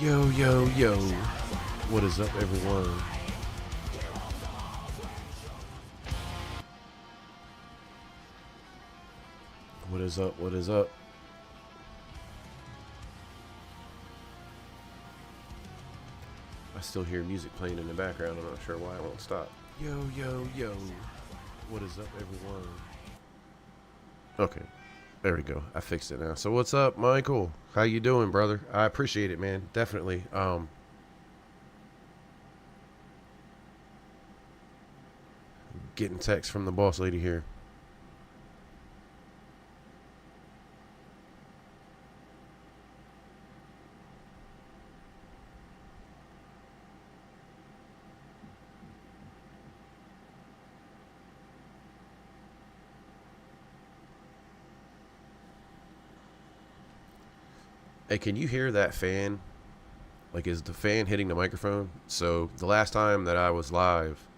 Yo, yo, yo. What is up, everyone? What is up? What is up? I still hear music playing in the background. I'm not sure why it won't stop. Yo, yo, yo. What is up, everyone? Okay. There we go. I fixed it now. So what's up, Michael? How you doing, brother? I appreciate it, man. Definitely. Getting text from the boss lady here. Hey, can you hear that fan? Like, is the fan hitting the microphone? So the last time that I was live,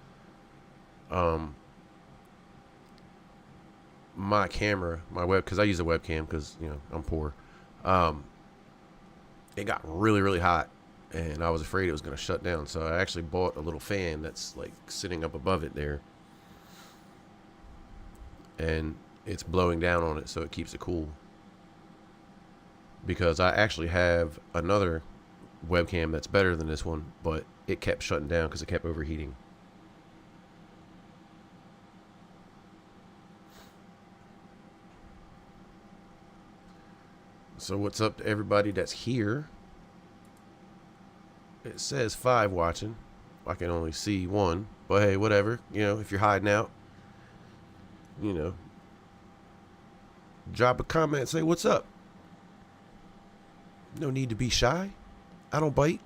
my camera, my web, because I use a webcam because I'm poor. It got really really hot, and I was afraid it was going to shut down. So I actually bought a little fan that's like sitting up above it there, and it's blowing down on it so it keeps it cool. Because I actually have another webcam that's better than this one, but it kept shutting down because it kept overheating. So what's up to everybody that's here? It says 5 watching. I can only see 1, but hey, whatever. If you're hiding out, drop a comment, say what's up. No need to be shy. I don't bite.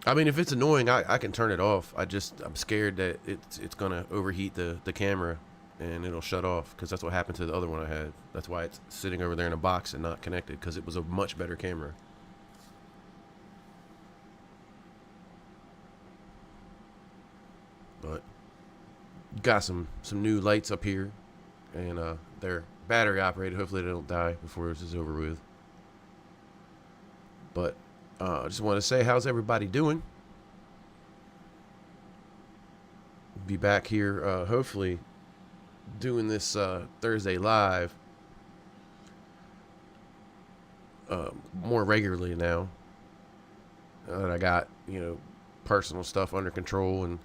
I mean, if it's annoying, I can turn it off. I'm scared that it's gonna overheat the camera and it'll shut off, because that's what happened to the other one I had. That's why it's sitting over there in a box and not connected, because it was a much better camera. But got some new lights up here, and they're battery operated. Hopefully they don't die before this is over with. But I just want to say, how's everybody doing? Be back here hopefully doing this Thursday live more regularly now that I got personal stuff under control, and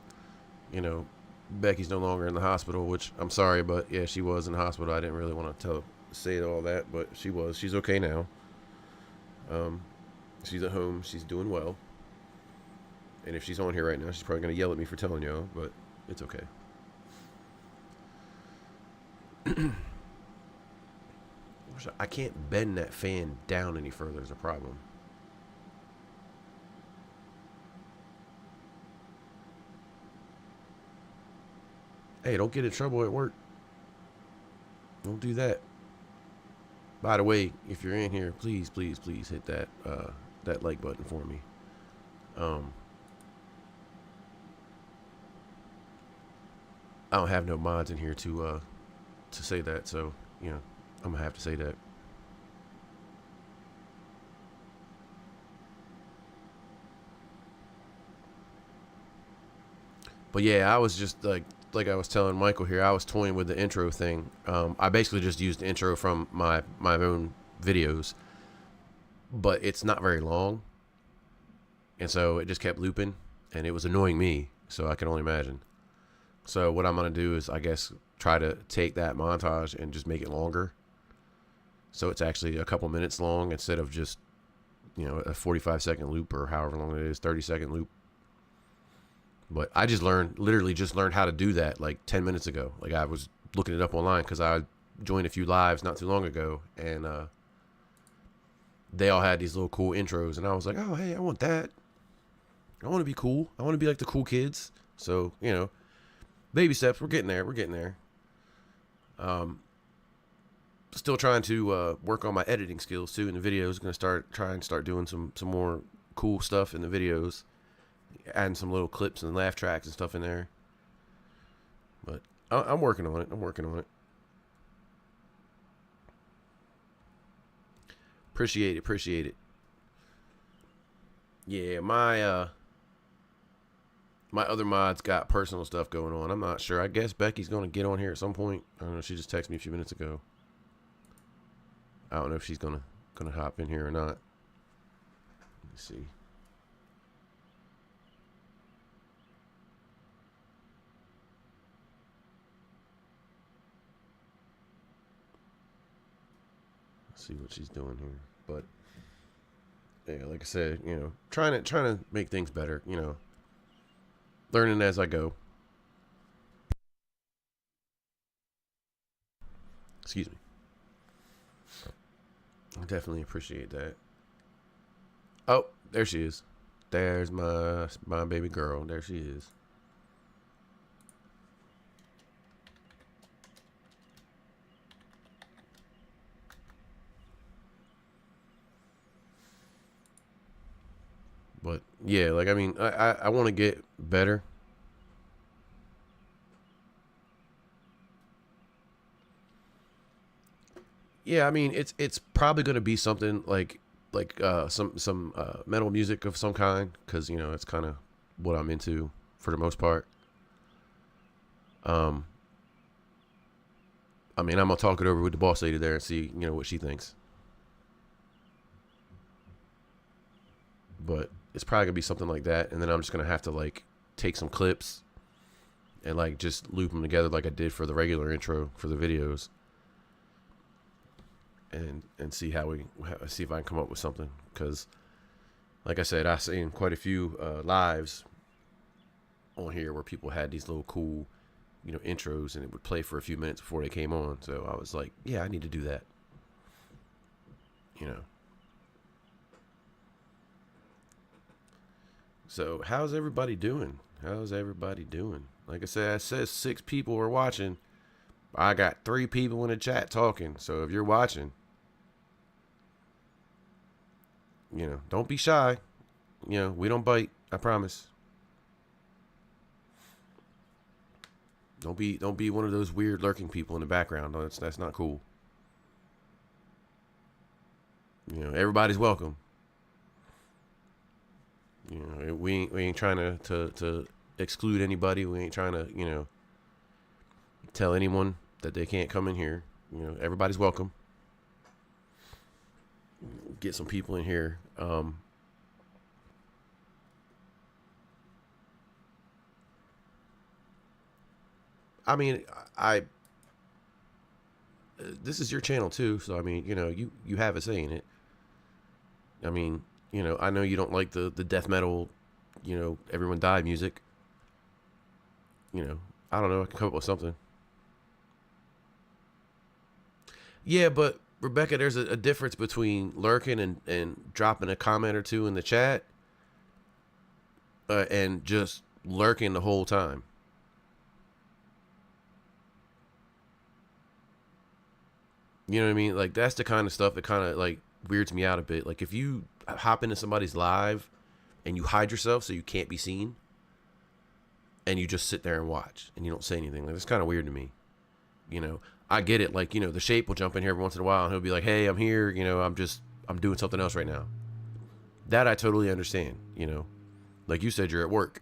Becky's no longer in the hospital, which I'm sorry, but yeah, she was in the hospital. I didn't really want to say all that, but she was. She's okay now. She's at home. She's doing well. And if she's on here right now, she's probably going to yell at me for telling y'all, but it's okay. I can't bend that fan down any further is a problem. Hey, don't get in trouble at work. Don't do that. By the way, if you're in here, please, please, please hit that that like button for me. I don't have no mods in here to say that, so I'm gonna have to say that. But yeah, I was just like I was telling Michael here, I was toying with the intro thing. I basically just used the intro from my own videos, but it's not very long, and so it just kept looping, and it was annoying me. So I can only imagine. So what I'm gonna do is, I guess, try to take that montage and just make it longer, so it's actually a couple minutes long instead of just a 45-second loop, or however long it is, 30-second loop. But I literally just learned how to do that like 10 minutes ago. Like, I was looking it up online because I joined a few lives not too long ago, and they all had these little cool intros, and I was like, oh, hey, I want that. I want to be cool. I want to be like the cool kids. So, baby steps. We're getting there. We're getting there. Still trying to work on my editing skills too in the videos. Going to start doing some more cool stuff in the videos, adding some little clips and laugh tracks and stuff in there. But I'm working on it. I'm working on it. Appreciate it. Appreciate it. Yeah, my other mods got personal stuff going on. I'm not sure. I guess Becky's gonna get on here at some point. I don't know. She just texted me a few minutes ago. I don't know if she's gonna hop in here or not. Let me see. Let's see what she's doing here. But yeah, like I said, trying to make things better. Learning as I go. Excuse me. I definitely appreciate that. Oh, there she is. There's my baby girl. There she is. But yeah, like I mean, I want to get better. Yeah, I mean, it's probably gonna be something like some metal music of some kind, because it's kind of what I'm into for the most part. Um, I mean, I'm gonna talk it over with the boss lady there and see what she thinks. But it's probably gonna be something like that, and then I'm just gonna have to like take some clips and like just loop them together like I did for the regular intro for the videos, and see how we see if I can come up with something. Because like I said, I've seen quite a few lives on here where people had these little cool intros, and it would play for a few minutes before they came on. So I was like, yeah, I need to do that. you know So how's everybody doing? Like I said 6 people are watching. I got 3 people in the chat talking. So if you're watching, don't be shy. We don't bite. I promise. Don't be one of those weird lurking people in the background. No, that's not cool. Everybody's welcome. We ain't trying to exclude anybody. We ain't trying to tell anyone that they can't come in here. Everybody's welcome. Get some people in here. I mean, I this is your channel too, so I mean, you have a say in it. I mean, I know you don't like the death metal, everyone died music. I don't know. I can come up with something. Yeah, but Rebecca, there's a difference between lurking and dropping a comment or two in the chat, and just lurking the whole time. You know what I mean? Like, that's the kind of stuff that kind of like weirds me out a bit. Like, if you hop into somebody's live and you hide yourself so you can't be seen, and you just sit there and watch and you don't say anything, like, that's kind of weird to me. I get it. Like, the Shape will jump in here every once in a while and he'll be like, hey, I'm here. I'm doing something else right now. That I totally understand. Like you said, you're at work.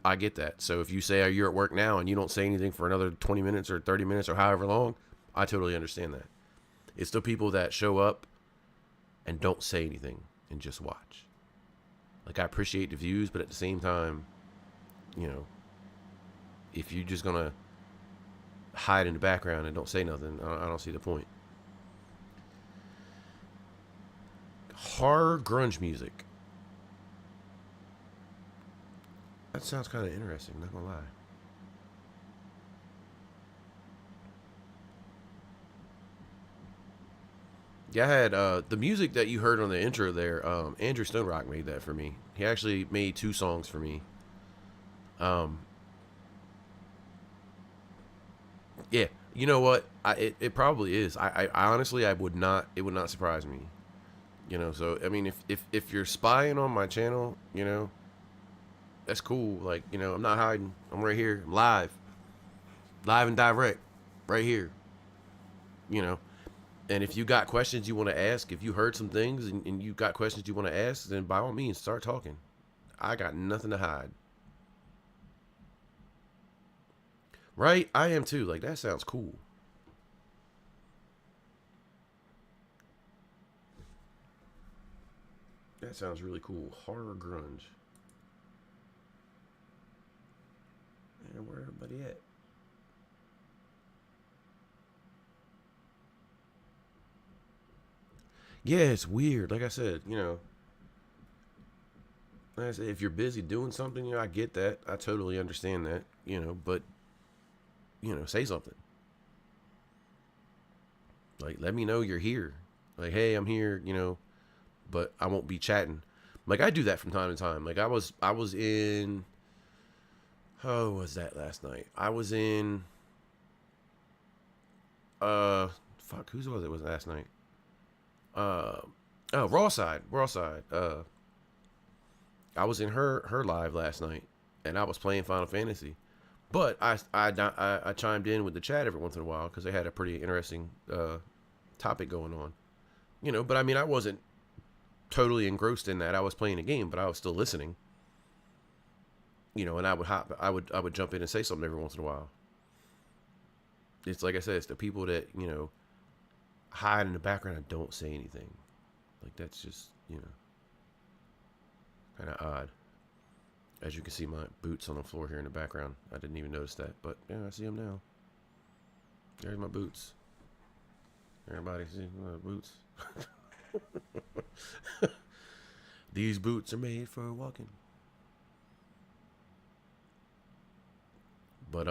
I get that. So if you say you're at work now and you don't say anything for another 20 minutes or 30 minutes or however long, I totally understand that. It's the people that show up and don't say anything and just watch. Like, I appreciate the views, but at the same time, if you're just gonna hide in the background and don't say nothing, I don't see the point. Horror grunge music. That sounds kind of interesting, not gonna lie. Yeah, I had the music that you heard on the intro there. Andrew Stone Rock made that for me. He actually made 2 songs for me. Yeah, you know what? It probably is. I honestly, I would not. It would not surprise me. So I mean, if you're spying on my channel, that's cool. Like, I'm not hiding. I'm right here. I'm live and direct, right here. And if you got questions you want to ask, if you heard some things and you got questions you want to ask, then by all means, start talking. I got nothing to hide. Right? I am too. Like, that sounds cool. That sounds really cool. Horror grunge. Man, where everybody at? Yeah, it's weird. Like I said, like I said, if you're busy doing something, I get that. I totally understand that, but, say something. Like, let me know you're here. Like, hey, I'm here, but I won't be chatting. Like, I do that from time to time. Like, I was in, oh, what was that last night? I was in, fuck, whose was it? Was last night? Uh, oh, Raw Side. I was in her live last night, and I was playing Final Fantasy. But I chimed in with the chat every once in a while because they had a pretty interesting topic going on. But I mean, I wasn't totally engrossed in that. I was playing a game, but I was still listening. And I would jump in and say something every once in a while. It's like I said, it's the people that hide in the background and don't say anything. Like, that's just kind of odd. As you can see, my boots on the floor here in the background. I didn't even notice that, but yeah, I see them now. There's my boots. Everybody see my boots? These boots are made for walking. But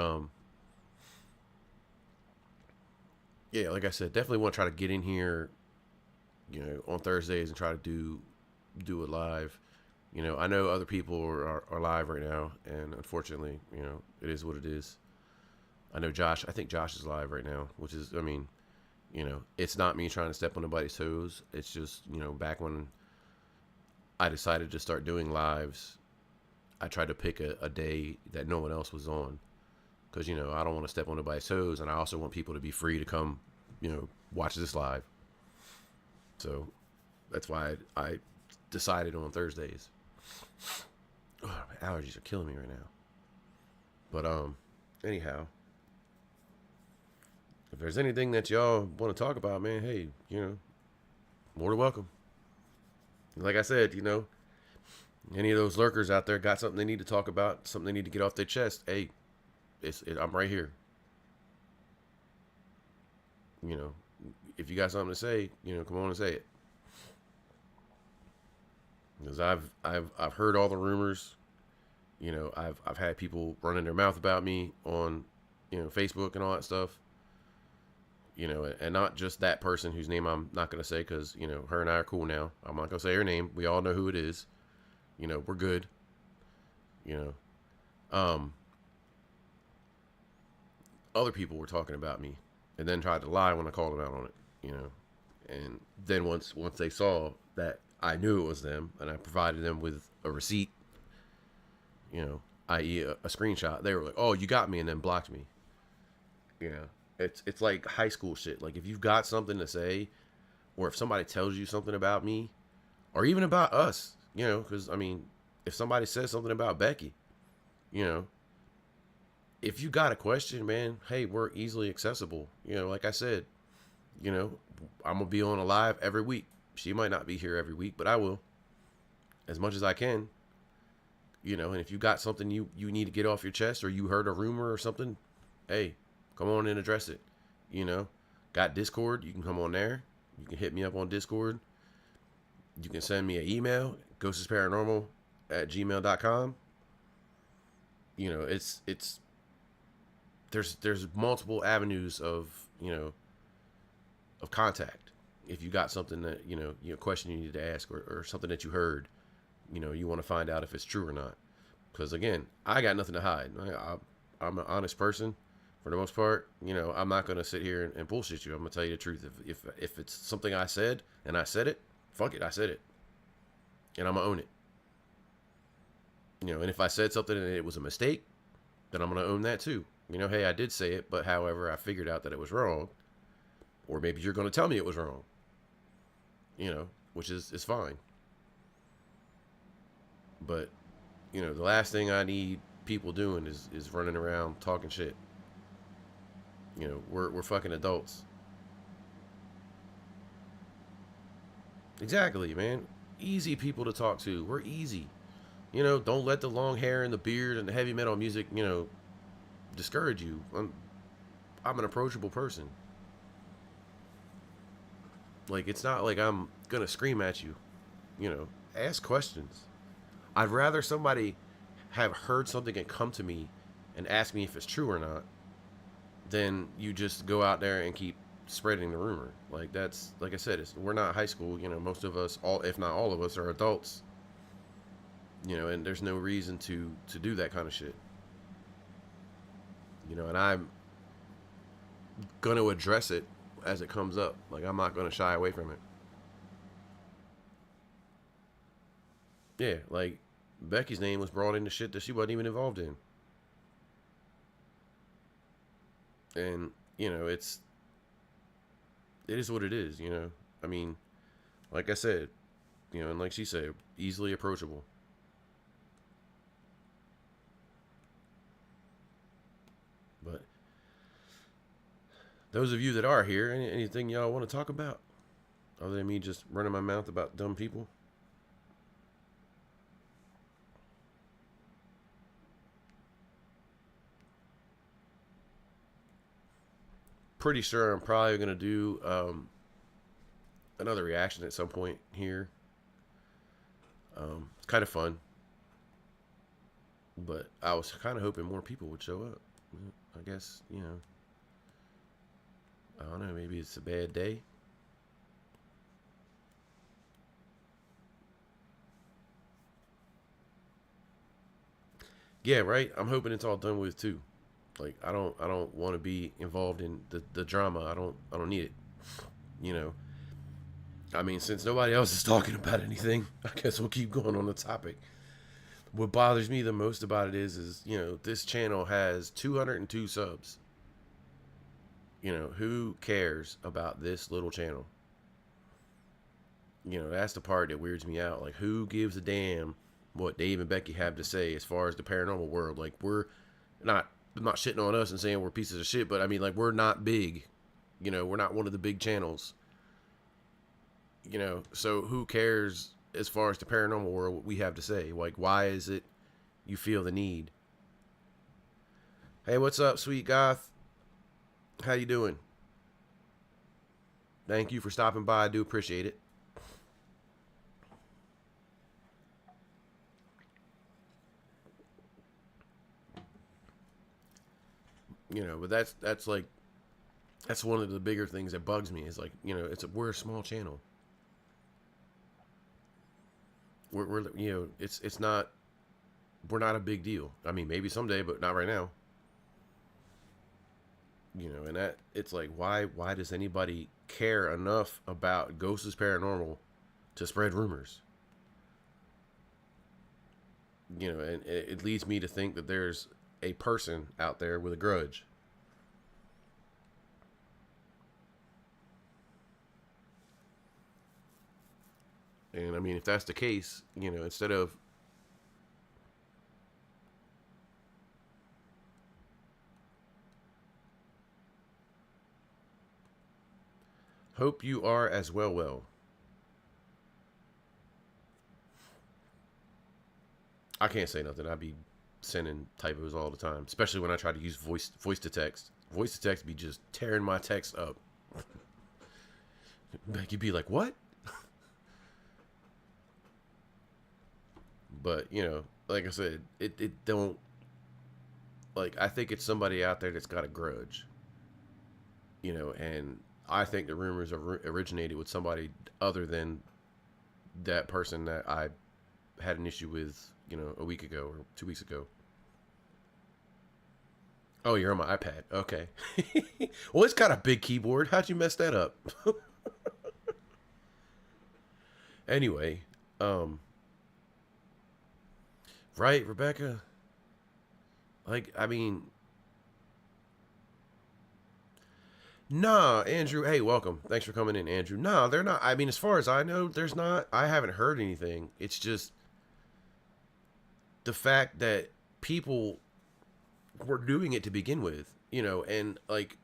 yeah, like I said, definitely want to try to get in here, on Thursdays and try to do it live. I know other people are live right now, and unfortunately, it is what it is. I know Josh. I think Josh is live right now, which is, I mean, it's not me trying to step on nobody's toes. It's just, back when I decided to start doing lives, I tried to pick a day that no one else was on, because I don't want to step on nobody's toes, and I also want people to be free to come, watch this live. So that's why I decided on Thursdays. Oh, my allergies are killing me right now. But anyhow, if there's anything that y'all want to talk about, man, hey, more than welcome. Like I said, any of those lurkers out there got something they need to talk about, something they need to get off their chest. Hey, I'm right here. If you got something to say, come on and say it. Because I've heard all the rumors. I've had people running their mouth about me on, Facebook and all that stuff. And not just that person whose name I'm not gonna say, because her and I are cool now. I'm not gonna say her name. We all know who it is. We're good. Um, Other people were talking about me, and then tried to lie when I called them out on it. And then once they saw that I knew it was them, and I provided them with a receipt, i.e. a screenshot, they were like, "Oh, you got me," and then blocked me. It's like high school shit. Like, if you've got something to say, or if somebody tells you something about me, or even about us, because I mean, if somebody says something about Becky, if you got a question, man, hey, we're easily accessible. Like I said, I'm gonna be on a live every week. She might not be here every week, but I will, as much as I can. And if you got something you need to get off your chest, or you heard a rumor or something, hey, come on and address it. Got Discord, you can come on there. You can hit me up on Discord. You can send me an email, ghostesparanormal@gmail.com. It's there's multiple avenues of of contact. If you got something that question you need to ask, or something that you heard, you want to find out if it's true or not. Because again, I got nothing to hide. I'm an honest person for the most part. I'm not gonna sit here and bullshit you. I'm gonna tell you the truth. If it's something I said and I said it, fuck it, I said it, and I'm gonna own it. And if I said something and it was a mistake, then I'm gonna own that too. Hey, I did say it, but however, I figured out that it was wrong. or maybe you're going to tell me it was wrong. Which is fine. But the last thing I need people doing is running around talking shit. We're fucking adults. Exactly, man. Easy people to talk to. We're easy. Don't let the long hair and the beard and the heavy metal music, discourage you. I'm an approachable person. Like, it's not like I'm gonna scream at you. Ask questions. I'd rather somebody have heard something and come to me and ask me if it's true or not than you just go out there and keep spreading the rumor. Like, that's, like I said, we're not high school. Most of us, all if not all of us, are adults. And there's no reason to do that kind of shit. And I'm gonna address it as it comes up. Like, I'm not gonna shy away from it. Yeah, like, Becky's name was brought into shit that she wasn't even involved in. And, it is what it is, I mean, like I said, and like she said, easily approachable. But those of you that are here, anything y'all want to talk about? Other than me just running my mouth about dumb people? Pretty sure I'm probably going to do another reaction at some point here. It's kind of fun. But I was kind of hoping more people would show up. I guess, I don't know, maybe it's a bad day. Yeah, right? I'm hoping it's all done with too. Like, I don't want to be involved in the drama. I don't need it. I mean, since nobody else is talking about anything, I guess we'll keep going on the topic. What bothers me the most about it is this channel has 202 subs. Who cares about this little channel? That's the part that weirds me out. Like, who gives a damn what Dave and Becky have to say as far as the paranormal world? Like, I'm not shitting on us and saying we're pieces of shit, but I mean, like, we're not big. We're not one of the big channels. So who cares as far as the paranormal world what we have to say? Like, why is it you feel the need? Hey, what's up, sweet goth? How you doing? Thank you for stopping by. I do appreciate it. But that's like, that's one of the bigger things that bugs me is like, we're a small channel. We're it's not, we're not a big deal. I mean, maybe someday, but not right now. And that, it's like, why does anybody care enough about Ghosts Paranormal to spread rumors? And it leads me to think that there's a person out there with a grudge. And I mean, if that's the case, instead of hope you are as well. I can't say nothing. I'd be sending typos all the time, especially when I try to use voice to text. Voice to text be just tearing my text up. You'd be like, what? But, like I said, it don't, like, I think it's somebody out there that's got a grudge. And I think the rumors originated with somebody other than that person that I had an issue with, a week ago or 2 weeks ago. Oh, you're on my iPad. Okay. Well, it's got a big keyboard. How'd you mess that up? Anyway, right, Rebecca? Like, I mean, Nah, Andrew. Hey, welcome. Thanks for coming in, Andrew. Nah, they're not. I mean, as far as I know, there's not. I haven't heard anything. It's just the fact that people were doing it to begin with, and like,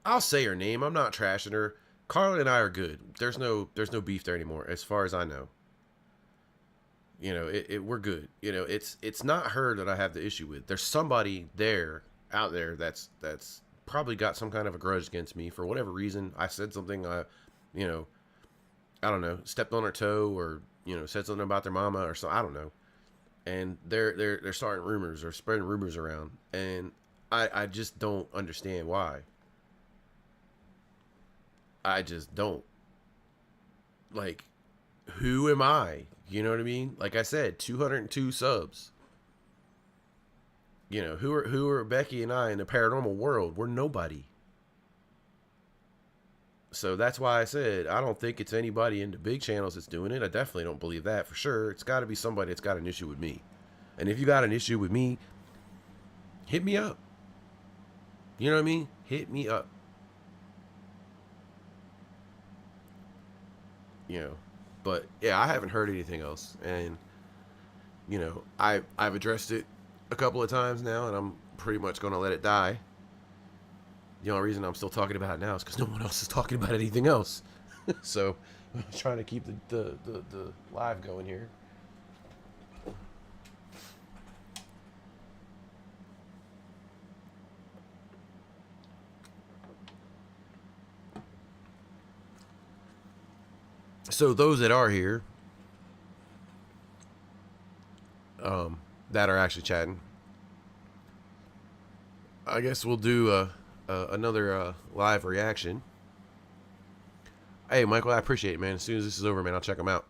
I'll say her name. I'm not trashing her. Carla and I are good. There's no beef there anymore, as far as I know. We're good. It's not her that I have the issue with. There's somebody out there that's probably got some kind of a grudge against me for whatever reason. I said something. You know, I don't know, stepped on her toe, or said something about their mama or so. I don't know. And they're starting rumors or spreading rumors around, and I just don't understand why. I just don't. Like, who am I? You know what I mean? Like I said, 202 subs. Who are Becky and I in the paranormal world? We're nobody. So that's why I said I don't think it's anybody in the big channels that's doing it. I definitely don't believe that for sure. It's got to be somebody that's got an issue with me. And if you got an issue with me, hit me up. You know what I mean? Hit me up. But yeah, I haven't heard anything else, and I've addressed it a couple of times now, and I'm pretty much gonna let it die. The only reason I'm still talking about it now is because no one else is talking about anything else. So I'm trying to keep the live going here. So those that are here, that are actually chatting, I guess we'll do another live reaction. Hey, Michael, I appreciate it, man. As soon as this is over, man, I'll check them out.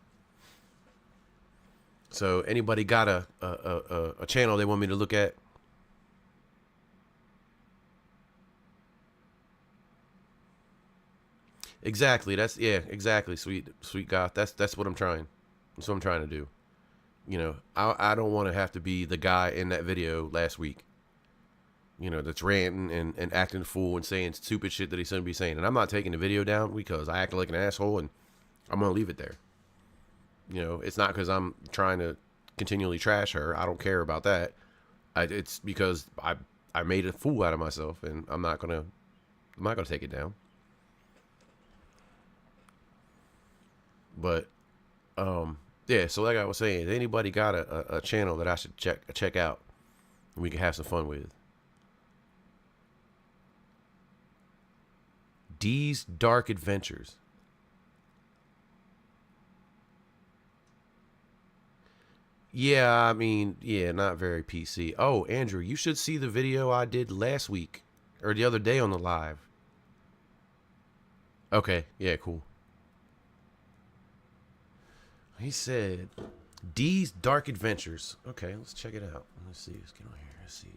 So anybody got a channel they want me to look at? Exactly. Exactly. Sweet God. That's what I'm trying. That's what I'm trying to do. I don't want to have to be the guy in that video last week. That's ranting and acting a fool and saying stupid shit that he shouldn't be saying. And I'm not taking the video down because I acted like an asshole, and I'm gonna leave it there. It's not because I'm trying to continually trash her. I don't care about that. It's because I made a fool out of myself, and I'm not gonna take it down. But yeah, so like I was saying, anybody got a channel that I should check out and we can have some fun with? D's Dark Adventures. Yeah, I mean, yeah, not very PC. Oh, Andrew, you should see the video I did last week or the other day on the live. Okay, yeah, cool. He said D's Dark Adventures. Okay, let's check it out. Let's see. Let's get on here. Let's see.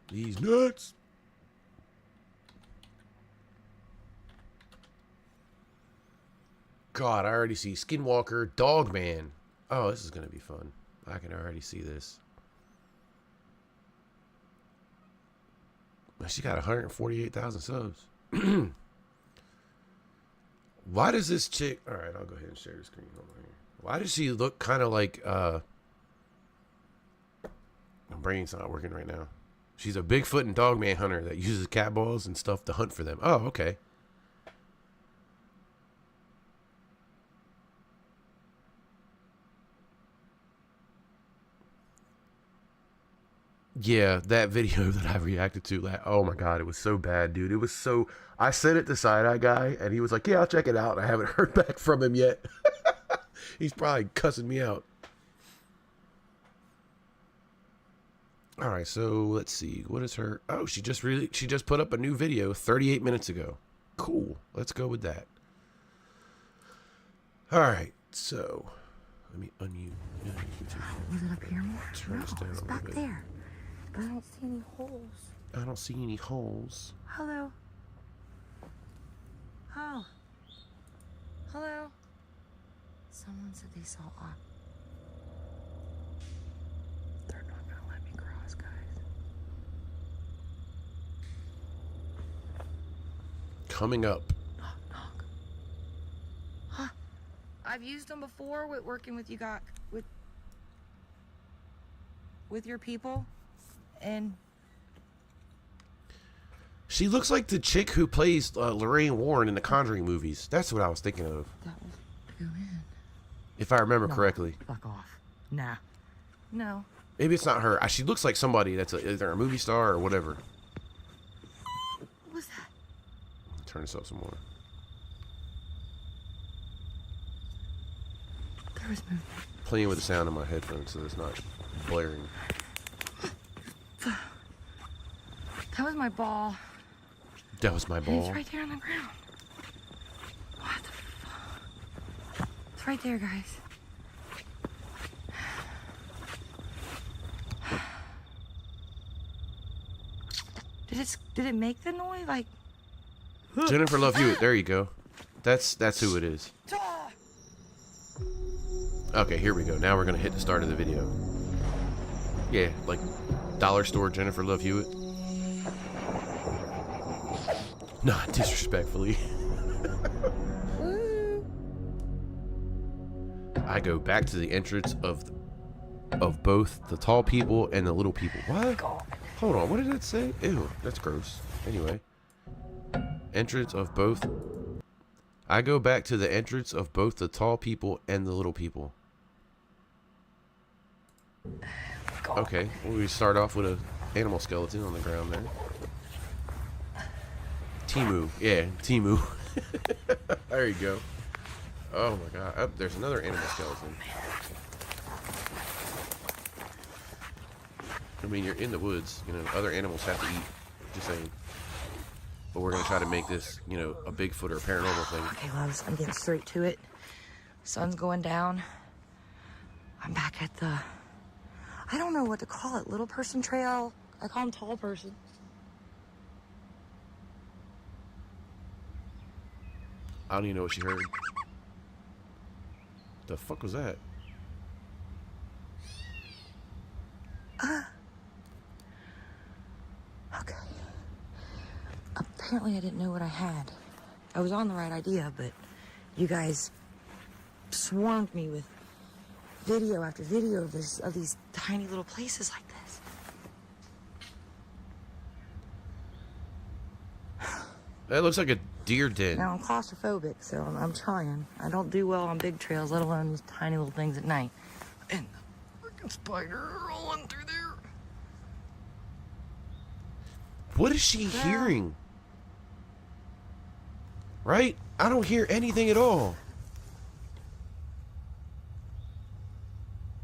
D's nuts. God, I already see Skinwalker, Dogman. Oh, this is going to be fun. I can already see this. She got 148,000 subs. Why does this chick... All right, I'll go ahead and share the screen. Why does she look kind of like... My brain's not working right now. She's a Bigfoot and Dogman hunter that uses cat balls and stuff to hunt for them. Oh, okay. Yeah, that video that I reacted to, oh my God, it was so bad, dude. It was so... I sent it to Side-Eye Guy, and he was like, yeah, I'll check it out. I haven't heard back from him yet. He's probably cussing me out. All right, so let's see. What is her... Oh, she just put up a new video 38 minutes ago. Cool. Let's go with that. All right, so... Let me unmute. Was it up here more? Turn this down a little back bit. there. But I don't see any holes. I don't see any holes. Hello. Oh. Hello. Someone said they saw a... They're not gonna let me cross, guys. coming up. Knock, knock. Huh. I've used them before with working with you guys, with your people, and She looks like the chick who plays Lorraine Warren in the Conjuring movies. That's what I was thinking of, that was to go in. if I remember No, correctly. Fuck off. Nah. No. Maybe it's not her. She looks like somebody that's either a movie star or whatever. What was that? Turn this up some more. There was movement. Playing with the sound in my headphones so it's not blaring. That was my ball. That was my And ball. it's right there on the ground. What the fuck? It's right there, guys. Did it make the noise? Like, Jennifer Love Hewitt. There you go. That's who it is. ah! Okay, here we go. Now we're gonna hit the start of the video. Yeah, like dollar store Jennifer Love Hewitt. Not disrespectfully. Woo. I go back to the entrance of both the tall people and the little people. What? Hold on, what did it say? Ew, that's gross. Anyway. Entrance of both. I go back to the entrance of both the tall people and the little people. Okay, well, we start off with a animal skeleton on the ground there. Timu, yeah, Timu. There you go. Oh my god, oh, there's another animal skeleton. I mean, you're in the woods, you know, other animals have to eat, just saying. But we're gonna try to make this, you know, a Bigfoot or a paranormal thing. Okay, loves, I'm getting straight to it. Sun's going down. I'm back at the, I don't know what to call it, little person trail. I call him tall person. I don't even know what she heard. The fuck was that? Okay. Apparently I didn't know what I had. I was on the right idea, but you guys swarmed me with video after video of these tiny little places like this. That looks like a deer den. Now I'm claustrophobic, so I'm trying. I don't do well on big trails, let alone these tiny little things at night. And the freaking spider rolling through there. What is she hearing? Right? I don't hear anything at all.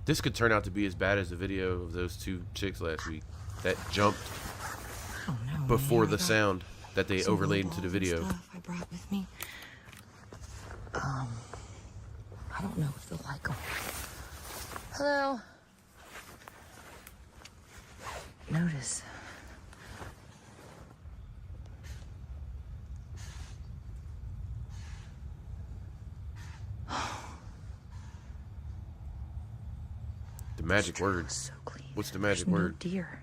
This could turn out to be as bad as the video of those two chicks last week that jumped I don't know. before man. the I got sound that they some overlaid little into the balls and video. stuff I brought with me. I don't know if they'll like them. Hello. Notice. The magic Trail word. is so clean. What's the magic There's no word? deer.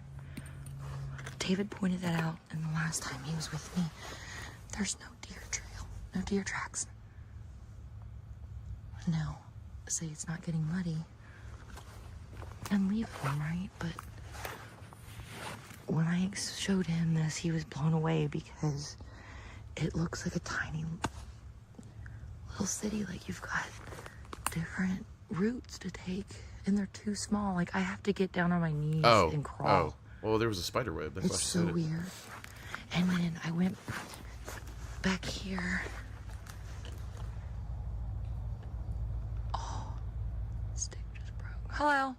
David pointed that out, and the last time he was with me, there's no deer trail, no deer tracks. Now, say it's not getting muddy, and leave them, right? But when I showed him this, he was blown away because it looks like a tiny little city. Like you've got different routes to take, and they're too small. Like I have to get down on my knees and crawl. Oh. Well, there was a spider web. That's why It's she so said it. weird. And then I went back here. Oh, stick just broke. Hello.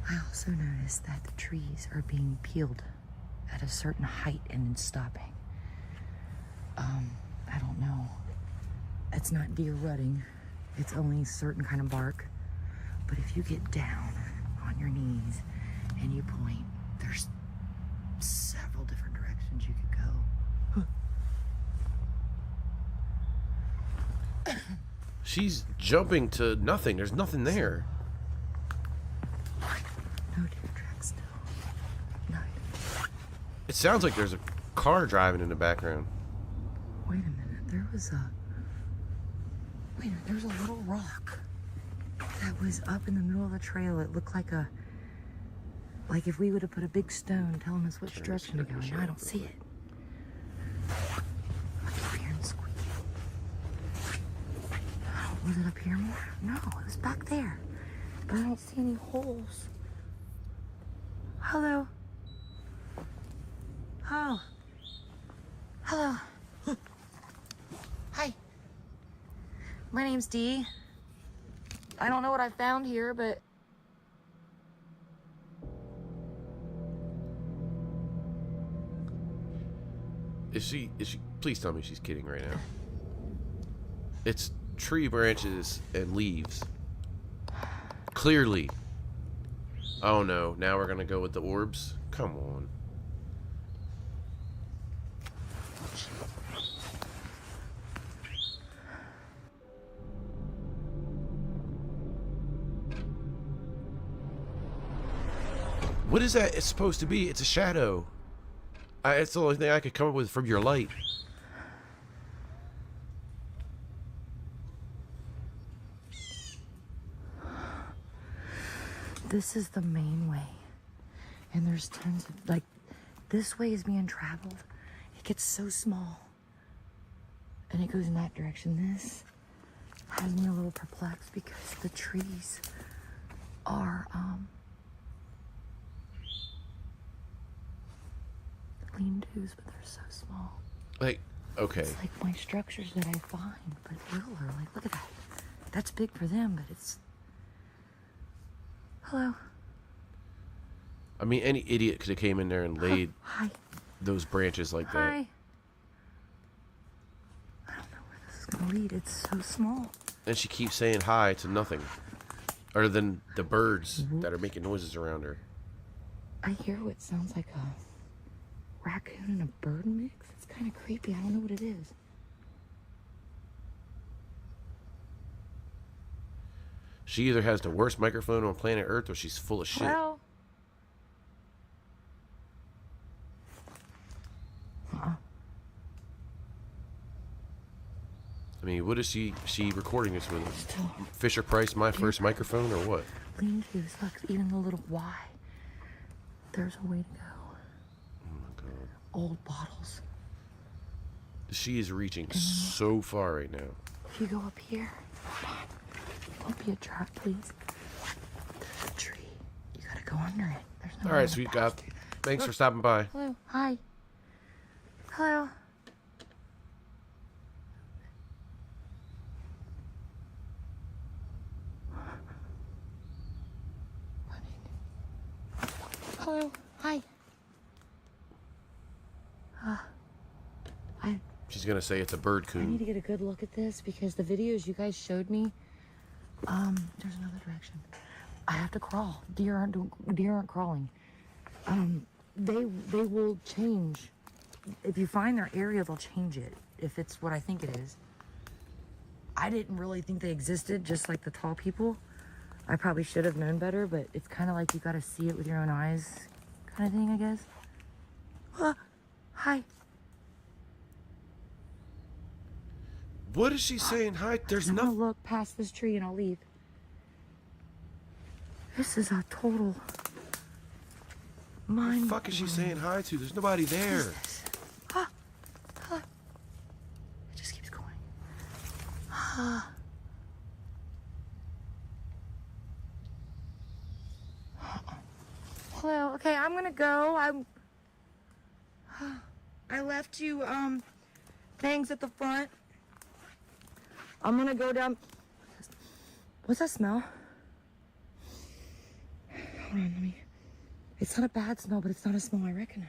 I also noticed that the trees are being peeled at a certain height and then stopping. I don't know. It's not deer rutting. It's only certain kind of bark. But if you get down on your knees and you point, there's several different directions you could go. She's jumping to nothing. There's nothing there. sounds like there's a car driving in the background. Wait a minute. There was a little rock that was up in the middle of the trail. It looked like if we would have put a big stone telling us which direction to go, and I don't see it. I keep hearing squeaking. Was it up here more? No, it was back there. But I don't see any holes. Hello. Oh. Hello. Hi. My name's Dee. I don't know what I found here, but... Is she, please tell me she's kidding right now. It's tree branches and leaves. Clearly. Oh no, now we're gonna go with the orbs? Come on. What is that? It's supposed to be. It's a shadow. It's the only thing I could come up with from your light. This is the main way. And there's tons of, like, this way is being traveled. It gets so small. And it goes in that direction. This has me a little perplexed because the trees are, lean-tos, but they're so small. Like, okay. It's like my structures that I find, but littler. Like, look at that. That's big for them, but it's... Hello. I mean, any idiot could have came in there and laid Hi. those branches like that. Hi. I don't know where this is going to lead. It's so small. And she keeps saying hi to nothing. Other than the birds that are making noises around her. I hear what sounds like a raccoon and a bird mix. It's kind of creepy. I don't know what it is. She either has the worst microphone on planet Earth or she's full of shit. Hello? I mean, what is she recording this with? Still. Fisher Price, my first microphone, or what? Lean-tos. Look, even the little Y. There's a way to go. Oh my god. Old bottles. She is reaching so far right now. If you go up here, don't be a trap, please. There's a tree. You gotta go under it. There's no. All right, sweet guy. Thanks for stopping by. Hello. Hi. Hello. Hello. Hi. She's gonna say it's a bird I need coon. to get a good look at this because the videos you guys showed me, there's another direction. I have to crawl. Deer aren't crawling. They will change. If you find their area, they'll change it if it's what I think it is. I didn't really think they existed, just like the tall people. I probably should have known better, but it's kind of like you got to see it with your own eyes, kind of thing, I guess. Hi. What is she saying? Hi, there's I'm gonna nothing. look past this tree and I'll leave. This is a total What mind. the fuck is she saying hi to? There's nobody there. Hello. It just keeps going. Hello. Okay, I'm gonna go. I left you things at the front. I'm gonna go down. What's that smell? Hold on, let me. It's not a bad smell, but it's not a smell I recognize.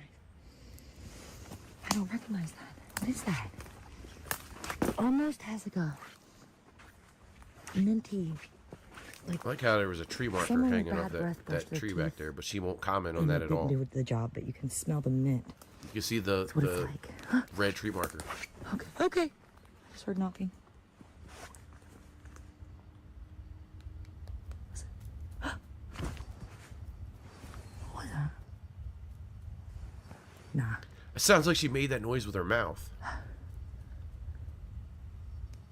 I don't recognize that. What is that? It almost has like a minty, I like how there was a tree marker Someone with hanging off bad breath brushed that their tree back teeth. there, but she won't comment on that at didn't all. do the job, but you can smell the mint. You can see the That's what it's like. red tree marker. Okay. Okay. I just heard knocking. What was that? Nah. sounds like she made that noise with her mouth.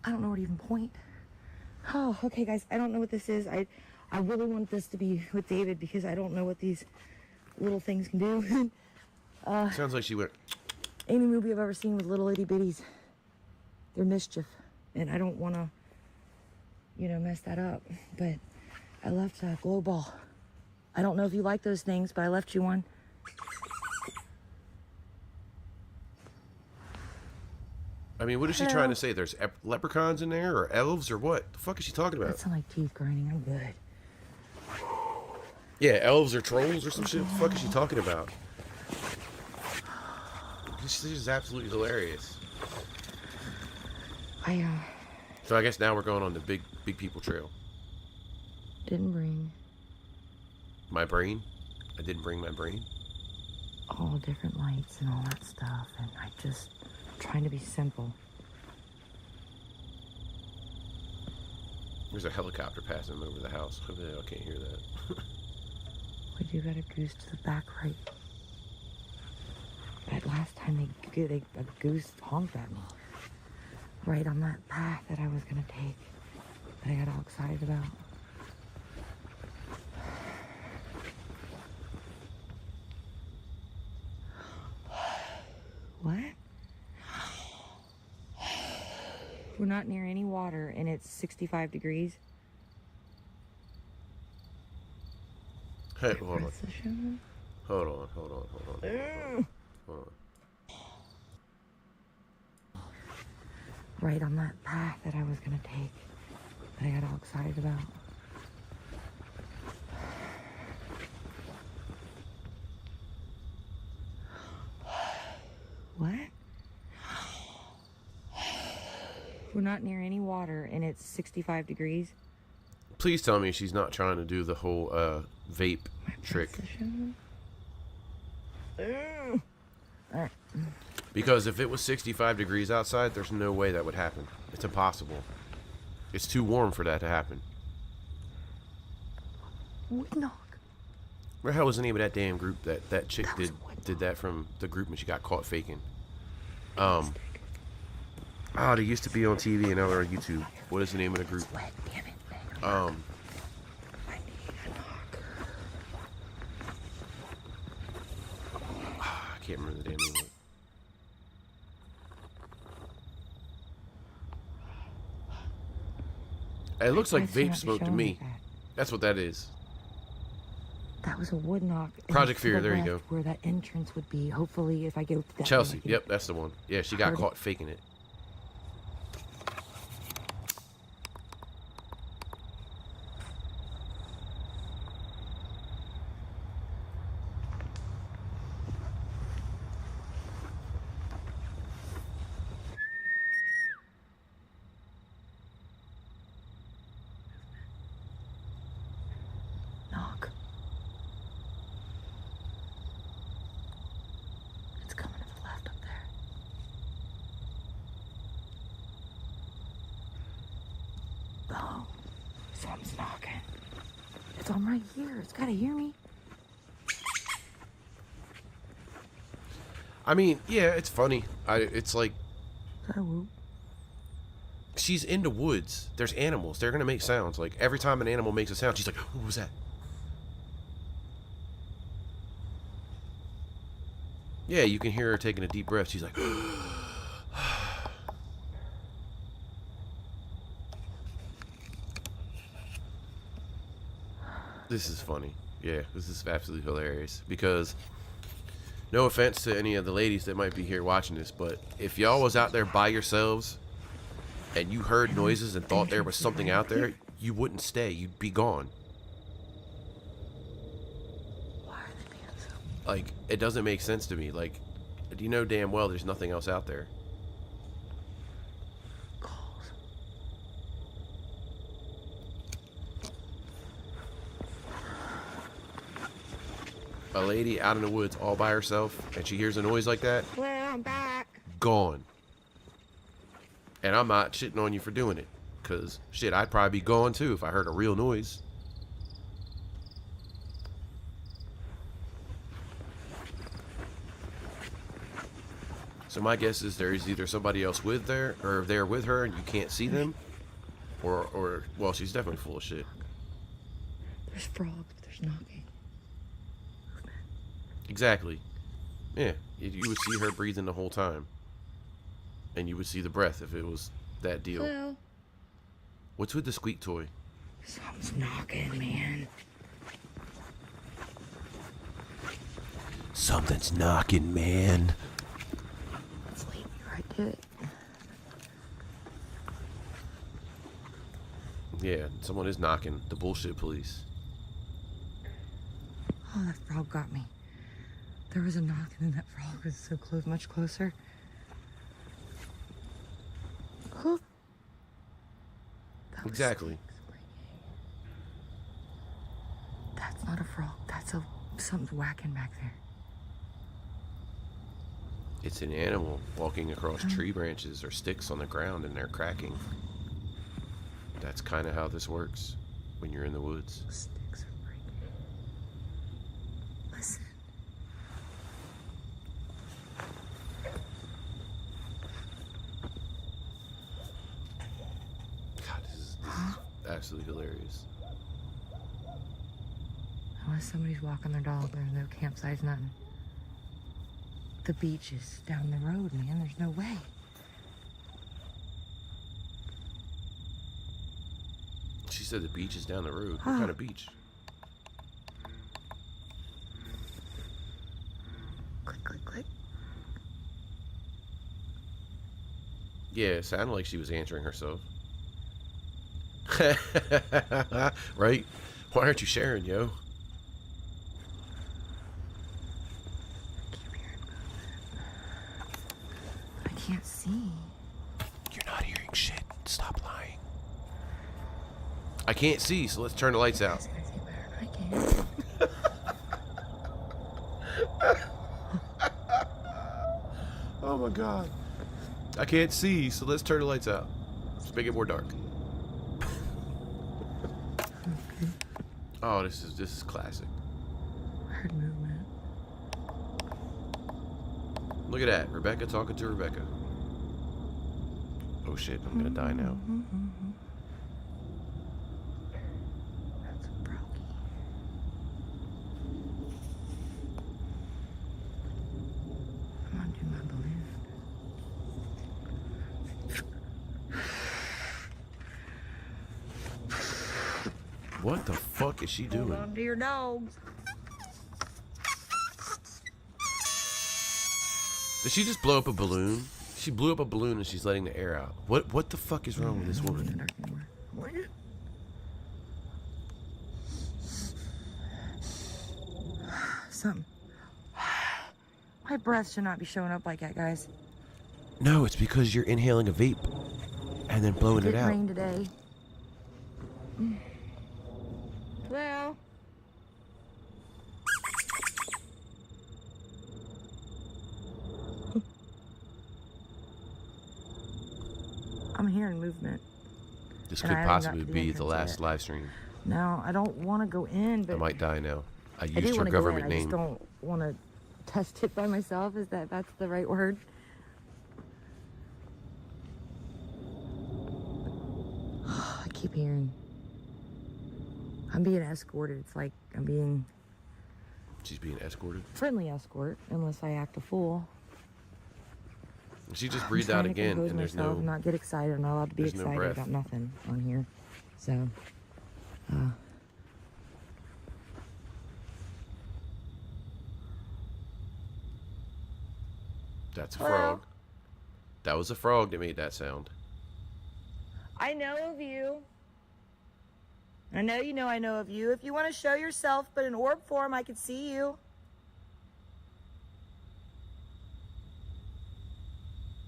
I don't know where to even point. Oh, okay, guys. I don't know what this is. I really want this to be with David because I don't know what these little things can do. Sounds like she went. Any movie I've ever seen with little itty bitties, they're mischief, and I don't want to, mess that up. But I left a glow ball. I don't know if you like those things, but I left you one. I mean, what is she trying to say? There's leprechauns in there, or elves, or what? The fuck is she talking about? That sounds like teeth grinding. I'm good. Yeah, elves or trolls or some shit. What the fuck is she talking about? This is absolutely hilarious. So I guess now we're going on the big people trail. Didn't bring My brain? I didn't bring my brain? all different lights and all that stuff, and trying to be simple. There's a helicopter passing over the house. Hopefully I can't hear that. We do got a goose to the back right. But last time a goose honked at me. Right on that path that I was gonna take. That I got all excited about. What? We're not near any water and it's 65 degrees. Hey, hold on. Hold on. Right on that path that I was gonna take. That I got all excited about. What? We're not near any water and it's 65 degrees. Please tell me she's not trying to do the whole vape trick. Alright. Because if it was 65 degrees outside, there's no way that would happen. It's impossible. It's too warm for that to happen. Wood knock. Where the hell was the name of that damn group that chick did that from the group when she got caught faking? They used to be on TV and now they're on YouTube. What is the name of the group? Wet, damn it. Um, I need a knock. I can't remember the damn name of it. It looks like vape smoke to me. That's what that is. That was a wood knock. Project Fear, there you go. Where that entrance would be. Hopefully, if I go to that Chelsea, way, I can... yep, that's the one. Yeah, she got caught faking it. Knock. It's coming to the left up there. Oh, something's knocking. It's on right here. It's gotta hear me. I mean, yeah, it's funny. It's like Is that a whoop? she's in the woods. There's animals. They're gonna make sounds. Like every time an animal makes a sound, she's like, "What was that?" Yeah, you can hear her taking a deep breath. She's like, This is funny. Yeah, this is absolutely hilarious. Because, no offense to any of the ladies that might be here watching this, but if y'all was out there by yourselves and you heard noises and thought there was something out there, you wouldn't stay. You'd be gone. Why are they being so... Like, it doesn't make sense to me. Like, you know damn well there's nothing else out there. calls? A lady out in the woods all by herself and she hears a noise like that, Well, I'm back. gone. And I'm not shitting on you for doing it. Because, shit, I'd probably be gone too if I heard a real noise. So my guess is there is either somebody else with there, or there with her, and you can't see them, or well, she's definitely full of shit. There's frogs, but there's knocking. Exactly. Yeah, you would see her breathing the whole time, and you would see the breath if it was that deal. Hello? What's with the squeak toy? Something's knocking, man. Something's knocking, man. It's leading me right to it. Yeah, someone is knocking. The bullshit police. Oh, that frog got me. There was a knock and then that frog was so close, much closer. Huh. That was Exactly. That's not a frog. That's something's whacking back there. It's an animal walking across tree branches or sticks on the ground, and they're cracking. That's kind of how this works when you're in the woods. Sticks are breaking. Listen. God, this is absolutely hilarious. Unless somebody's walking their dog, there's no campsites, nothing. The beach is down the road, man. There's no way. She said the beach is down the road. What kind of beach? Click, click, click. Yeah, it sounded like she was answering herself. Right? Why aren't you sharing, yo? I can't see. You're not hearing shit. Stop lying. I can't see, so let's turn the lights out. It's gonna see better than I can. Oh my god. I can't see, so let's turn the lights out. Let's make it more dark. Oh, this is classic. I heard movement. Look at that. Rebecca talking to Rebecca. Oh shit, I'm gonna die now. That's a brokey. I'm gonna do my balloon. What the fuck is she Hold doing? on to your dogs. Did she just blow up a balloon? She blew up a balloon and she's letting the air out. What the fuck is wrong with this woman? Something. My breath should not be showing up like that, guys. No, it's because you're inhaling a vape and then blowing It it did out. rain today. Hello? I'm hearing movement. This And could I haven't got possibly to the be the entrance last yet. live stream. No, I don't want to go in, I but might die now. I I do used her want to go in. government I just name. don't want to test it by myself. Is that's the right word? I keep hearing. I'm being escorted. It's like I'm being She's being escorted. friendly escort, unless I act a fool. She just I'm breathed trying out to again, compose and there's myself no. and not get excited. I'm not allowed to be there's no excited breath. about nothing on here. So, That's a Hello? frog. That was a frog that made that sound. I know of you. I know you know I know of you. If you want to show yourself, but in orb form, I could see you.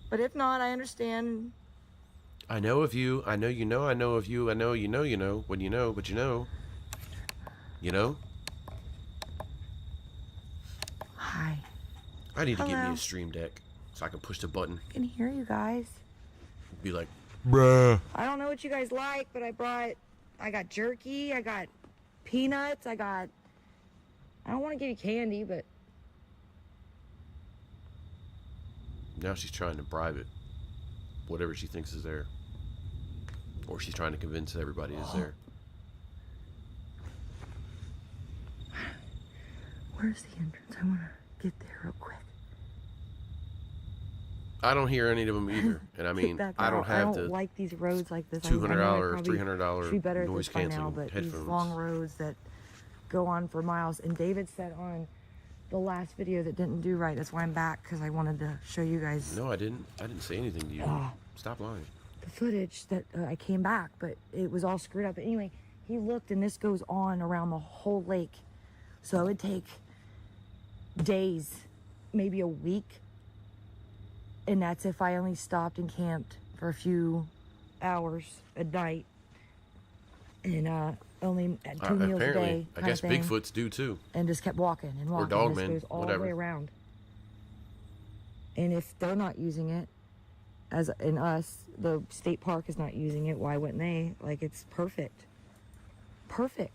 But if not, I understand. I know of you. I know you know. I know of you. I know you know. You know when you know, but you know. You know. Hi. I need to get me Hello. a stream deck so I can push the button. I can hear you guys. Be like, bruh. I don't know what you guys like, but I got jerky, I got peanuts, I don't want to give you candy, but Now she's trying to bribe it. Whatever she thinks is there. Or she's trying to convince everybody is there. Where's the entrance? I want to get there real quick. I don't hear any of them either. And I mean, I don't have the like these roads like this. $200, $300 be better at noise this by now, canceling but headphones. these long roads that go on for miles. And David said on the last video that didn't do right. That's why I'm back, because I wanted to show you guys No, I didn't. I didn't say anything to you. Stop lying. the footage that I came back, but it was all screwed up. But anyway, he looked, and this goes on around the whole lake. So it would take days, maybe a week. And that's if I only stopped and camped for a few hours at night. And only had 2 meals a day. Apparently, I kinda guess thing, Bigfoots do too. and just kept walking and walking. dogmen, This goes all whatever. the way around. And if they're not using it, as in us, the state park is not using it, why wouldn't they? Like, it's perfect. Perfect.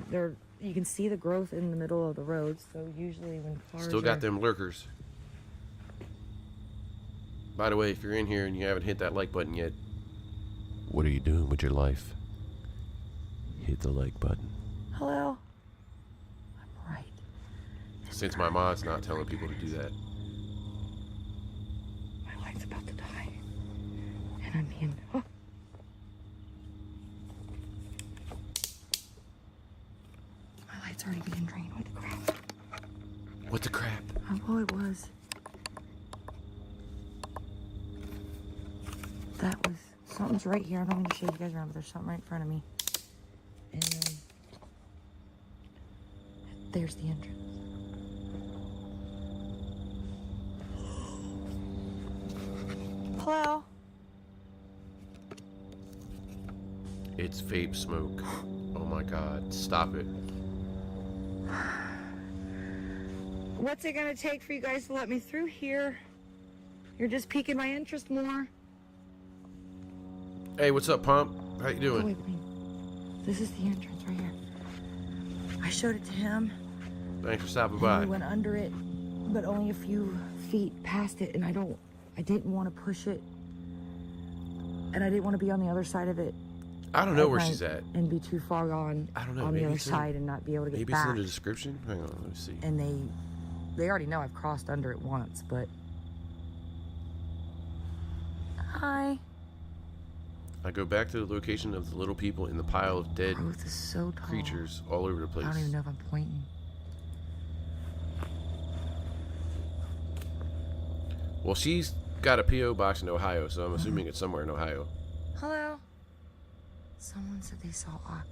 They're, you can see the growth in the middle of the roads, so usually when cars Still are, got them lurkers. By the way, if you're in here and you haven't hit that like button yet, what are you doing with your life? Hit the like button. Hello? I'm right. Since my mod's not telling people to do that. My light's about to die. And I'm being... Oh. My light's already being drained. What the crap? What the crap? Oh, it was. That was... Something's right here. I'm not going to show you guys around, but there's something right in front of me. And there's the entrance. Hello? It's vape smoke. Oh my god. Stop it. What's it going to take for you guys to let me through here? You're just piquing my interest more. Hey, what's up, Pump? How you Oh, doing? wait, wait. This is the entrance right here. I showed it to him. Thanks for stopping And by. we went under it, but only a few feet past it, and I didn't want to push it, and I didn't want to be on the other side of it. I don't know where night she's at. and be too far gone I don't know, on the maybe other it's in- side and not be able to get Maybe it's back. in the description? Hang on, let me see. And they already know I've crossed under it once, but hi. I go back to the location of the little people in the pile of dead Growth is so tall. creatures all over the place. I don't even know if I'm pointing. Well, she's got a P.O. box in Ohio, so I'm assuming it's somewhere in Ohio. Hello. Someone said they saw a...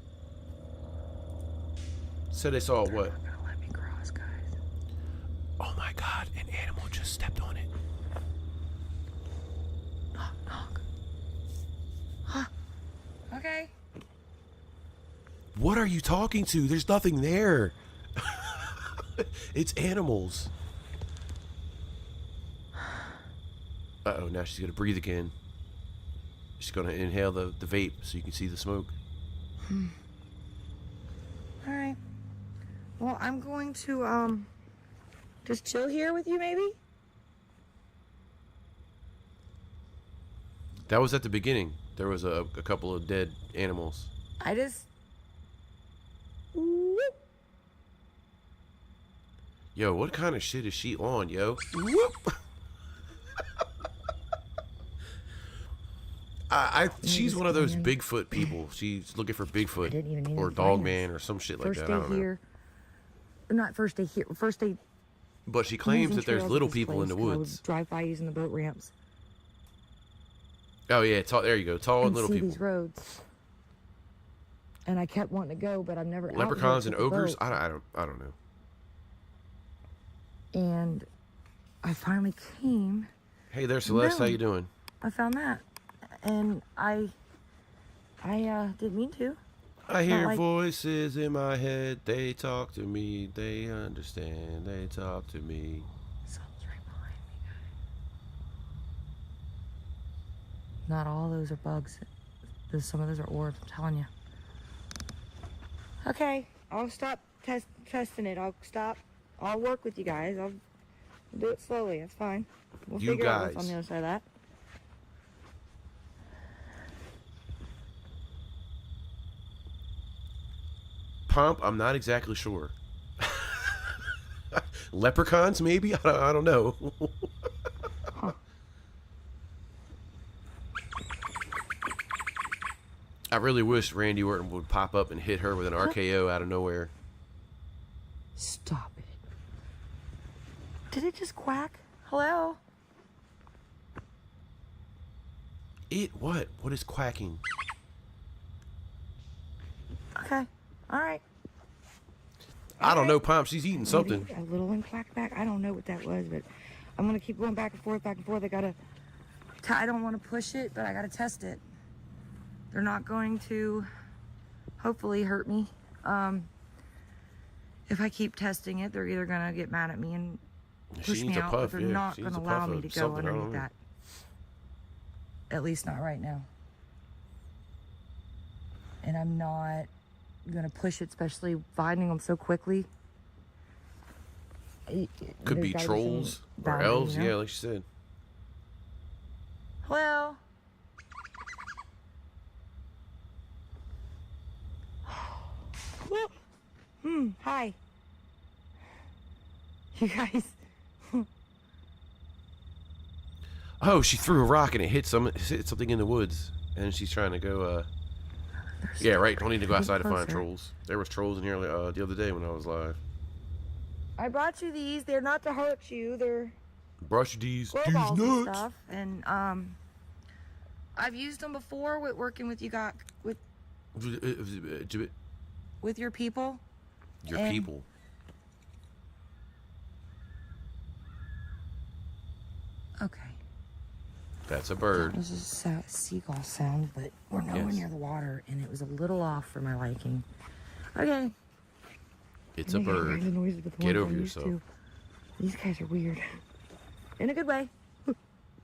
Said they saw what? They're not gonna let me cross, guys. Oh my god, an animal just stepped on it. Knock, knock. Huh. Okay. What are you talking to? There's nothing there. It's animals. Uh-oh, now she's gonna breathe again. She's gonna inhale the vape so you can see the smoke. All right. Well, I'm going to just chill here with you, maybe. That was at the beginning. There was a couple of dead animals. I just... Whoop. Yo, what kind of shit is she on, yo? Whoop. She's one of those Bigfoot people. She's looking for Bigfoot didn't even mean or to find Dogman or some shit like First that. day I don't know. here. Not first day here. First day... But she claims using that there's trails little at this people in the place, 'cause I would woods. drive by using the boat ramps. Oh yeah, tall. There you go, tall and And little see people. these roads. And I kept wanting to go, but I'm never out here Leprechauns and with the ogres. boat. I don't know. And I finally came. Hey there, Celeste. How No. you doing? I found that, and I didn't mean to. I hear like- voices in my head. They talk to me. They understand. They talk to me. Something's right behind me, guys. Not all those are bugs. Some of those are orbs. I'm telling you. Okay, I'll stop testing it. I'll stop. I'll work with you guys. Do it slowly. That's fine. We'll You figure out what's guys. on the other side of that. Pomp, I'm not exactly sure. Leprechauns, maybe? I don't know. Huh. I really wish Randy Orton would pop up and hit her with an RKO out of nowhere. Stop it. Did it just quack? Hello? It what? What is quacking? Okay. All right. I don't know, Pomp. She's eating something. Maybe a little one clacked back. I don't know what that was, but I'm going to keep going back and forth, back and forth. I got to... I don't want to push it, but I got to test it. They're not going to hopefully hurt me. If I keep testing it, they're either going to get mad at me and push She me needs a out, puff, but they're yeah. not She going needs to a allow puff me of to go something, I don't underneath know. that. At least not right now. And I'm not going to push it, especially finding them so quickly. Could There's be gotta trolls some or boundary, elves, you know? yeah, like she said. Well... hi. You guys. Oh, she threw a rock and it hit something in the woods, and she's trying to go. Yeah, right. Don't need to go outside to find closer. trolls. There was trolls in here the other day when I was live. I brought you these. They're not to hurt you. They're Brush these glow balls and nuts. stuff. And I've used them before with working with you got with your people. Your And- people. Okay. That's a bird. This is a seagull sound, but we're nowhere Yes. near the water, and it was a little off for my liking. Okay. It's a I think I heard bird. the noises with the Get ones over I'm used yourself. to. These guys are weird. In a good way.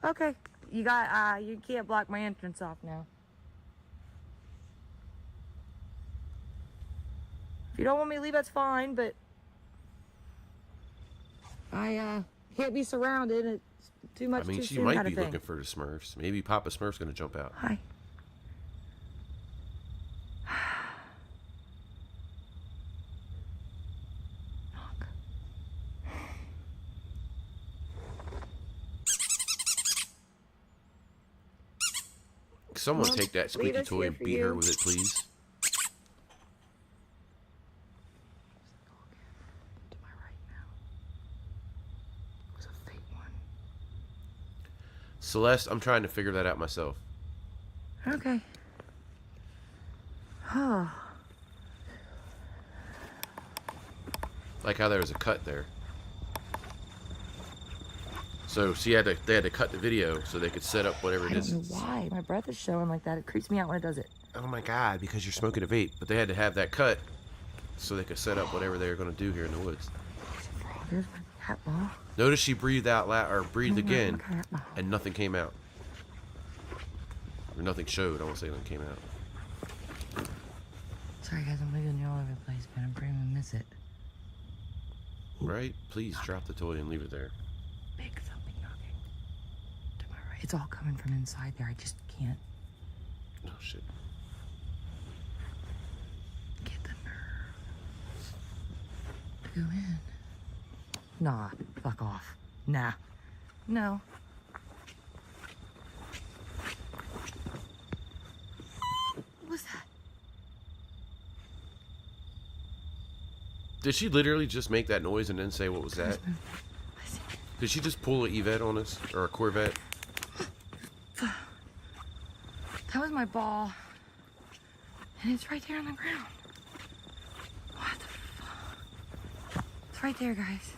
Okay. You got, you can't block my entrance off now. If you don't want me to leave, that's fine, but I, can't be surrounded. It's too much I mean, too she soon might kind be of thing. looking for the Smurfs. Maybe Papa Smurf's gonna jump out. Hi. Knock. Someone Mom, take that leave squeaky us toy here and for beat her you. with it, please. To my right now. It was a fake one. Celeste, I'm trying to figure that out myself. Okay. Oh. Like how there was a cut there. So they had to cut the video so they could set up whatever I it don't is. know why. My breath is showing like that. It creeps me out when it does it. Oh my god, because you're smoking a vape. But they had to have that cut so they could set up whatever they were going to do here in the woods. There's a frog. There's my cat ball. Notice she breathed out loud, or breathed Oh, my again, cat ball. and nothing came out. Or nothing showed. I won't say nothing came out. Sorry guys, I'm leaving you all over the place, but I'm pretty gonna miss it. Right? Please drop the toy and leave it there. Big something knocking. To my right. It's all coming from inside there. I just can't Oh shit. get the nerve to go in. Nah, fuck off. Nah. No. What was that? Did she literally just make that noise and then say what was that? I see. Did she just pull a Yvette on us? Or a Corvette? That was my ball. And it's right there on the ground. What the fuck? It's right there, guys.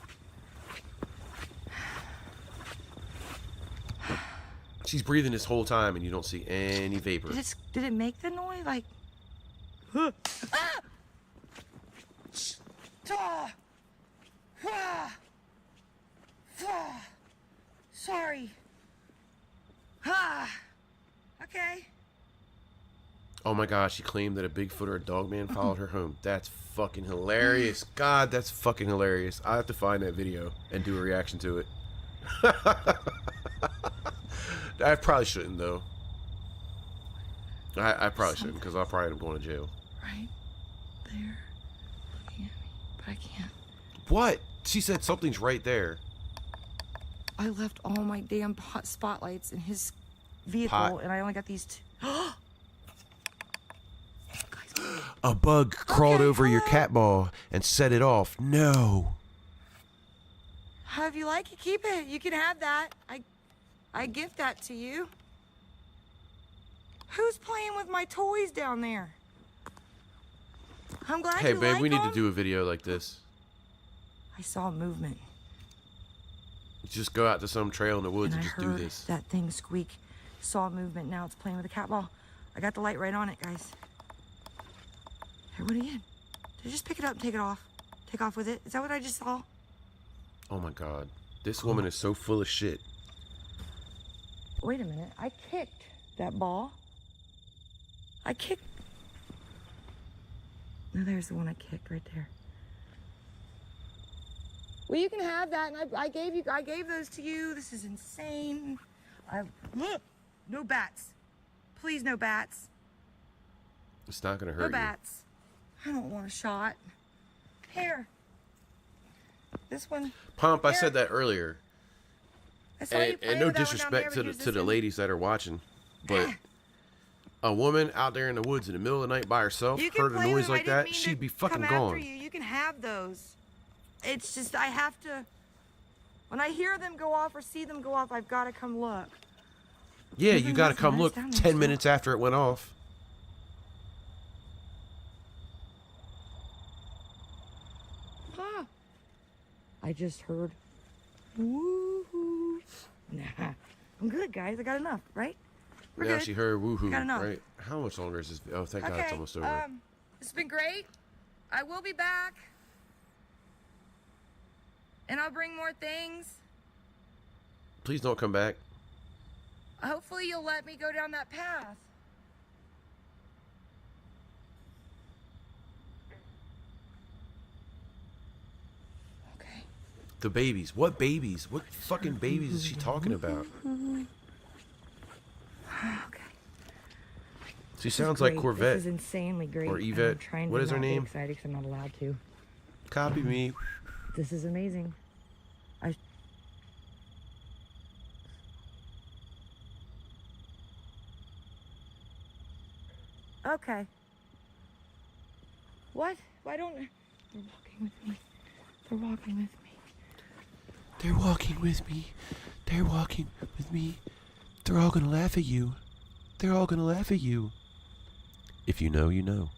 She's breathing this whole time and you don't see any vapor. Did it make the noise? Like, ah! Ah! Ah! Ah! Sorry. Ah! Okay. Oh my gosh, she claimed that a Bigfoot or a Dogman followed her home. That's fucking hilarious. God, that's fucking hilarious. I have to find that video and do a reaction to it. I probably shouldn't though. I probably shouldn't because I'll probably end up going to jail. Right there, looking at me, but I can't. What? She said something's right there. I left all my damn hot spotlights in his vehicle, Pot. and I only got these two. Guys, A bug crawled over your hello? cat ball and set it off. No. If you like it, keep it. You can have that. I gift that to you. Who's playing with my toys down there? I'm glad Hey, you babe, like we need to them. do a video like this. I saw movement, Just go out to some trail in the woods and and I just do heard this. that thing squeak. Saw movement. Now it's playing with a cat ball. I got the light right on it, guys. Here, what again? Did I just pick it up and take it off? Take off with it? Is that what I just saw? Oh my God. This woman is so full of shit. Wait a minute. I kicked that ball. I kicked. No, there's the one I kicked right there. Well, you can have that, and I gave those to you. This is insane. Look, no bats. Please, no bats. It's not gonna No hurt you. bats. I don't want a shot. Here. This one. Pomp, I Here. said that earlier. I saw you And playing no with that one down disrespect there, to but the here's to this the one. ladies that are watching, but a woman out there in the woods in the middle of the night by herself You can heard a play with noise them. I like didn't that, mean she'd to be fucking come after gone. you. You can have those. It's just I have to. When I hear them go off or see them go off, I've got to come look. Yeah, Even you gotta nothing, come it's look down there 10 still. minutes after it went off. Ah. I just heard. Woo-hoo. Nah, I'm good, guys. I got enough, right? We're Now good. she heard woohoo, Got enough. right? How much longer is this? Oh, thank God it's almost over. This has been great. I will be back. And I'll bring more things. Please don't come back. Hopefully you'll let me go down that path. Okay. The babies. What babies? What fucking babies is she talking about? Okay. She sounds like Great. Corvette. This is insanely great. Or and Yvette. I'm trying What to is her not get name? excited because I'm not allowed to. Copy me. This is amazing. Okay. What? Why don't... They're walking with me. They're walking with me. They're walking with me. They're walking with me. They're all gonna laugh at you. They're all gonna laugh at you. If you know, you know.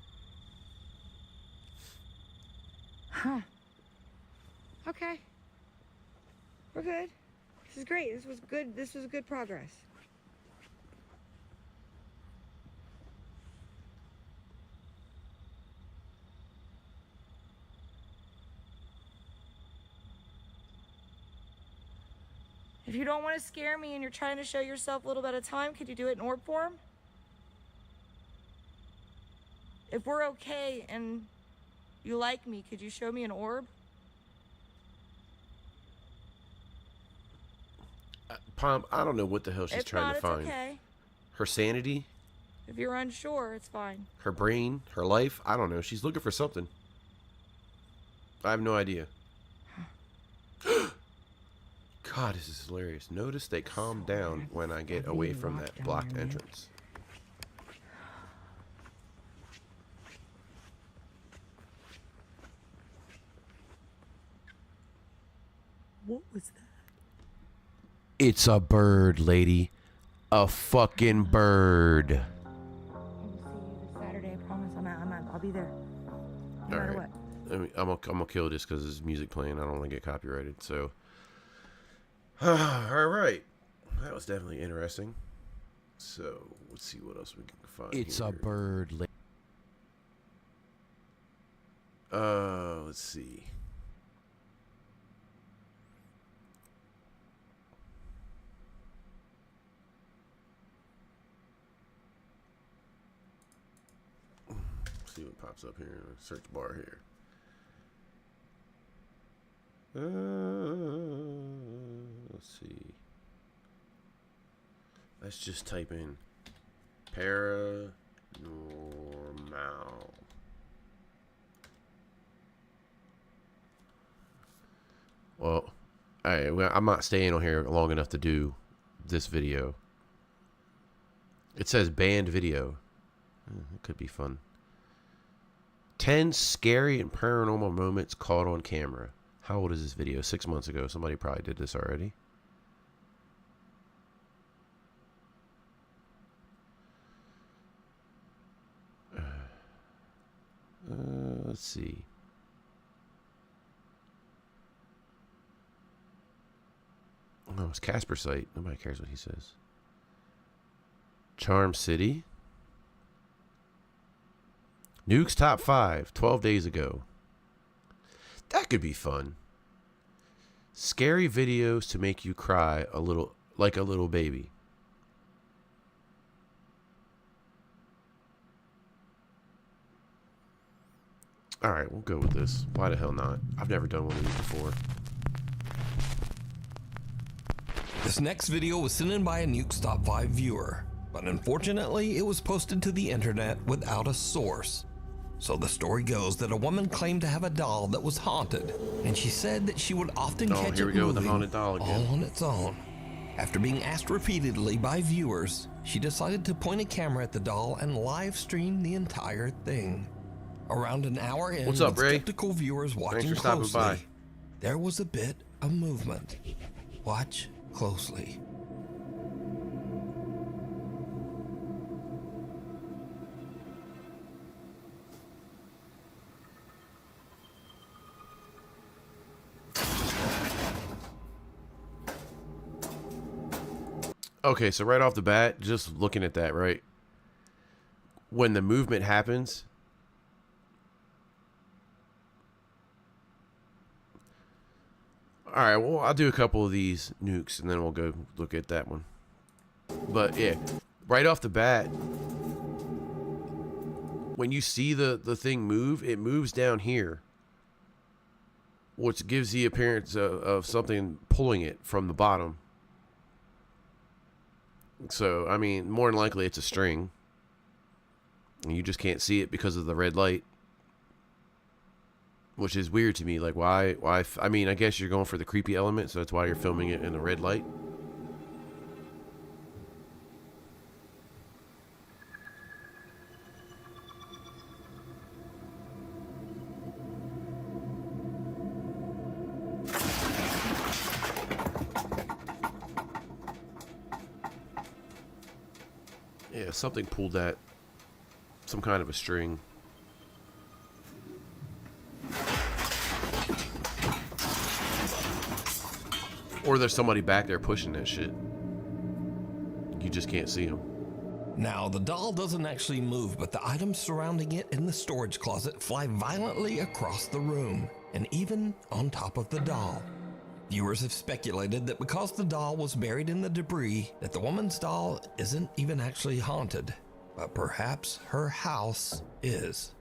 Huh. Okay. We're good. This is great. This was good. This was good progress. If you don't want to scare me and you're trying to show yourself a little bit of time, could you do it in orb form? If we're okay and you like me, could you show me an orb? Palm, I don't know what the hell she's If trying not, to it's find. okay. Her sanity, If you're unsure, it's fine. her brain, her life. I don't know. She's looking for something. I have no idea. God, this is hilarious. Notice they calm down when I get away from that blocked entrance. What was that? It's a bird, lady. A fucking bird. I will see you this Saturday. I promise. I'll be there. No matter what. I mean, I'm gonna kill this because there's music playing. I don't want to get copyrighted. So, all right, that was definitely interesting. So let's see what else we can find. It's here. a bird. Let's see. See what pops up here in the search bar here. Let's see. Let's just type in paranormal. Well, I'm not staying on here long enough to do this video. It says banned video. It could be fun. 10 scary and paranormal moments caught on camera. How old is this video? 6 months ago. Somebody probably did this already. Let's see. Oh, it's Casper site. Nobody cares what he says. Charm City. Nuke's top 5, 12 days ago. That could be fun. Scary videos to make you cry a little, like a little baby. All right, we'll go with this. Why the hell not? I've never done one of these before. This next video was sent in by a Nuke's Top 5 viewer, but unfortunately it was posted to the internet without a source. So the story goes that a woman claimed to have a doll that was haunted, and she said that she would often catch here it we go with the moving haunted doll again. all on its own. After being asked repeatedly by viewers, she decided to point a camera at the doll and live stream the entire thing. Around an hour in, What's up, with Ray? skeptical viewers watching Thanks for stopping closely, by. there was a bit of movement. Watch closely. Okay, so right off the bat, just looking at that, right? When the movement happens, all right, well, I'll do a couple of these nukes and then we'll go look at that one. But yeah, right off the bat, when you see the thing move, it moves down here, which gives the appearance of something pulling it from the bottom. So, I mean, more than likely it's a string. And you just can't see it because of the red light. Which is weird to me. Like, why? I mean, I guess you're going for the creepy element, so that's why you're filming it in the red light. Yeah, something pulled that. Some kind of a string. Or there's somebody back there pushing that shit. You just can't see them. Now, the doll doesn't actually move, but the items surrounding it in the storage closet fly violently across the room, and even on top of the doll. Viewers have speculated that because the doll was buried in the debris, that the woman's doll isn't even actually haunted, but perhaps her house is.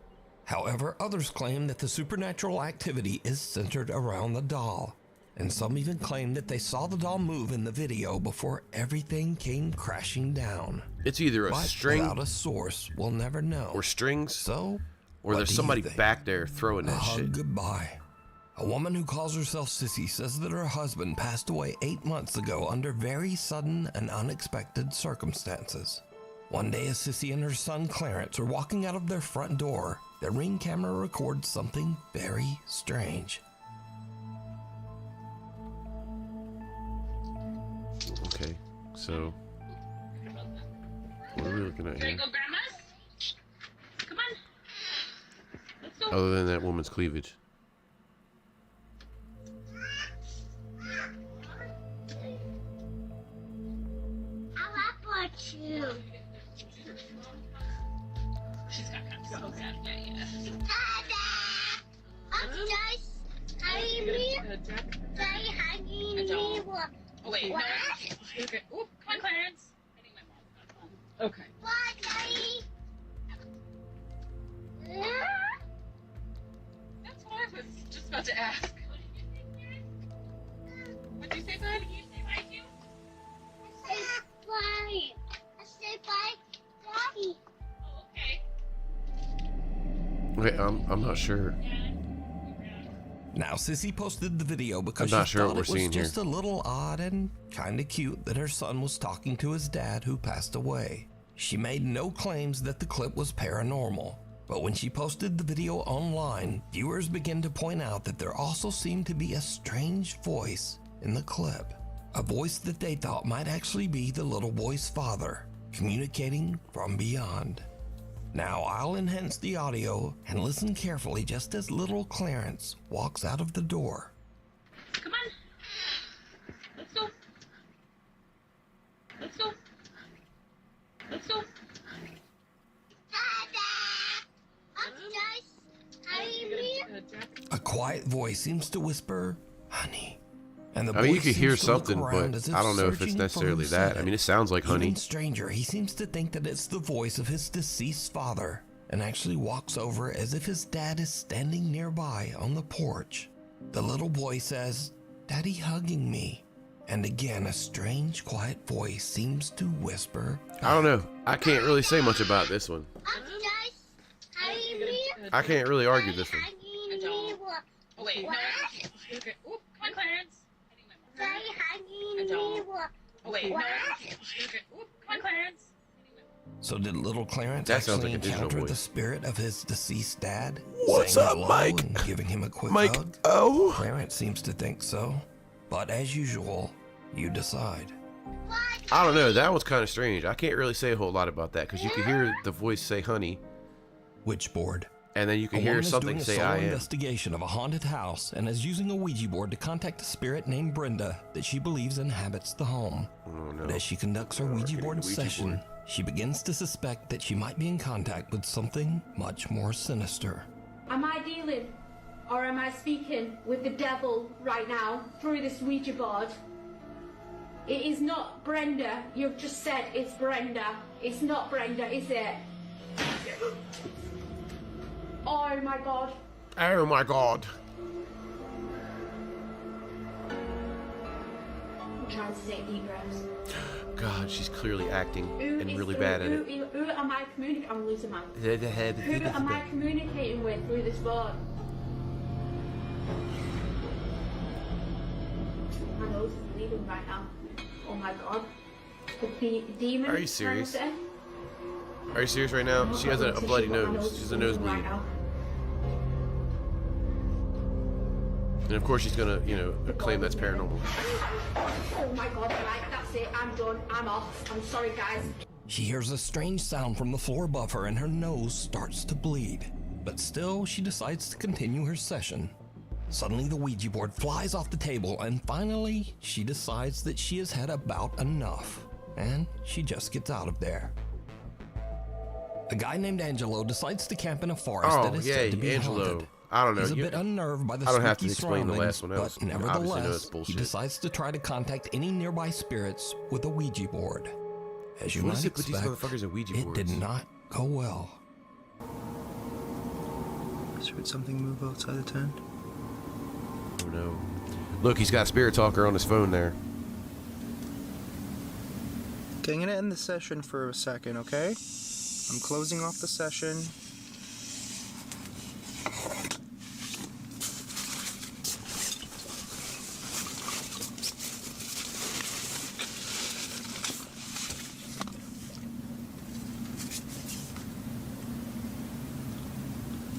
However, others claim that the supernatural activity is centered around the doll, and some even claim that they saw the doll move in the video before everything came crashing down. It's either a But string without a source, we'll never know. or strings, So, or what there's do you somebody think? back there throwing A that hug shit. goodbye. A woman who calls herself Sissy says that her husband passed away 8 months ago under very sudden and unexpected circumstances. One day, as Sissy and her son Clarence are walking out of their front door, their Ring camera records something very strange. Okay, so what are we looking at Can I here? go, Grandma's? Come on. Let's go. Other than that woman's cleavage. I want you. She's got kind of so sad. Yeah. Dada! I'm just hugging me. Daddy hugging me. What? Oh, wait. No. What? Okay. Oop, come on, Clarence. I think my mom's got one. Okay. What, Daddy? That's what I was just about to ask. What'd you say, bud? Wait, I'm not sure. Now, Sissy posted the video because I'm not she sure thought what it we're was seeing just here. a little odd and kind of cute that her son was talking to his dad who passed away. She made no claims that the clip was paranormal, but when she posted the video online, viewers began to point out that there also seemed to be a strange voice in the clip. A voice that they thought might actually be the little boy's father, communicating from beyond. Now I'll enhance the audio and listen carefully just as little Clarence walks out of the door. Come on. Let's go. Let's go. Let's go. A quiet voice seems to whisper, "Honey." And the I mean, you boy could hear seems to look something, around but as if I don't know if it's searching for necessarily who that. said I it. mean, it sounds like honey. Even stranger, he seems to think that it's the voice of his deceased father and actually walks over as if his dad is standing nearby on the porch. The little boy says, "Daddy hugging me." And again, a strange, quiet voice seems to whisper, I don't know. I can't really say much about this one. I can't really argue this one. Oh, wait. No. Okay. Oop, come on, Clarence. I don't. Oh, wait. No. Okay. Oop, come on, Clarence. So did little Clarence That sounds actually like a digital encounter the voice. spirit of his deceased dad? What's saying up, hello Mike? and giving him a quick Mike, hug? oh. Clarence seems to think so. But as usual, you decide. I don't know. That one's kind of strange. I can't really say a whole lot about that because you can hear the voice say honey, Witchboard. and then you A can hear woman is something doing a say solo I am. investigation of a haunted house and is using a Ouija board to contact a spirit named Brenda that she believes inhabits the home. Oh, no. But as she conducts her Ouija getting board the Ouija session, board. she begins to suspect that she might be in contact with something much more sinister. Am I dealing or am I speaking with the devil right now through this Ouija board? It is not Brenda. You've just said it's Brenda. It's not Brenda, is it? Oh my god. Oh my god. I'm trying to take deep breaths. God, she's clearly acting Who and is- really bad at it. Who am I communicating? I'm losing my. Who Who am I communicating with through this board? My nose is bleeding right now. Oh my god. The demon. Are you serious? Are you serious right now? She has a bloody nose. She's a nosebleed. And of course she's gonna, claim that's paranormal. Oh my god, right, that's it. I'm done. I'm off. I'm sorry, guys. She hears a strange sound from the floor above her and her nose starts to bleed. But still, she decides to continue her session. Suddenly, the Ouija board flies off the table and finally, she decides that she has had about enough. And she just gets out of there. A guy named Angelo decides to camp in a forest Oh, that is said to be Angelo. haunted. I don't know. He's a bit unnerved by the I don't have to spooky explain the surroundings, last one. That was- but obviously know it's nevertheless, he bullshit. decides to try to contact any nearby spirits with a Ouija board. As you What might is it with these expect, motherfuckers and Ouija it boards? did not go well. Just heard something move outside the tent. Oh no. Look, he's got Spirit Talker on his phone there. Okay, I'm gonna end the session for a second, okay? I'm closing off the session.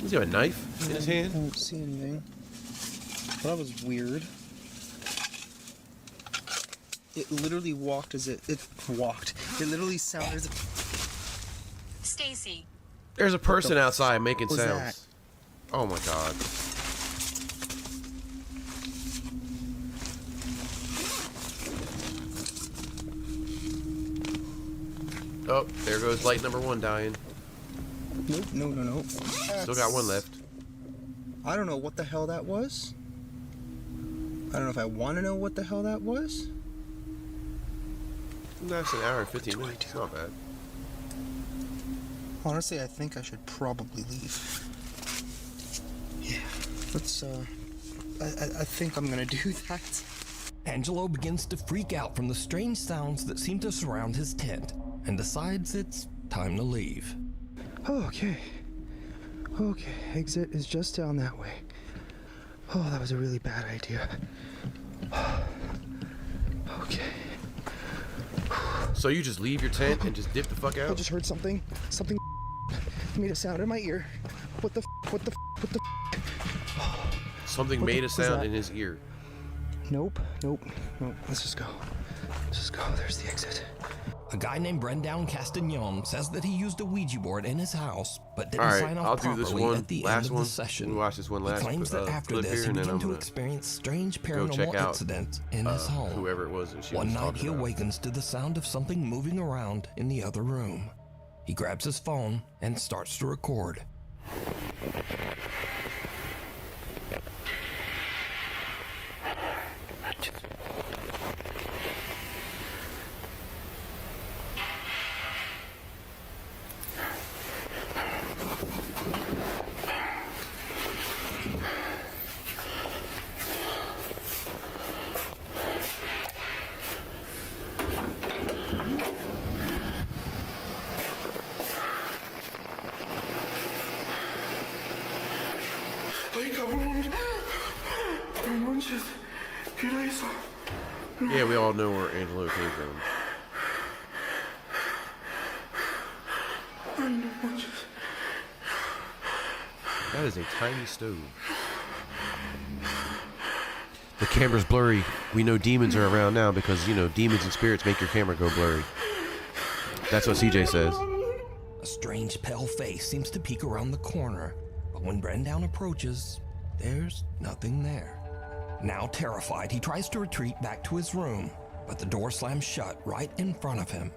Does he have a knife in his I hand? don't see anything. That was weird. It literally walked as it walked. It literally sounded as if Stacy. There's a person outside making was sounds. that? Oh my god. Oh, there goes light number 1 dying. Nope, no. Still got one left. I don't know what the hell that was. I don't know if I want to know what the hell that was. That's an hour and 15 minutes. It's not bad. Honestly, I think I should probably leave. Yeah, let's, I think I'm gonna do that. Angelo begins to freak out from the strange sounds that seem to surround his tent and decides it's time to leave. Okay. Okay, exit is just down that way. Oh, that was a really bad idea. Okay. So you just leave your tent and just dip the fuck I out? just heard something. Something made a sound in my ear. What the what the what the Something What the made a f- was sound that? in his ear. Nope. Let's just go. Just go. There's the exit. A guy named Brendan Castagnon says that he used a Ouija board in his house, but didn't All right, sign off I'll do properly this one, at the last end of one. the session. We watch this one last He claims that after clip this, here, he and then began I'm to gonna experience strange go check paranormal out incidents in his home. whoever it was that she One was night, talking he about. awakens to the sound of something moving around in the other room. He grabs his phone and starts to record. Yeah, we all know where Angelo came from. That is a tiny stove. The camera's blurry. We know demons are around now because, you know, demons and spirits make your camera go blurry. That's what CJ says. A strange pale face seems to peek around the corner, but when Brendan approaches, there's nothing there. Now terrified, he tries to retreat back to his room, but the door slams shut right in front of him.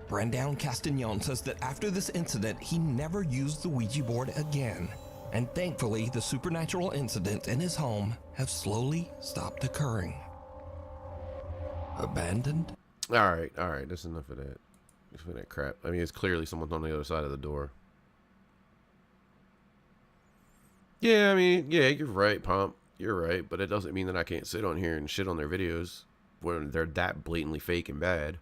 Brendan Castagnon says that after this incident, he never used the Ouija board again, and thankfully, the supernatural incidents in his home have slowly stopped occurring. Abandoned? All right. That's enough of that. Enough of that crap. I mean, it's clearly someone's on the other side of the door. Yeah, I mean, yeah, you're right, Pomp. You're right, but it doesn't mean that I can't sit on here and shit on their videos when they're that blatantly fake and bad.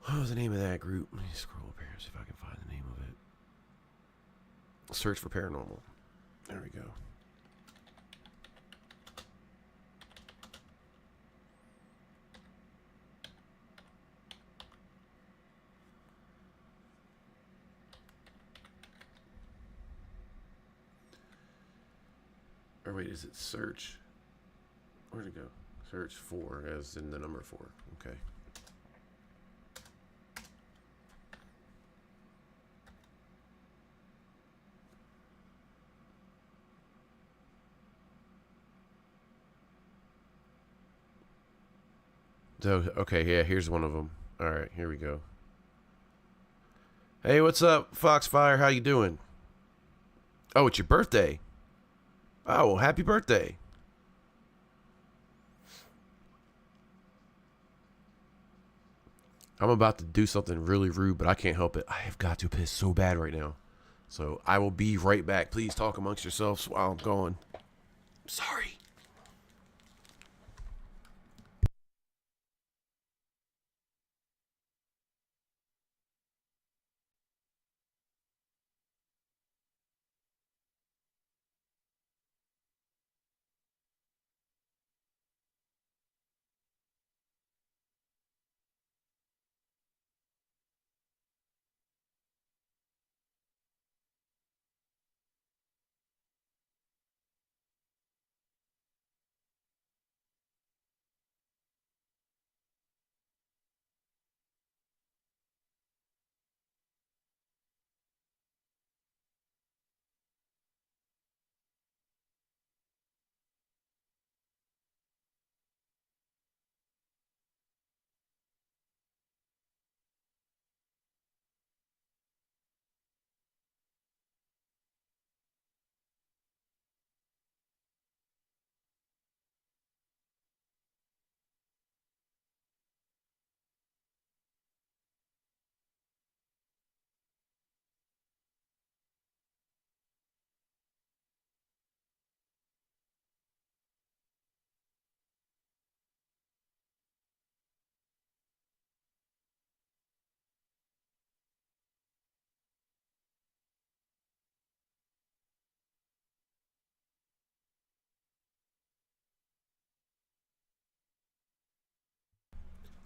What was the name of that group? Let me scroll up here and see if I can find the name of it. Search for Paranormal. There we go. Or wait, is it search? Where'd it go? Search for, as in the number 4. Okay. So, okay, yeah, here's one of them. All right, here we go. Hey, what's up, Foxfire? How you doing? Oh, it's your birthday. Oh, well, happy birthday. I'm about to do something really rude, but I can't help it. I have got to piss so bad right now. So I will be right back. Please talk amongst yourselves while I'm gone. Sorry.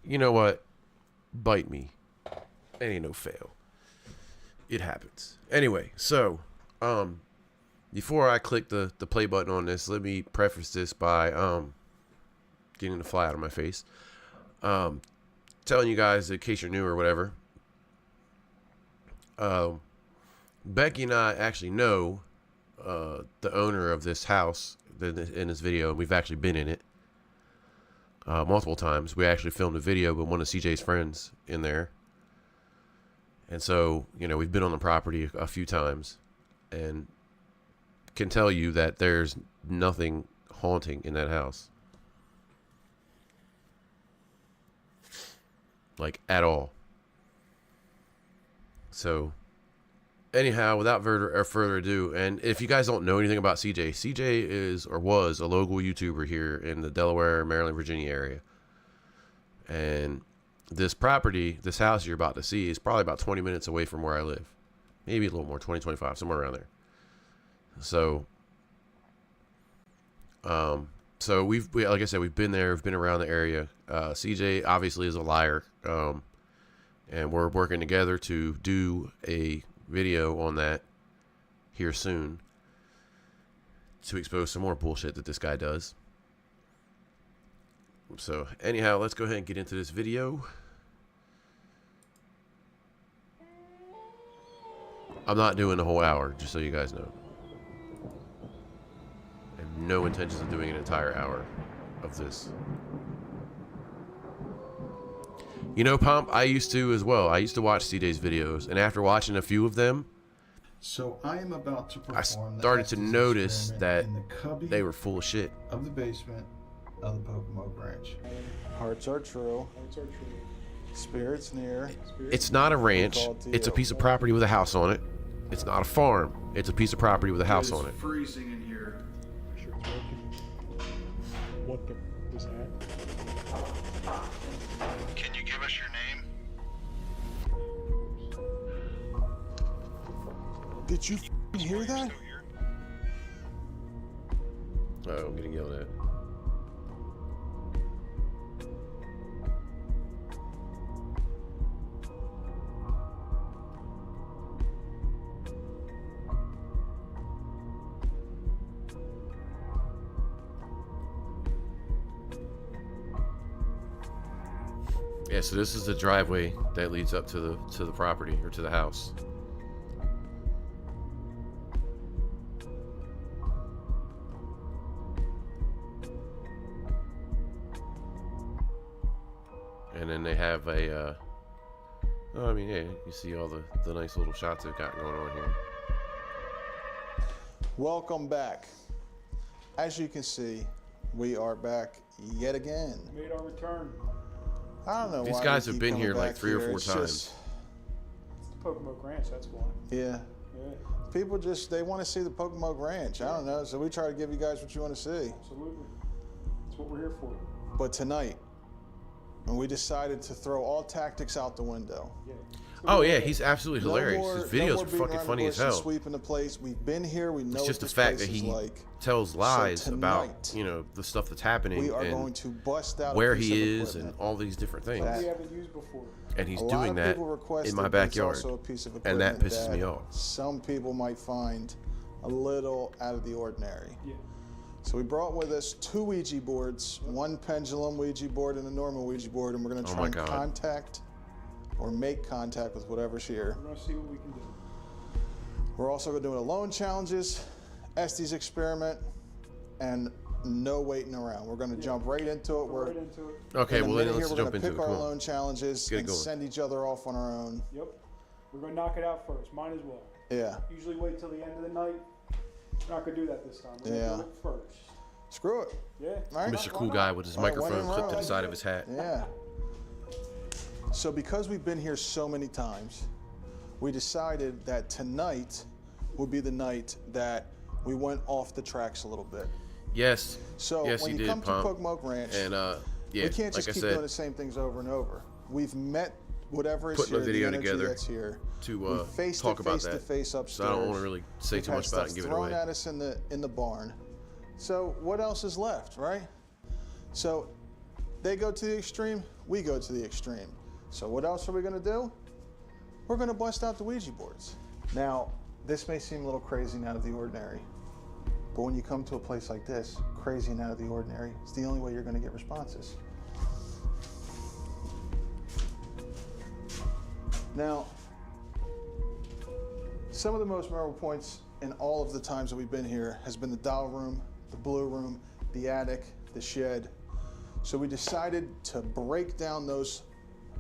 you know what? Bite me. It ain't no fail. It happens. Anyway, so before I click the play button on this, let me preface this by getting the fly out of my face. Telling you guys, in case you're new or whatever, Becky and I actually know the owner of this house in this video. We've actually been in it multiple times. We actually filmed a video with one of CJ's friends in there. And so, you know, we've been on the property a few times and can tell you that there's nothing haunting in that house. Like, at all. So, anyhow, without further ado, and if you guys don't know anything about CJ is or was a local YouTuber here in the Delaware, Maryland, Virginia area. And this property, this house you're about to see, is probably about 20 minutes away from where I live. Maybe a little more, 20, 25, somewhere around there. So, like I said, we've been there, we've been around the area. CJ obviously is a liar. And we're working together to do a video on that here soon to expose some more bullshit that this guy does. So anyhow, let's go ahead and get into this video. I'm not doing the whole hour, just so you guys know. I have no intentions of doing an entire hour of this. You know, Pomp, I used to as well. I used to watch CJ's videos, and after watching a few of them, so I am about to perform I started to notice that they were full of shit. Of the basement of the Pocomoke Ranch. Hearts are true. Spirits near. It's not a ranch. It's a piece of property with a house on it. It's not a farm. It's a piece of property with a house on it. It's freezing in here. Sure it's working. What the was that? Can you give us your name? Did you hear that? Oh, I'm getting yelled at. Yeah, so this is the driveway that leads up to the property or to the house. And then they have a oh, I mean, yeah, you see all the nice little shots they've got going on here. Welcome back. As you can see, we are back yet again. Made our return. I don't know These why guys we have keep been coming here like back 3 or here. 4 It's times. just- It's the Pocomoke Ranch, that's why. yeah. Yeah, People just, they want to see the Pocomoke Ranch. I don't know. So we try to give you guys what you want to see. absolutely. That's what we're here for. But tonight, and we decided to throw all tactics out the window. Yeah. Oh yeah, he's absolutely hilarious. No more, His videos no are more fucking funny as hell. Sweeping the place. We've been here. We know It's just the what this fact place that is he like. tells lies So about, tonight, you know, the stuff that's happening We are and going to bust out where a piece he of is and equipment. all these different things. That- We haven't used before. And he's A lot doing of that people requested, in my but it's backyard. also a piece of And that equipment pisses me off. Some people might find a little out of the ordinary. Yeah. So we brought with us 2 Ouija boards, one pendulum Ouija board and a normal Ouija board, and we're going to Oh try my and God. contact or make contact with whatever's here. We're gonna see what we can do. We're also going to do alone challenges, Estes experiment, and no waiting around. We're going to jump right into it. Go We're right into it. Okay, in a well then minute let's here, jump we're into going it. to pick Come our on. alone challenges get it and going. send each other off on our own. Yep. We're gonna knock it out first. Might as well. Yeah. Usually wait till the end of the night. We're not gonna do that this time. We're Yeah. gonna do it first. Screw it. Yeah. All right. Mr. Cool Guy with his All right, when microphone in clipped to the Rome. side of his hat. Yeah. So because we've been here so many times, we decided that tonight would be the night that we went off the tracks a little bit. Yes. So yes, when he you did, come Pomp. to Pocomoke Ranch, And yeah, we can't just like I keep doing said, the same things over and over. We've met whatever is Putting a here, video the energy together that's here. to We faced talk it about face to that. face upstairs. So I don't want to really say We've too had much about it and stuff give it thrown away. at us in the barn. So what else is left, right? So they go to the extreme, we go to the extreme. So what else are we gonna do? We're gonna bust out the Ouija boards. Now, this may seem a little crazy and out of the ordinary, but when you come to a place like this, crazy and out of the ordinary, it's the only way you're gonna get responses. Now, some of the most memorable points in all of the times that we've been here has been the doll room, the blue room, the attic, the shed. So we decided to break down those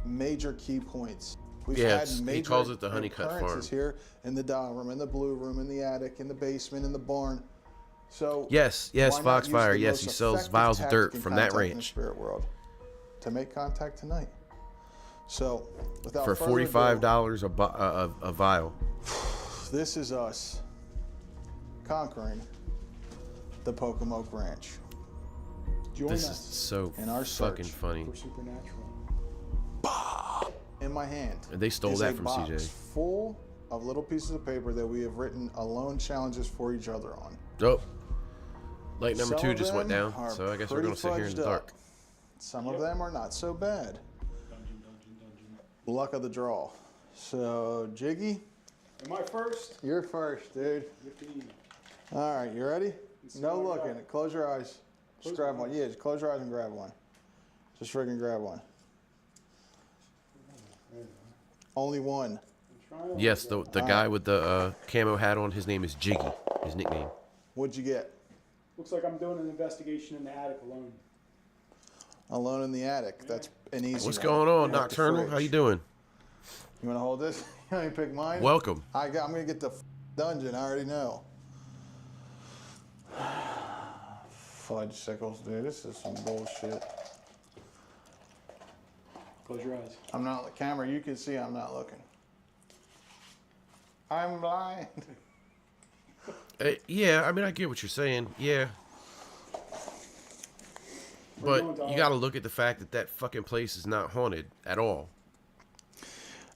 major key points. We've had major he calls it the Honeycut Farm. occurrences here in the doll room, in the blue room, in the attic, in the basement, in the barn. So yes, why not Foxfire. use the Yes, most he sells effective vials of dirt tactic in from that contact in the range spirit world to make contact tonight. So without for further ado, $45 a vial. this is us conquering the Pocomoke Ranch. Join This is us so in our fucking search funny. for Supernatural. In my hand, And they stole is that a from box CJ. full of little pieces of paper that we have written alone challenges for each other on. Oh, light number Some 2 of just went them down, are so I guess we're pretty gonna sit here in the fudged dark. up. Some of them are not so bad. Luck of the draw. So, Jiggy, Am I first? you're first, dude. 15. All right, you ready? No what I looking. got. Close your eyes. Just Close grab my one. Yeah, just close your eyes and grab one. Just freaking grab one. Only one. Yes, the guy with the camo hat on, his name is Jiggy, his nickname. What'd you get? Looks like I'm doing an investigation in the attic alone. Alone in the attic. That's an easy What's one. going on, Like the Nocturnal? How fridge. you doing? You want to hold this? You want me to pick mine? Welcome. I'm going to get the dungeon. I already know. Fudge sickles, dude. This is some bullshit. Close your eyes. I'm not on the camera. You can see I'm not looking. I'm blind. Yeah, I mean, I get what you're saying. Yeah. But you got to look at the fact that that fucking place is not haunted at all.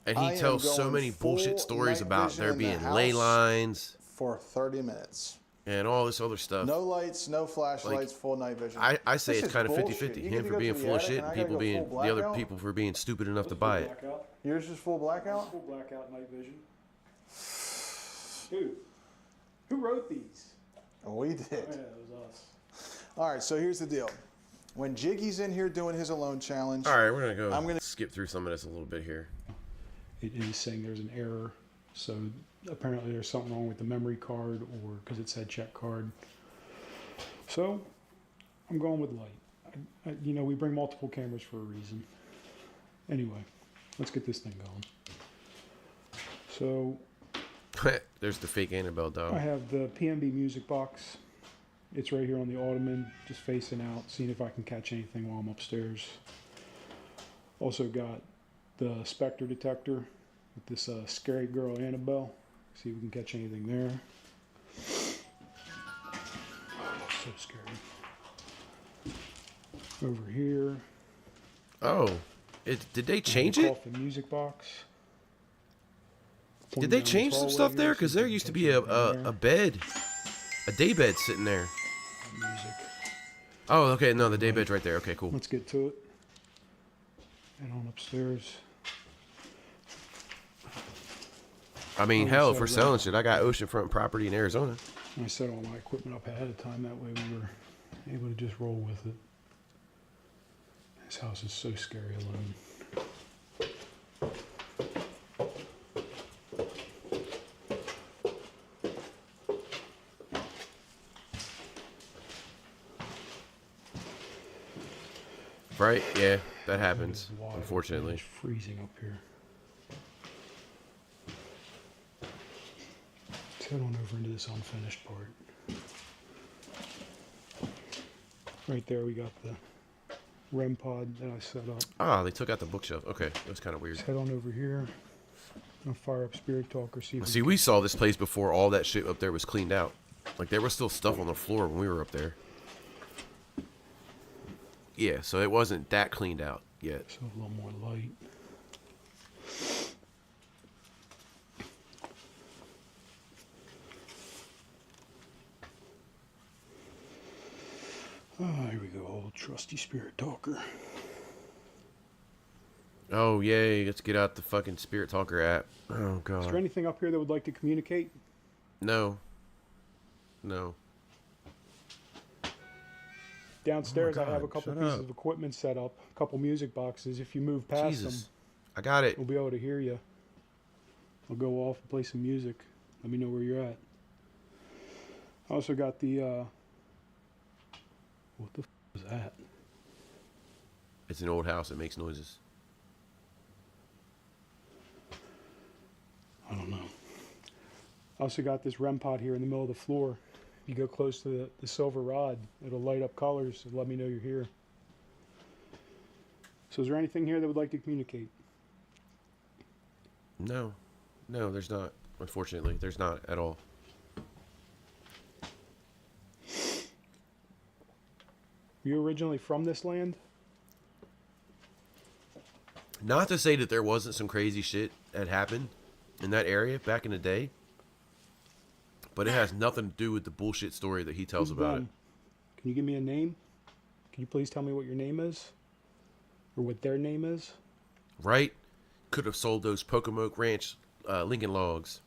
And I he am tells so going many bullshit full stories night about vision there in the being ley house. lines For 30 minutes. and all this other stuff. No lights, no flashlights, full night vision. I say This it's is kind of bullshit. 50-50. You get Him to for go being to the full of attic shit and and I gotta people go being full the other blackout? people for being stupid enough to Full buy it. blackout. Yours is full blackout? Full blackout night vision. Dude, who wrote these? We did. Oh, yeah, it was us. All right, so here's the deal. When Jiggy's in here doing his alone challenge, All right, we're going to go I'm gonna- skip through some of this a little bit here. It is saying there's an error. So apparently there's something wrong with the memory card, or because it said check card. So I'm going with light. You know, we bring multiple cameras for a reason. Anyway, let's get this thing going. So There's the fake Annabelle doll. I have the PNB music box. It's right here on the ottoman, just facing out, seeing if I can catch anything while I'm upstairs. Also got the Spectre detector with this scary girl Annabelle. See if we can catch anything there. Oh, so scary. Over here. Oh, did they change the it? Coffin music box. Did they change some stuff there? Because there used to be a bed, a day bed sitting there. Music. Oh, okay, no, the day bed's right there. Okay, cool. Let's get to it. And on upstairs. I mean, Oh, hell, so if we're that- selling shit, I got oceanfront property in Arizona. I set all my equipment up ahead of time. That way we were able to just roll with it. This house is so scary alone. Right? Yeah, that happens, It's wild. unfortunately. It's freezing up here. Let's head on over into this unfinished part. Right there we got the REM pod that I set up. Ah, they took out the bookshelf. Okay, that was kind of weird. Let's head on over here. I'll fire up Spirit Talker, see if See, we saw this place before all that shit up there was cleaned out. Like, there was still stuff on the floor when we were up there. Yeah, so it wasn't that cleaned out yet. so a little more light. Ah, here we go, old trusty Spirit Talker. Oh, yay. Let's get out the fucking Spirit Talker app. Oh, Is there God. anything up here that would like to communicate? No. No. Downstairs, I have a God, couple shut pieces up. of equipment set up, a couple music boxes. If you move past Jesus. them, I got it. we'll be able to hear you. I'll go off and play some music. Let me know where you're at. I also got the, what the is that? It's an old house. It makes noises. I don't know. I also got this REM pod here in the middle of the floor. If you go close to the silver rod, it'll light up colors and let me know you're here. So is there anything here that would like to communicate? No. No, there's not. Unfortunately, there's not at all. Were you originally from this land? Not to say that there wasn't some crazy shit that happened in that area back in the day, but it has nothing to do with the bullshit story that he tells Who's about them? Can you give me a name? Can you please tell me what your name is? Or what their name is? it. Right? Could have sold those Pocomoke Ranch Lincoln logs.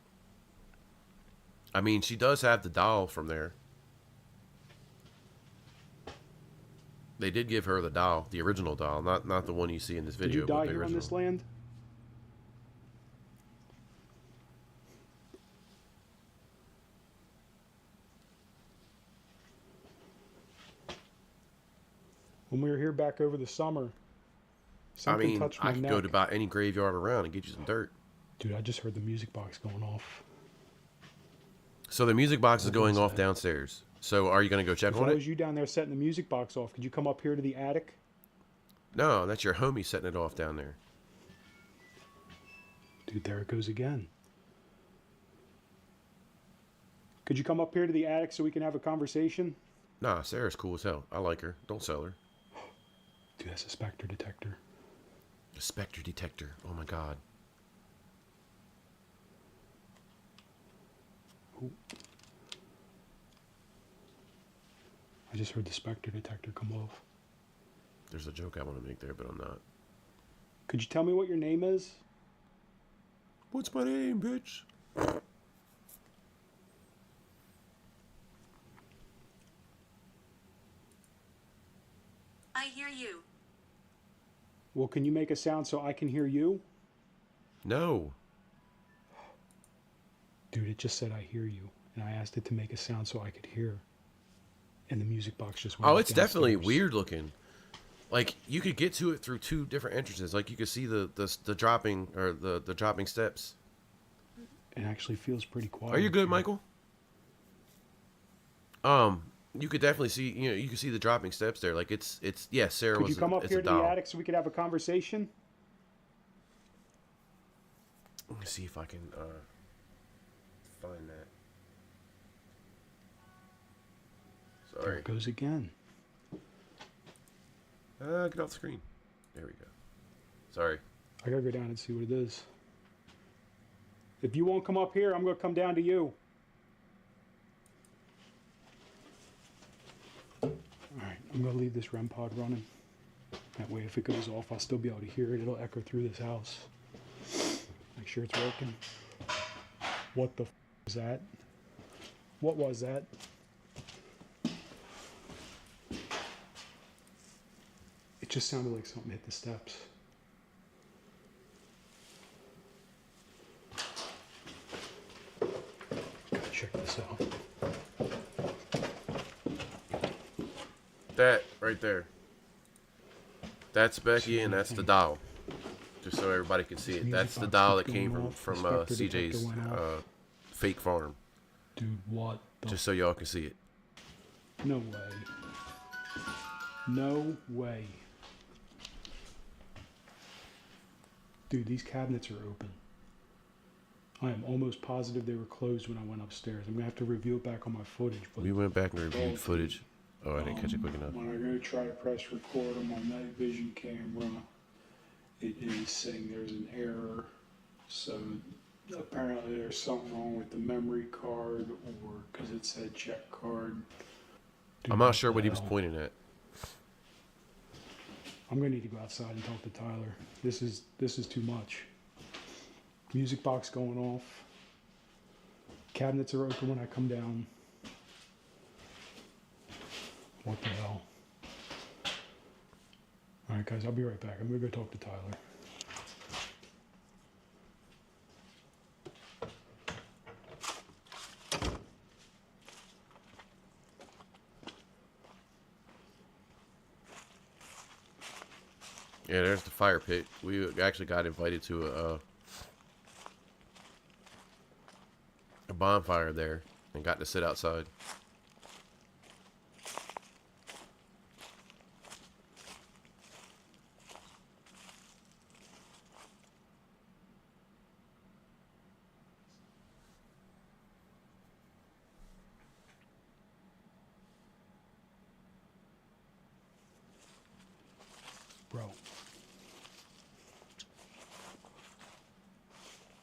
I mean, she does have the doll from there. They did give her the doll, the original doll, not the one you see in this Did video. you but die the here on original. this land? When we were here back over the summer, I something mean, touched my I could neck. go to about any graveyard around and get you some dirt. Dude, I just heard the music box going off. So the music box is What going was off that? downstairs. So are you going to go check If on that it? was you down there setting the music box off, could you come up here to the attic? No, that's your homie setting it off down there. Dude, there it goes again. Could you come up here to the attic so we can have a conversation? Nah, Sarah's cool as hell. I like her. Don't sell her. Dude, that's a specter detector. A specter detector. Oh my god. Ooh. I just heard the specter detector come off. There's a joke I want to make there, but I'm not. Could you tell me what your name is? What's my name, bitch? I hear you. Well, can you make a sound so I can hear you? No. Dude, it just said I hear you. And I asked it to make a sound so I could hear. And the music box just went Oh, off it's definitely downstairs. weird looking. Like you could get to it through two different entrances. Like you could see the dropping or the dropping steps. It actually feels pretty quiet. Are you good, here. Michael? You could definitely see. You know, you can see the dropping steps there. Like it's yeah. Sarah Could was. you come up it's here a to doll. the attic so we could have a conversation? Let me see if I can find that. There Sorry. it goes again. Get off the screen. There we go. Sorry. I gotta go down and see what it is. If you won't come up here, I'm gonna come down to you. Alright, I'm gonna leave this REM pod running. That way if it goes off, I'll still be able to hear it. It'll echo through this house. Make sure it's working. What the is that? What was that? It just sounded like something hit the steps. Gotta check this out. That right there. That's Becky, and that's the doll. Just so everybody can see it. Music That's the box doll that keeps came going from off. The specter CJ's detector went off. fake farm. Dude, what the Just so y'all can see it. No way. No way. Dude, these cabinets are open. I am almost positive they were closed when I went upstairs. I'm gonna have to review it back on my footage. But We went back and reviewed footage. Oh, I didn't catch it quick enough. when I go try to press record on my night vision camera, it is saying there's an error. So apparently there's something wrong with the memory card, or because it said check card. Dude, I'm not sure what the he was hell? pointing at. I'm gonna need to go outside and talk to Tyler. This is too much. Music box going off. Cabinets are open when I come down. What the hell? Alright guys, I'll be right back. I'm gonna go talk to Tyler. Yeah, there's the fire pit. We actually got invited to a bonfire there and got to sit outside. Bro.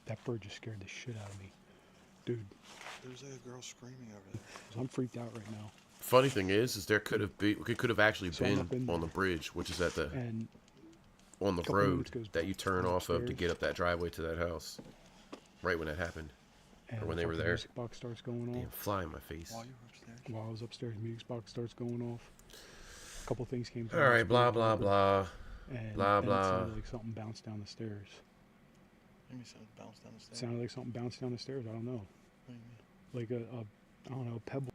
That bird just scared the shit out of me. Dude. There's like a girl screaming over there. I'm freaked out right now. Funny thing is there could have been, we could have actually So I'm up been in on the bridge, which is at the And on the couple road minutes goes that you turn by off of to upstairs. get up that driveway to that house. Right when that happened, and or when they were fucking there. music box starts going Damn, off. fly in my face. While you were upstairs. While I was upstairs, music box starts going off. A couple things came through. All my right, blah speaker, blah blah. And blah, then blah. It sounded like something bounced down the stairs. Maybe something bounced down the It stairs. sounded like something bounced down the stairs. I don't know. What do you mean? Like a I don't know, pebble.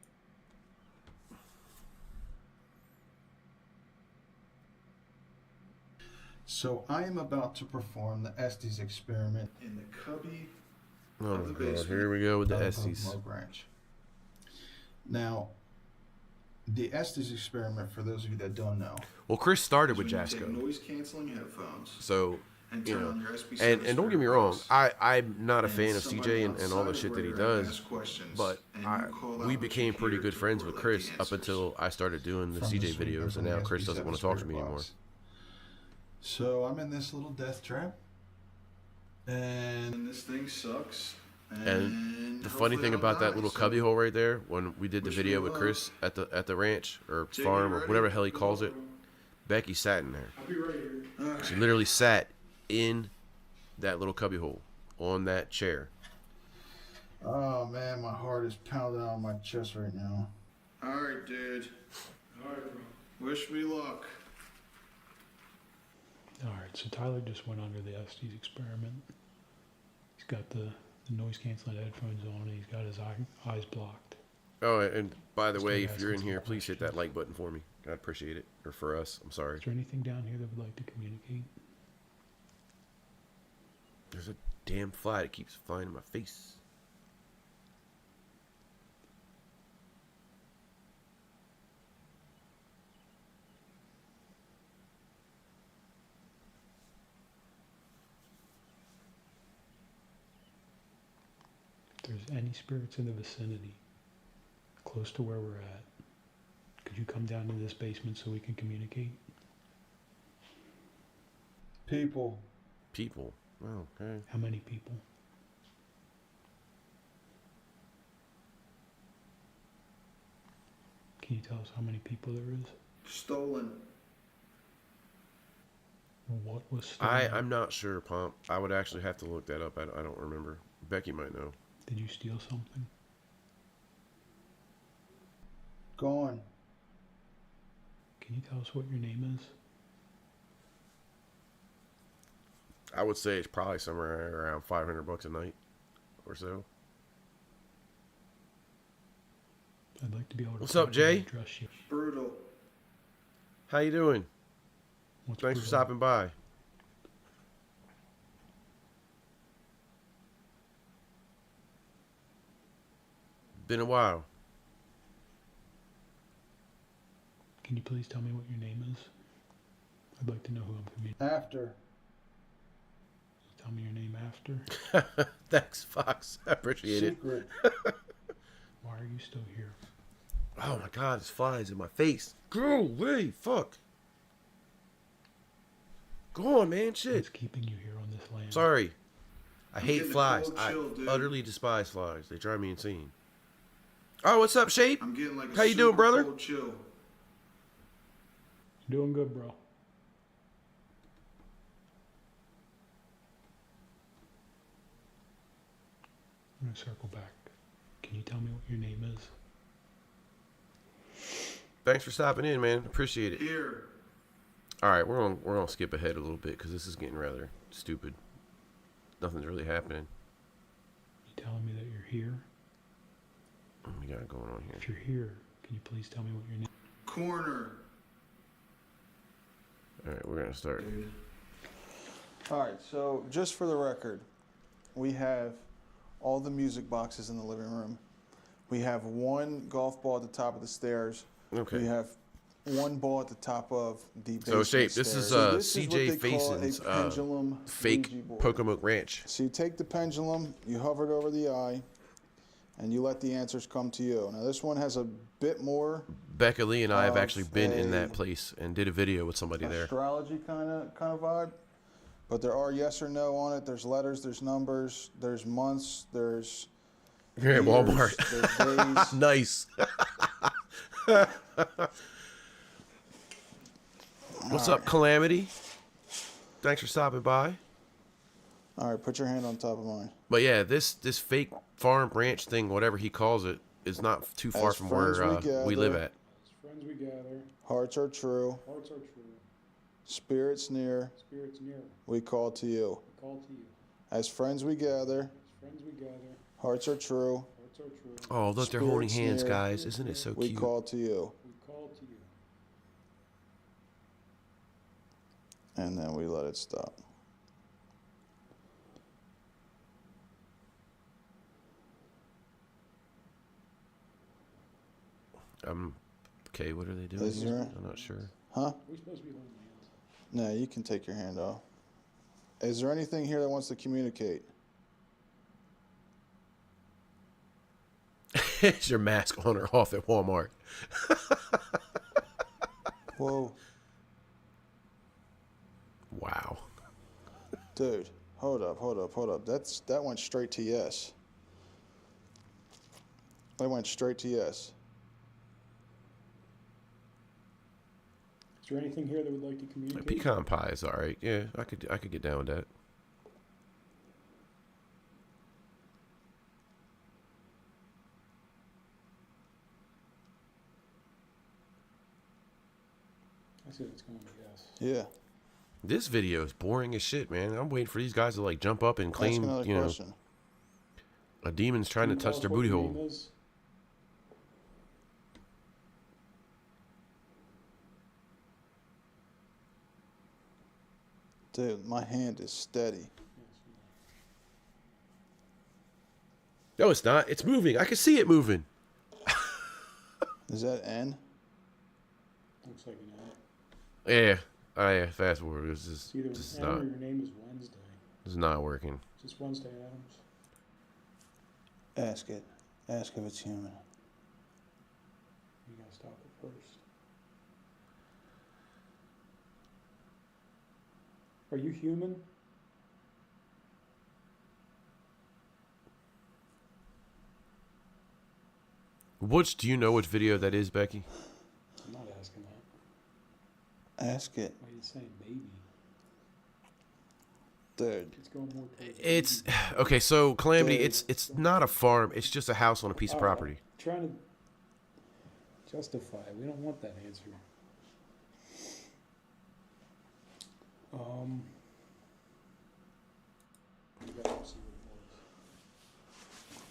So I am about to perform the Estes experiment in the cubby Oh of my the god, basement here we go with the of Estes. Oak Ranch. Now, the Estes experiment, for those of you that don't know, Well, Chris started is with when you take Jasco, noise canceling headphones so and you turn know. on your SB7 And don't get me stereo wrong, box. I'm not a And fan of somebody CJ and all the outside shit of that he where you're at does, asks questions, but and you call out we what became you pretty hear good to friends with correlate Chris the up answers until I started doing the from CJ speaker videos, from and now the Chris doesn't SB7 want to talk to me stereo anymore. box. So I'm in this little death trap, and this thing sucks. And the funny thing about that little cubby hole right there, when we did the wish video me with luck. Chris at the ranch or Jake, farm you or ready? whatever the hell he calls it, Becky sat in there. I'll be right here. She literally sat in that little cubby hole on that chair. Oh man, my heart is pounding on my chest right now. All right, dude. All right, bro. Wish me luck. All right, so Tyler just went under the Estes experiment. He's got the noise canceling headphones on, and he's got his eyes blocked. Oh, and by the Just way, started if you're in asking here, some please hit that questions. like button for me. I'd appreciate it. Or for us. I'm sorry. Is there anything down here that would like to communicate? There's a damn fly that keeps flying in my face. If there's any spirits in the vicinity, close to where we're at, could you come down to this basement so we can communicate? People. People. Oh, okay. How many people? Can you tell us how many people there is? Stolen. What was stolen? I'm not sure, Pomp. I would actually have to look that up. I don't remember. Becky might know. Did you steal something? Gone. Can you tell us what your name is? I would say it's probably somewhere around $500 a night or so. I'd like to be able to. What's up, properly Jay? address you. Brutal. How you doing? What's Thanks for brutal? stopping by. Been a while. Can you please tell me what your name is? I'd like to know who I'm communicating. After. Tell me your name after. Thanks, Fox. I appreciate it. Secret. Why are you still here? Oh my god, this flies in my face. Go away, fuck. Go on, man, shit. What's keeping you here on this land? Sorry. I I'm hate getting a flies. cold I chill, dude. utterly despise flies. They drive me insane. Oh, what's up, Shape? I'm getting like a How you doing, super brother? cold chill. Doing good, bro. gonna circle back. Can you tell me what your name is? Thanks for stopping in, man. Appreciate it. Here. All right, we're gonna skip ahead a little bit because this is getting rather stupid. Nothing's really happening. You telling me that you're here? What we got going on here? If you're here, can you please tell me what your name? Corner. All right, we're gonna start. All right, so just for the record, we have all the music boxes in the living room. We have one golf ball at the top of the stairs. Okay. We have one ball at the top of the basement So, Shape, this stairs. is So this CJ what they call a Fason's pendulum fake Ouija board. Pocomoke Ranch. So you take the pendulum, you hover it over the eye, and you let the answers come to you. Now this one has a bit more Becca Lee and I have of actually been in a that place and did a video with somebody there. astrology kind of vibe, but there are yes or no on it. There's letters, there's numbers, there's months, there's You're at years, Walmart. there's days. Nice. What's up, Calamity? Thanks for stopping by. All right, put your hand on top of mine. But yeah, this fake farm ranch thing, whatever he calls it, is not too far As from friends where we live gather. at. As friends we gather, Hearts are true, hearts are true, spirits near, spirits near. we call to you. We call to you. As friends we gather, As friends we gather, hearts are true, hearts are true. Oh, look, they're holding Spirits hands, near. guys. Isn't it so we cute? call to you. We call to you. And then we let it stop. Okay, what are they doing? Is there- I'm not sure. Huh? We're supposed to be holding hands. No, you can take your hand off. Is there anything here that wants to communicate? Is your mask on or off at Walmart? Whoa. Wow. Dude, hold up. That went straight to yes. That went straight to yes. Is there anything here that would like to communicate? Pecan pie is all right. Yeah, I could get down with that. I said it's going to yes. Yeah. This video is boring as shit, man. I'm waiting for these guys to like jump up and Ask claim, another you know, question. a demon's trying to Can you touch tell their us what booty your hole. name is? Dude, my hand is steady. No, it's not. It's moving. I can see it moving. Is that N? Looks like an Yeah. Oh, yeah. Fast forward. This is It's either this is N or not your name is Wednesday. this is not working. Is this Wednesday Adams? Ask it. Ask if it's human. You gotta stop it first. Are you human? Do you know which video that is, Becky? I'm not asking that. Ask it. Why are you saying baby? Dude. It's going more towards It's baby. okay. So Calamity, Dude. it's not a farm. It's just a house on a piece of All right, property. trying to justify it. We don't want that answer. You gotta see what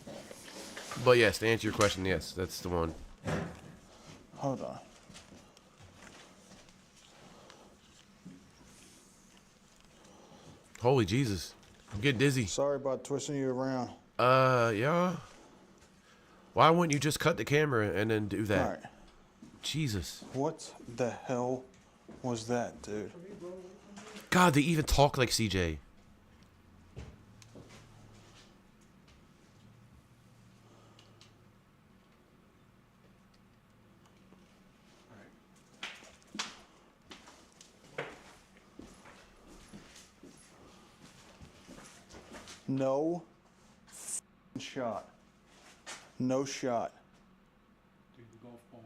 it was. But yes, to answer your question, yes, that's the one. Hold on. Holy Jesus, I'm getting dizzy. Sorry about twisting you around. Yeah. Why wouldn't you just cut the camera and then do that? All right. Jesus. What the hell was that, dude? God, they even talk like CJ. No shot. No shot. Dude, the golf ball.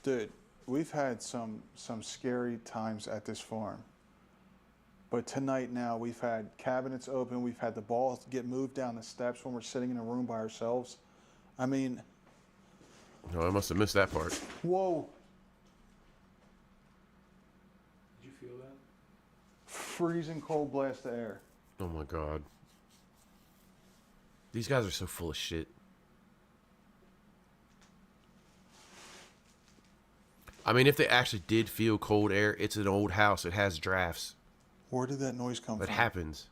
Dude, we've had some scary times at this farm. But tonight now, we've had cabinets open. We've had the balls get moved down the steps when we're sitting in a room by ourselves. I mean... No, I must have missed that part. Whoa. Did you feel that? Freezing cold blast of air. Oh my god. These guys are so full of shit. I mean, if they actually did feel cold air, it's an old house. It has drafts. Where did that noise come It from? happens.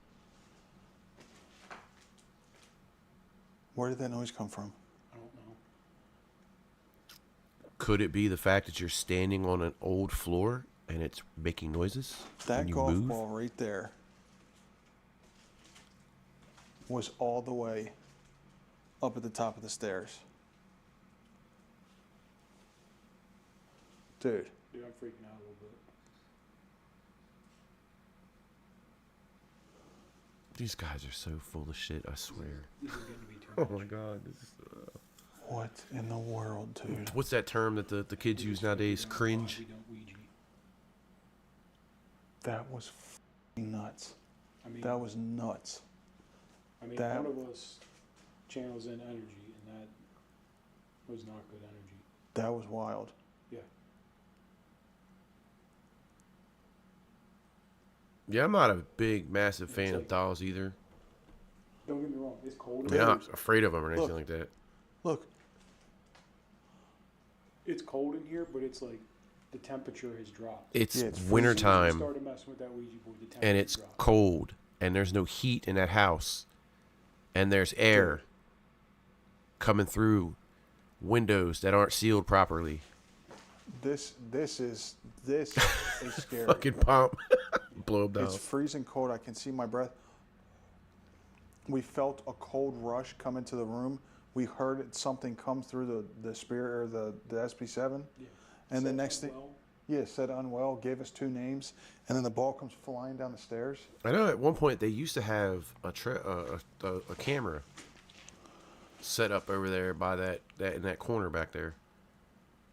Where did that noise come from? I don't know. Could it be the fact that you're standing on an old floor and it's making noises when That you golf move? ball right there was all the way up at the top of the stairs. Dude. Dude, I'm freaking out a little bit. These guys are so full of shit, I swear. This is getting to be too Oh much. my god. This is, What in the world, dude? what's that term that the kids use nowadays? Cringe? We don't Ouija. That was f***ing nuts. I mean, That was nuts. one of us channels in energy, and that was not good energy. That was wild. Yeah. Yeah, I'm not a big, massive fan of dolls either. Don't get me wrong, it's cold. I mean, I'm not afraid of them or anything Look. like that. Look, It's cold in here, but it's like the temperature has dropped. It's Yeah, it's winter As soon as we time started messing with that Ouija board, the temperature and it's dropped. cold and there's no heat in that house and there's air coming through windows that aren't sealed properly. this is scary. Fucking pump. Blow up down. It's freezing cold. I can see my breath. We felt a cold rush come into the room. We heard something come through the spirit or the SP7. Yeah. And the Said next thing, unwell. yeah, said unwell, gave us 2 names, and then the ball comes flying down the stairs. I know at one point they used to have a camera set up over there by that in that corner back there.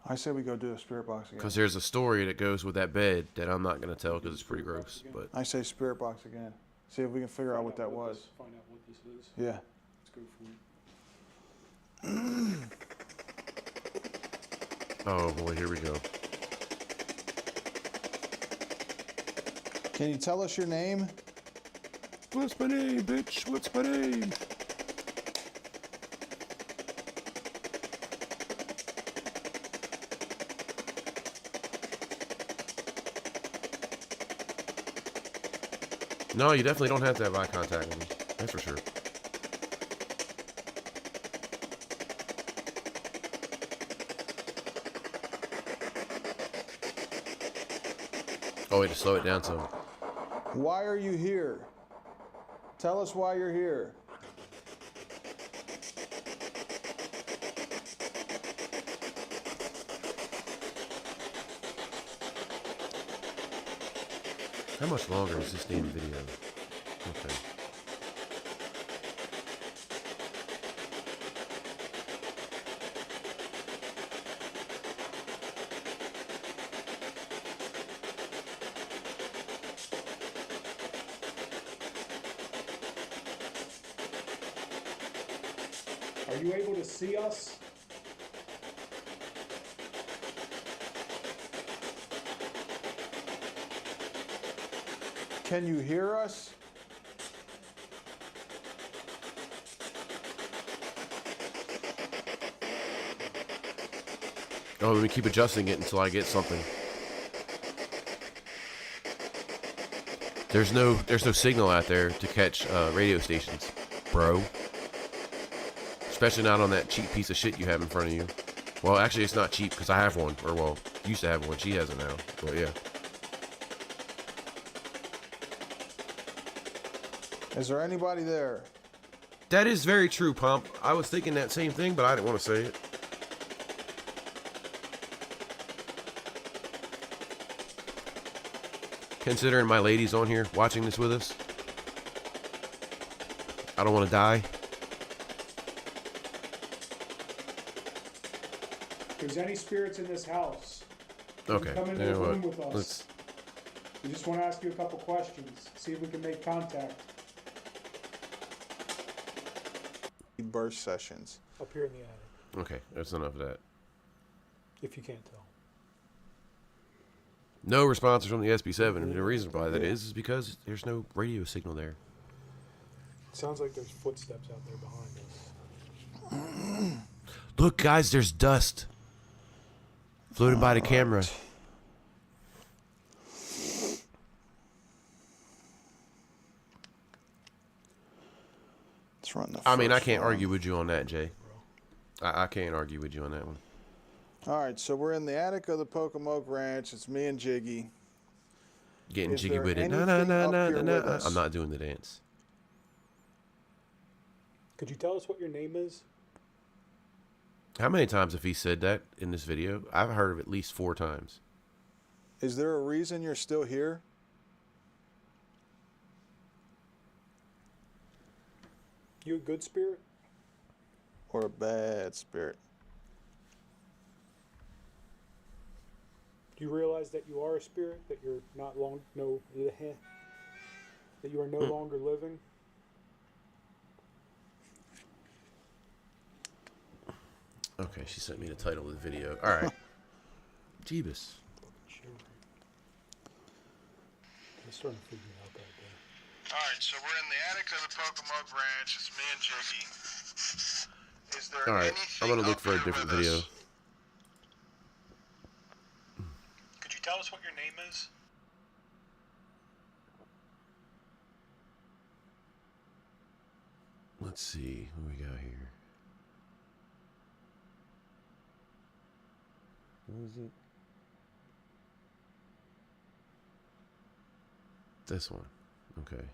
I say we go do a spirit box again. Because there's a story that goes with that bed that I'm not going to tell because it's pretty gross. But I say spirit box again. See if we can figure out what that was. Find out what this is. Yeah. Let's go for it. oh boy, here we go. Can you tell us your name? What's my name, bitch? What's my name? No, you definitely don't have to have eye contact with me. That's for sure. Oh, wait, to slow it down some. Why are you here? Tell us why you're here. How much longer is this damn video? Okay. Are you able to see us? Can you hear us? Oh, let me keep adjusting it until I get something. There's no signal out there to catch radio stations, bro. Especially not on that cheap piece of shit you have in front of you. Well, actually, it's not cheap because I have one, or well, used to have one. She has it now, but yeah. Is there anybody there? That is very true, Pump. I was thinking that same thing, but I didn't want to say it. Considering my lady's on here watching this with us, I don't want to die. If there's any spirits in this house, Okay, come into you the know room what? with us. We just want to ask you a couple questions, see if we can make contact Burst sessions. up here in the attic, Okay, that's enough of that. if you can't tell. No responses from the SB7, and the reason why that is because there's no radio signal there. Sounds like there's footsteps out there behind us. Look, guys, there's dust floating by the camera. Let's run the I mean, I first can't one. argue with you on that, Jay. I can't argue with you on that one. All right, so we're in the attic of the Pocomoke Ranch. It's me and Jiggy. Getting Is jiggy there with it. No, anything no, up no, here no, with no. us? I'm not doing the dance. Could you tell us what your name is? How many times have he said that in this video? I've heard of at least 4 times. Is there a reason you're still here? You a good spirit? Or a bad spirit? Do you realize that you are a spirit? That you're not long no that you are no longer living? Okay, she sent me the title of the video. All right. Jeebus. Sure. I'm starting to figure out that day. All right, so we're in the attic of the Pocomoke Ranch. It's me and Jiggy. Is there All right, I'm going to look up for a here different with video. us? Could you tell us what your name is? Let's see what we got here. What is it? This one. Okay.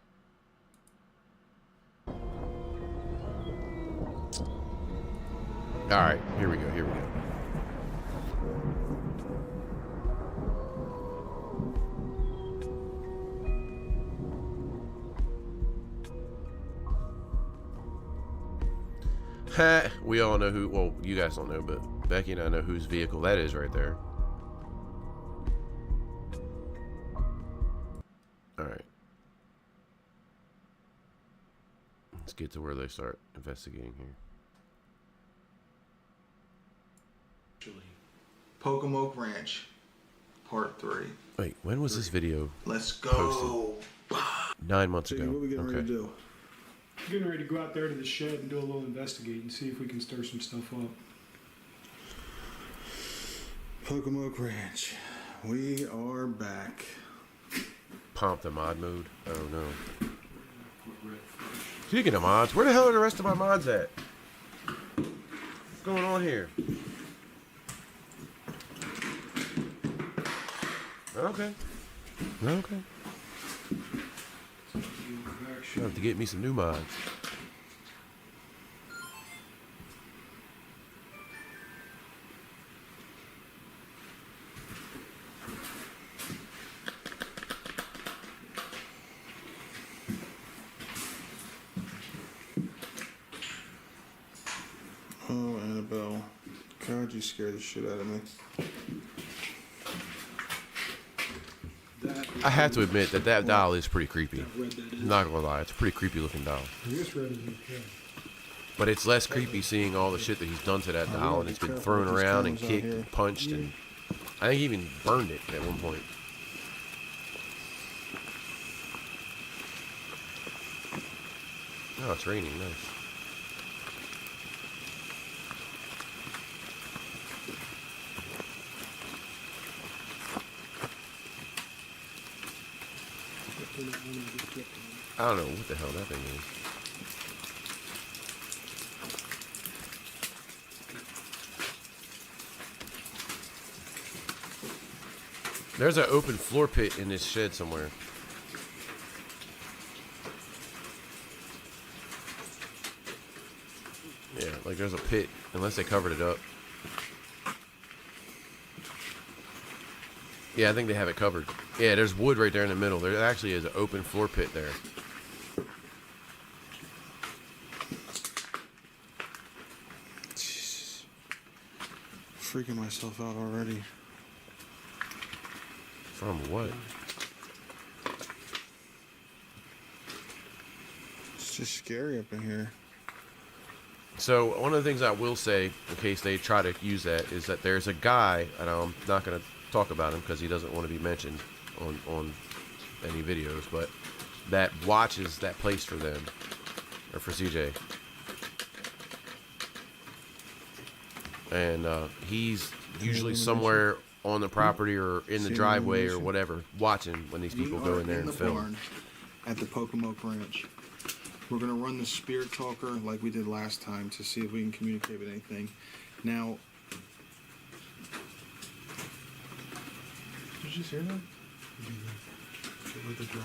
All right, here we go. Here we go. Ha! We all know who. Well, you guys don't know, but Becky and I know whose vehicle that is right there. All right. Let's get to where they start investigating here. Pocomoke Ranch, Part 3. Wait, when was this video Let's go. posted? 9 months Jiggy, ago. what we getting ready to do? Getting ready to go out there to the shed and do a little investigating, see if we can stir some stuff up. Pocomoke Ranch. We are back. Pump the mod mode. Oh no. Speaking of mods, where the hell are the rest of my mods at? What's going on here? Okay. Okay. I'll have to get me some new mods. Oh, Annabelle. God, you scared the shit out of me. I have to admit that doll is pretty creepy. Not gonna lie, it's a pretty creepy looking doll. But it's less creepy seeing all the shit that he's done to that doll, and it's been thrown around and kicked and punched, and I think he even burned it at one point. Oh, it's raining. Nice. I don't know what the hell that thing is. There's an open floor pit in this shed somewhere. Yeah, like there's a pit, unless they covered it up. Yeah, I think they have it covered. Yeah, there's wood right there in the middle. There actually is an open floor pit there. Jesus. Freaking myself out already. From what? It's just scary up in here. So one of the things I will say, in case they try to use that, is that there's a guy, and I'm not going to talk about him because he doesn't want to be mentioned on any videos, but that watches that place for them, or for CJ. And he's usually somewhere on the property or in the driveway or whatever, watching when these people go in there and film. At the Pocomoke Ranch. We're going to run the spirit talker like we did last time to see if we can communicate with anything. Now, did you just hear that?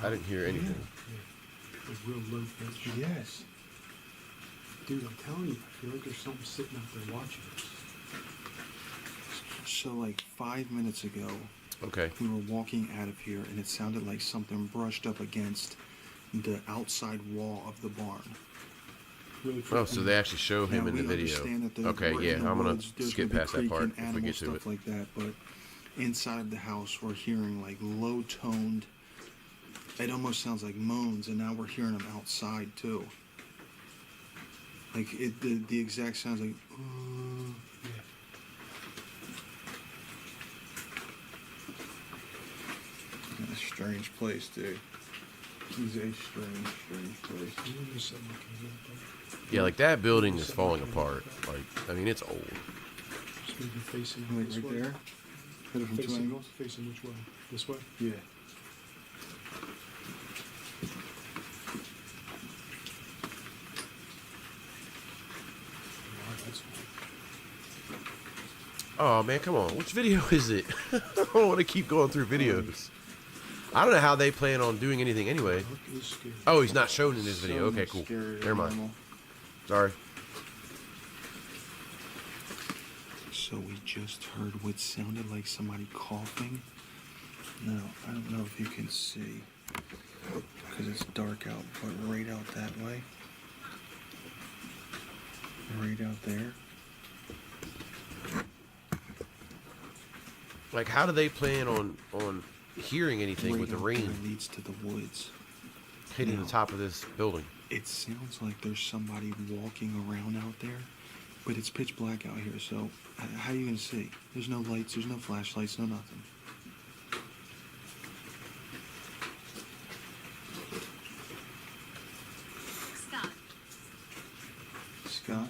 I didn't hear anything. Yeah. Like real low pitch. Yes. Dude, I'm telling you, I feel like there's something sitting out there watching us. So like 5 minutes ago, Okay. we were walking out of here and it sounded like something brushed up against the outside wall of the barn. Really Oh, so they actually show him Now, in the we video. understand that the- Okay, we're yeah, in the I'm gonna woods, there's skip gonna be past that part creek and if we animal get to stuff it. like that, but inside of the house we're hearing like low-toned, it almost sounds like moans, and now we're hearing them outside too. Like the exact sounds like. A strange place, dude. This is a strange place. Yeah, like that building is falling apart. Like, I mean, it's old. Just maybe facing Like this right way. there? Hit it from two Facing, angles? facing which way? This way? Yeah. Alright, that's fine. Oh man, come on. Which video is it? I don't want to keep going through videos. I don't know how they plan on doing anything anyway. Look, it's scary. Oh, he's not shown in this video. So Okay, much cool. scarier Never mind. than normal. Sorry. So we just heard what sounded like somebody coughing. Now, I don't know if you can see because it's dark out, but right out that way, right out there. Like, how do they plan on hearing anything right with the out rain there leads to the woods. hitting Now, the top of this building? It sounds like there's somebody walking around out there, but it's pitch black out here, so how are you gonna see? There's no lights, there's no flashlights, no nothing. Scott, Scott?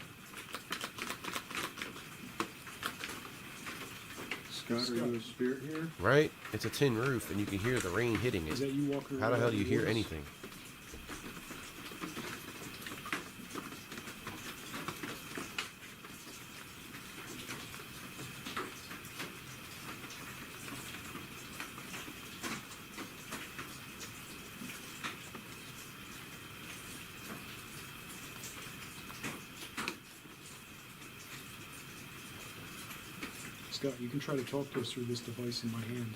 Scott, are you a spirit here? Right? It's a tin roof, and you can hear the rain hitting Is it. that you walking How the around hell do you the hear woods? anything? Scott, you can try to talk to us through this device in my hand.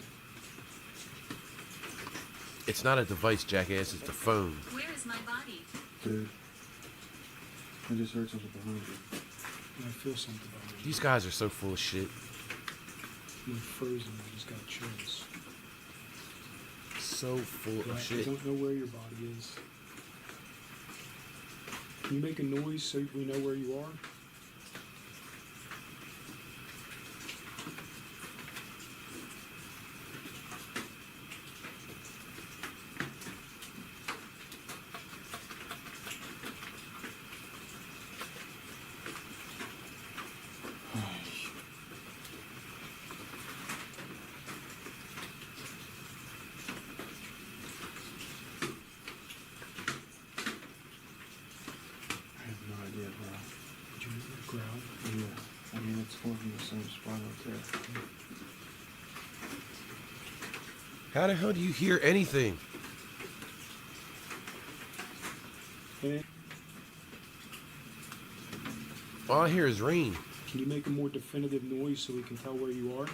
It's not a device, jackass. It's the phone. where is my body? Dude. I just heard something behind you. And I feel something about it. These guys are so full of shit. I'm frozen. I just got chills. So full Right, of I shit. don't know where your body is. Can you make a noise so we know where you are? I have no idea, bro. Did you hear that growl? Yeah. I mean, it's going from the same spot out there. How the hell do you hear anything? Hey, All I hear is rain. can you make a more definitive noise so we can tell where you are?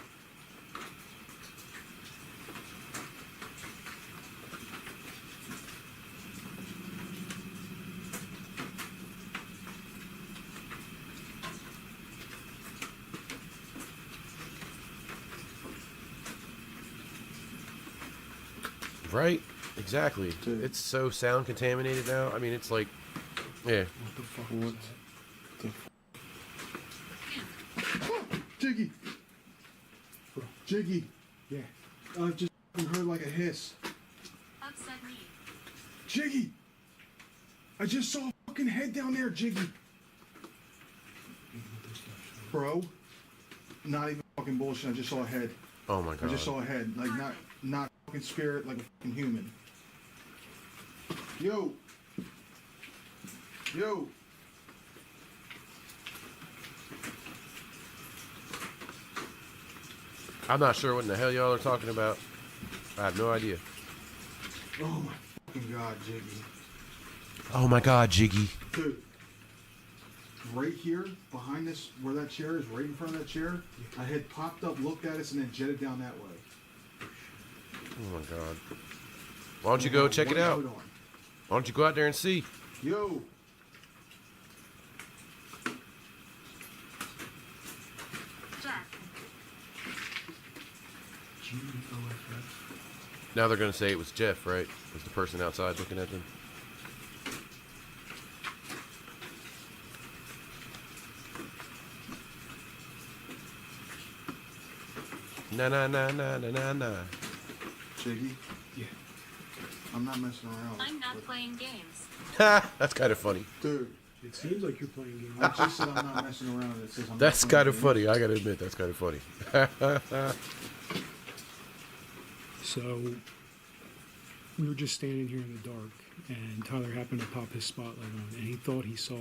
Right? Exactly. Dude. It's so sound contaminated now. I mean, it's like Yeah. What the fuck? What? That? Jiggy! Jiggy! Yeah. I've just heard like a hiss. Upset me. Jiggy! I just saw a fucking head down there, Jiggy! Bro, not even fucking bullshit. I just saw a head. Oh my god. I just saw a head. Like, not fucking spirit, like a fucking human. Yo! Yo! I'm not sure what in the hell y'all are talking about. I have no idea. Oh my fucking god, Jiggy. Oh my god, Jiggy. Dude. Right here, behind this, where that chair is, right in front of that chair, a head popped up, looked at us, and then jetted down that way. Oh my god. Why don't you go check it out? Why don't you go out there and see? Yo! Jeff. Now they're gonna say it was Jeff, right? Was the person outside looking at them? Na na na na na na na. Jiggy? Yeah. I'm not messing around. I'm not playing games. Ha! That's kind of funny. Dude, It seems like you're playing games. I just said I'm not messing around. It says I'm That's not playing kind of games. funny. I gotta admit, that's kind of funny. So we were just standing here in the dark, and Tyler happened to pop his spotlight on, and he thought he saw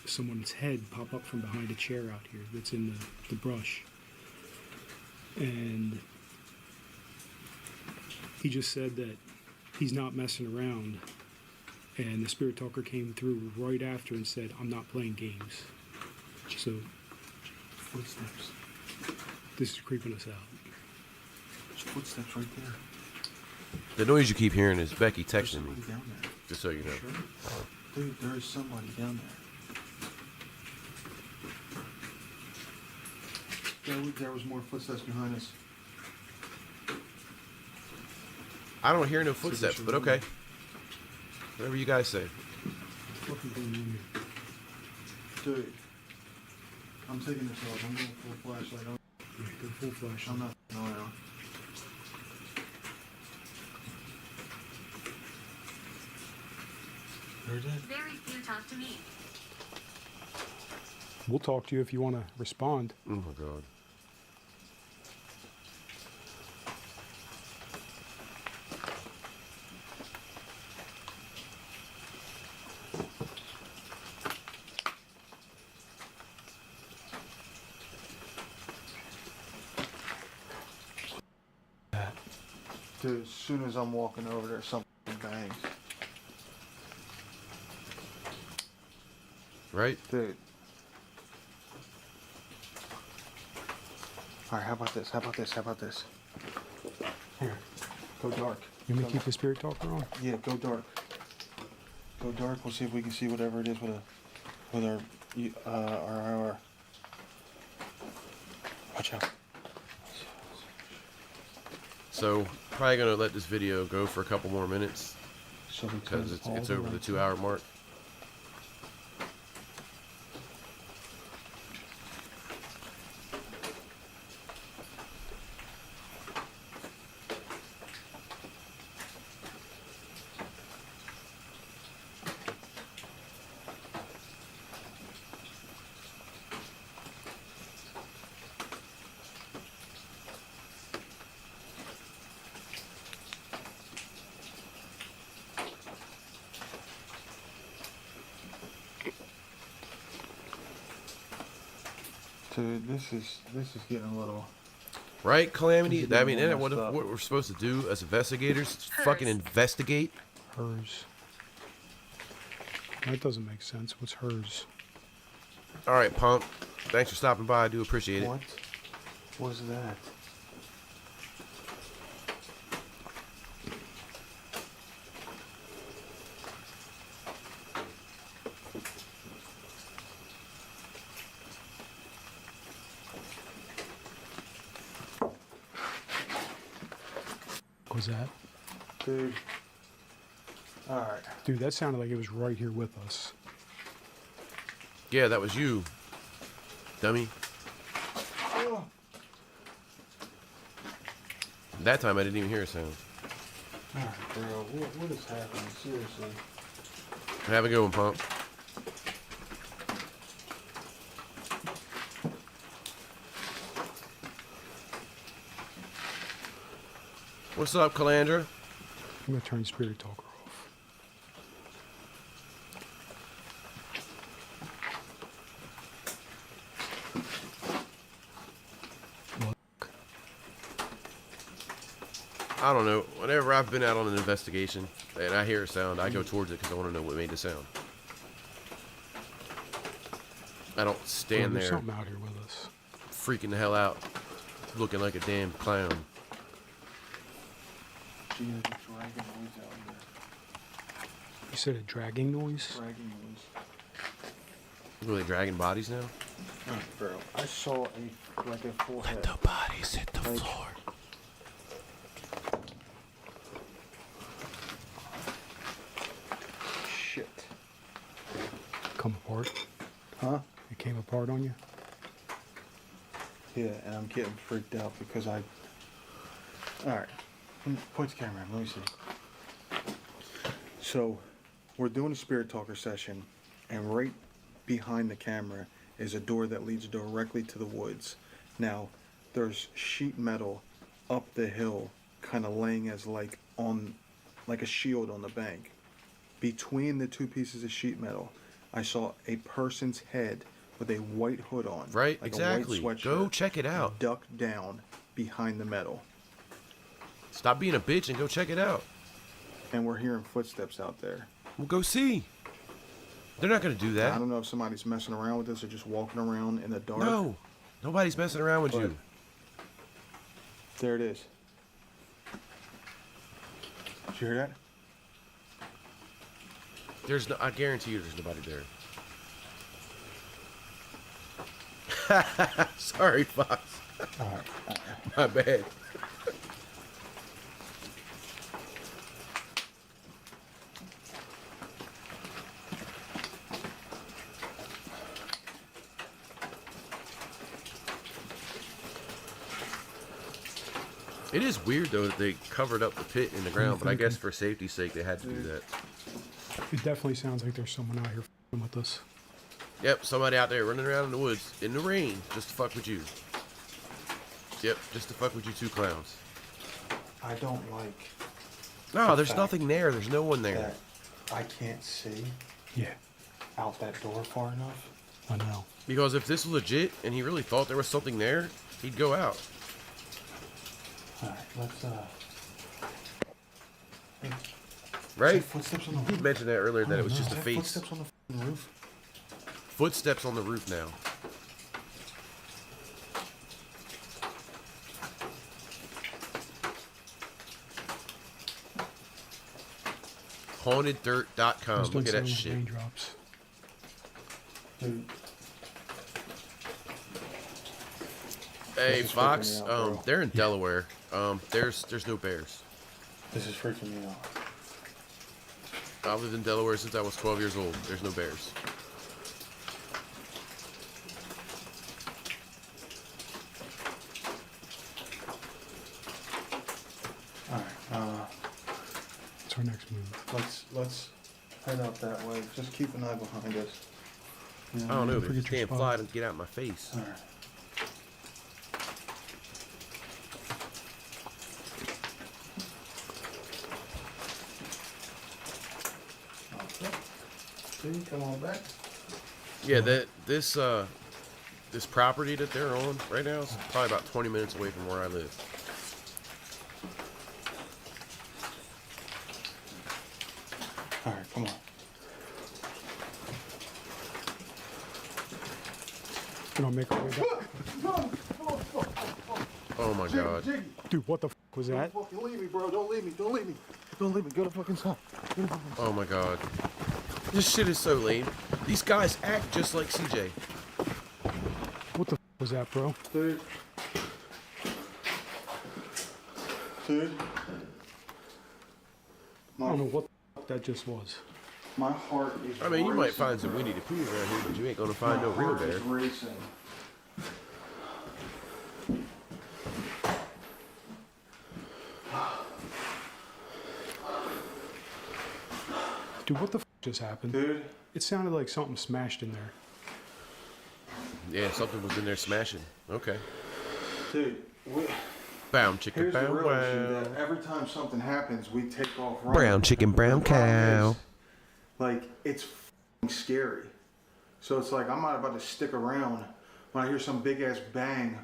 someone's head pop up from behind a chair out here that's in the brush. And he just said that he's not messing around. And the spirit talker came through right after and said, I'm not playing games. So Footsteps. this is creeping us out. There's footsteps right there. The noise you keep hearing is Becky There's texting me, somebody down there. just so you know. Sure? Dude, there is somebody down there. There was more footsteps behind us. I don't hear no footsteps, but okay. Whatever you guys say. Fucking going on here. Dude, I'm taking this off. I'm going full flashlight. Yeah, go full flash. I'm not around. Heard that? Very few talk to me. We'll talk to you if you want to respond. Oh my god. Dude, as soon as I'm walking over there, something bangs. Right? Dude. Alright, how about this? How about this? How about this? Here, go dark. You want me to keep the spirit talker on? Yeah, go dark. Go dark. We'll see if we can see whatever it is with our. Watch out. So, probably gonna let this video go for a couple more minutes So we because turn all it's the over the lights 2-hour mark. Dude, this is getting a little. Right, Calamity? This is I mean, getting isn't all that messed what up. we're supposed to do as investigators? Fucking investigate? Hers. That doesn't make sense. What's hers? Alright, Pump. Thanks for stopping by. I do appreciate it. What was that? What was that? Dude. Alright. Dude, that sounded like it was right here with us. Yeah, that was you, dummy. That time I didn't even hear a sound. Alright, bro. What is happening? Seriously. Have a good one, punk. What's up, Calandra? I'm gonna turn Spirit Talker off. I don't know. Whenever I've been out on an investigation and I hear a sound, I go towards it because I want to know what made the sound. I don't stand There's there something out here with us. freaking the hell out, looking like a damn clown. Gee, there's a dragging noise out here. You said a dragging noise? Dragging noise. Are they dragging bodies now? Alright, bro. I saw a forehead. Let the bodies hit the Like- floor. Shit. Come apart? Huh? It came apart on you? Yeah, and I'm getting freaked out because I... Alright. Point the camera in. Let me see. So, we're doing a Spirit Talker session, and right behind the camera is a door that leads directly to the woods. Now, there's sheet metal up the hill, kind of laying as like a shield on the bank. Between the two pieces of sheet metal, I saw a person's head with a white hood on. Right, like exactly. A white Go sweatshirt, check it out. ducked down behind the metal. Stop being a bitch and go check it out. And we're hearing footsteps out there. We'll go see. They're not going to do that. I don't know if somebody's messing around with this or just walking around in the dark. No. Nobody's messing around with But- you. There it is. Did you hear that? There's no, I guarantee you there's nobody there. Sorry, Fox. Alright. My bad. It is weird though that they covered up the pit in the ground, but I guess for safety's sake they had to do that. It definitely sounds like there's someone out here f***ing with us. Yep, somebody out there running around in the woods in the rain just to fuck with you. Yep, just to fuck with you two clowns. I don't like No, there's fact nothing there. There's no one there. that I can't see Yeah, out that door far enough. I know. Because if this was legit and he really thought there was something there, he'd go out. Alright, let's Right? footsteps on the You roof. mentioned that earlier that it was No, just is a that face. Footsteps on the f***ing roof. Footsteps on the roof now. HauntedDirt.com. Those Look don't at that sound like shit. raindrops. Dude, Hey, This is Fox. freaking me out, bro. They're in Delaware. There's no bears. this is freaking me out. I've lived in Delaware since I was 12 years old. There's no bears. Alright, What's our next move? let's head out that way. Just keep an eye behind us. I don't know, but forget this your damn spot. fly doesn't get out of my face. Alright. See, come on back. Yeah, this property that they're on right now is probably about 20 minutes away from where I live. Alright, come on. You know, make our way back. Oh my god. Jiggy, Dude, what the f was that? don't fucking leave me, bro. Don't leave me. Don't leave me. Don't leave me. Go to fucking side. Go to fucking side. Oh my god. This shit is so lame. These guys act just like CJ. What the f was that, bro? Dude. I don't know what the f that just was. My heart is I mean, you might racing. find some Winnie the Pooh around here, but you ain't gonna find no My real heart is bear. racing. Dude, what the f just happened? Dude, It sounded like something smashed in there. Yeah, something was in there smashing. Okay. dude, Brown chicken, here's the brown real issue, wow. that every time something happens, we take off running. Brown chicken, brown The problem cow. is, like, it's f***ing scary. So it's like, I'm not about to stick around when I hear some big ass bang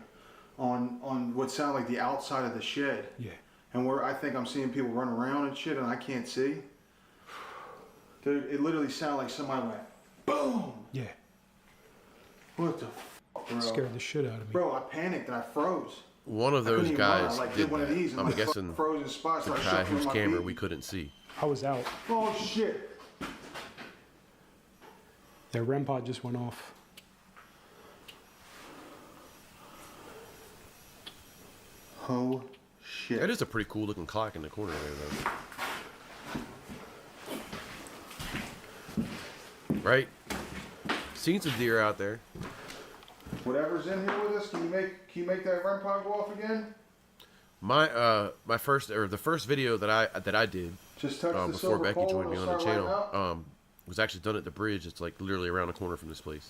on what sounded like the outside of the shed. Yeah. And where I think I'm seeing people run around and shit and I can't see. Dude, it literally sounded like somebody went, boom! Yeah. What the fuck, bro? It scared the shit out of me. Bro, I panicked and I froze. One of I couldn't those even run. I, guys like, did one of that. these and I'm like guessing frozen spots. the and I guy shuffled whose my camera feet. we couldn't see. I was out. Oh shit! Their REM pod just went off. Oh shit! That is a pretty cool looking clock in the corner there, though. Right? Seen some deer out there. Whatever's in here with us, can you make that REM pod go off again? My first the first video that I did Just touch the before silver Becky pole joined and me on it'll the start channel lighting up? was actually done at the bridge. It's like literally around the corner from this place.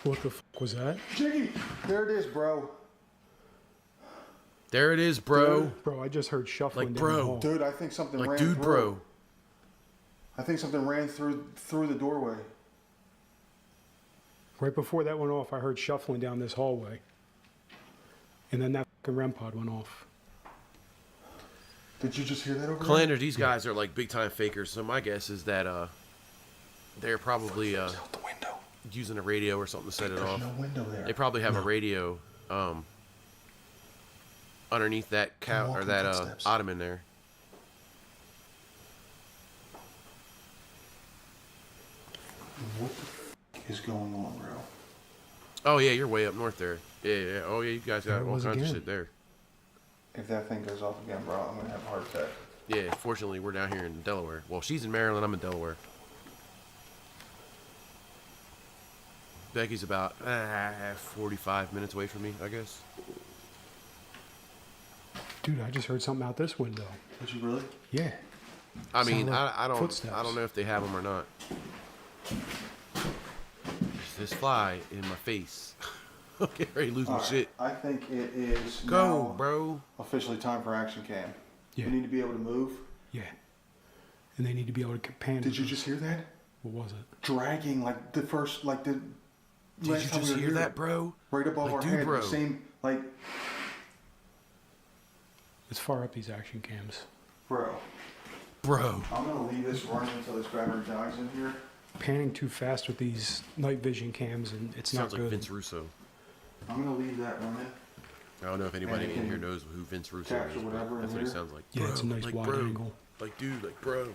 What the f was that? Jiggy, there it is, bro. There it is, bro. Bro, I just heard shuffling Like, down the bro. hall. Dude, I think something Like, ran dude, through. bro. I think something ran through the doorway. Right before that went off, I heard shuffling down this hallway. And then that fucking REM pod went off. Did you just hear that over there? Calandra, these guys are like big time fakers. So my guess is that they're probably Out the window. using a radio or something to set it There's off. no window there. They probably have a radio underneath that Come or on, that footsteps. ottoman there. What the f is going on, bro? Oh yeah, you're way up north there. Yeah. Oh yeah, you guys got There it all was kinds of again. shit there. If that thing goes off again, bro, I'm gonna have a heart attack. Yeah, fortunately we're down here in Delaware. Well, she's in Maryland, I'm in Delaware. Becky's about 45 minutes away from me, I guess. Dude, I just heard something out this window. Did you really? Yeah. I mean, Sound like I don't footsteps. know if they have them or not. There's this fly in my face. I'm getting ready to lose my Alright, shit. I think it is Go, now bro. officially time for action cam. Yeah. You need to be able to move. Yeah. And they need to be able to pan. Did you just hear that? What was it? Dragging like the first, like the. Did last you time just we were hear here, that, bro? Right above Like, our dude, head, bro. the same, like, Let's fire up these action cams. bro. Bro. I'm gonna leave this running until this battery dies in here. Panning too fast with these night vision cams, and it's Sounds not like good. Vince Russo. I'm gonna leave that running. I don't know if anybody And it in here can knows who Vince Russo capture is, but whatever in that's what he here. sounds like. Yeah, it's a Bro, nice like, wide bro. angle. Like, dude, like, bro.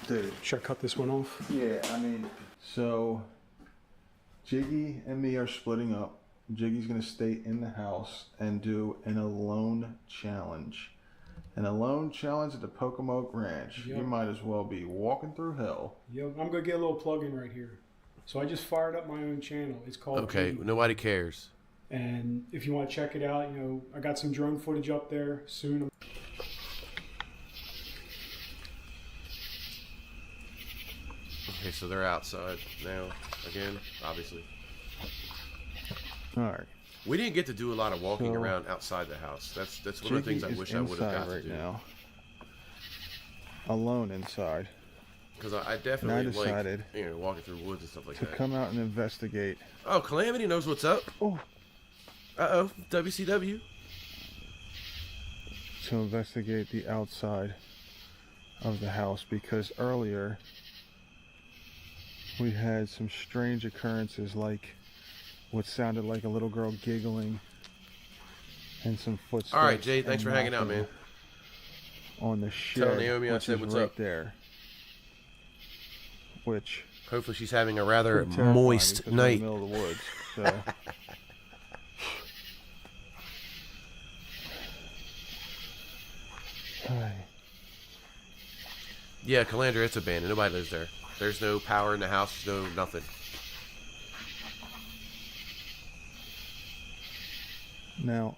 Dude. Should I cut this one off? Yeah, I mean, so Jiggy and me are splitting up. Jiggy's gonna stay in the house and do an alone challenge. An alone challenge at the Pocomoke Ranch. Yep. You might as well be walking through hell. Yo, I'm gonna get a little plug in right here. So I just fired up my own channel. It's called Okay, Beauty. nobody cares. And if you want to check it out, you know, I got some drone footage up there soon. Okay, so they're outside now again, obviously. All right. We didn't get to do a lot of walking So- around outside the house. That's one of the things I wish I would have got to do. now. Alone inside. Because I definitely like, decided walking through woods and stuff like To that. come out and investigate. Oh, Calamity knows what's up. Oh. Uh-oh, WCW. To investigate the outside of the house because earlier we had some strange occurrences like what sounded like a little girl giggling and some footsteps. All right, Jay, and thanks for hanging out, knocking man. On the shed, Naomi I which said is what's right up. there. Which Hopefully she's having a rather pretty terrifying moist because we're night. in the middle of the woods. So Yeah, Calandra, it's abandoned. Nobody lives there. There's no power in the house. No nothing. Now,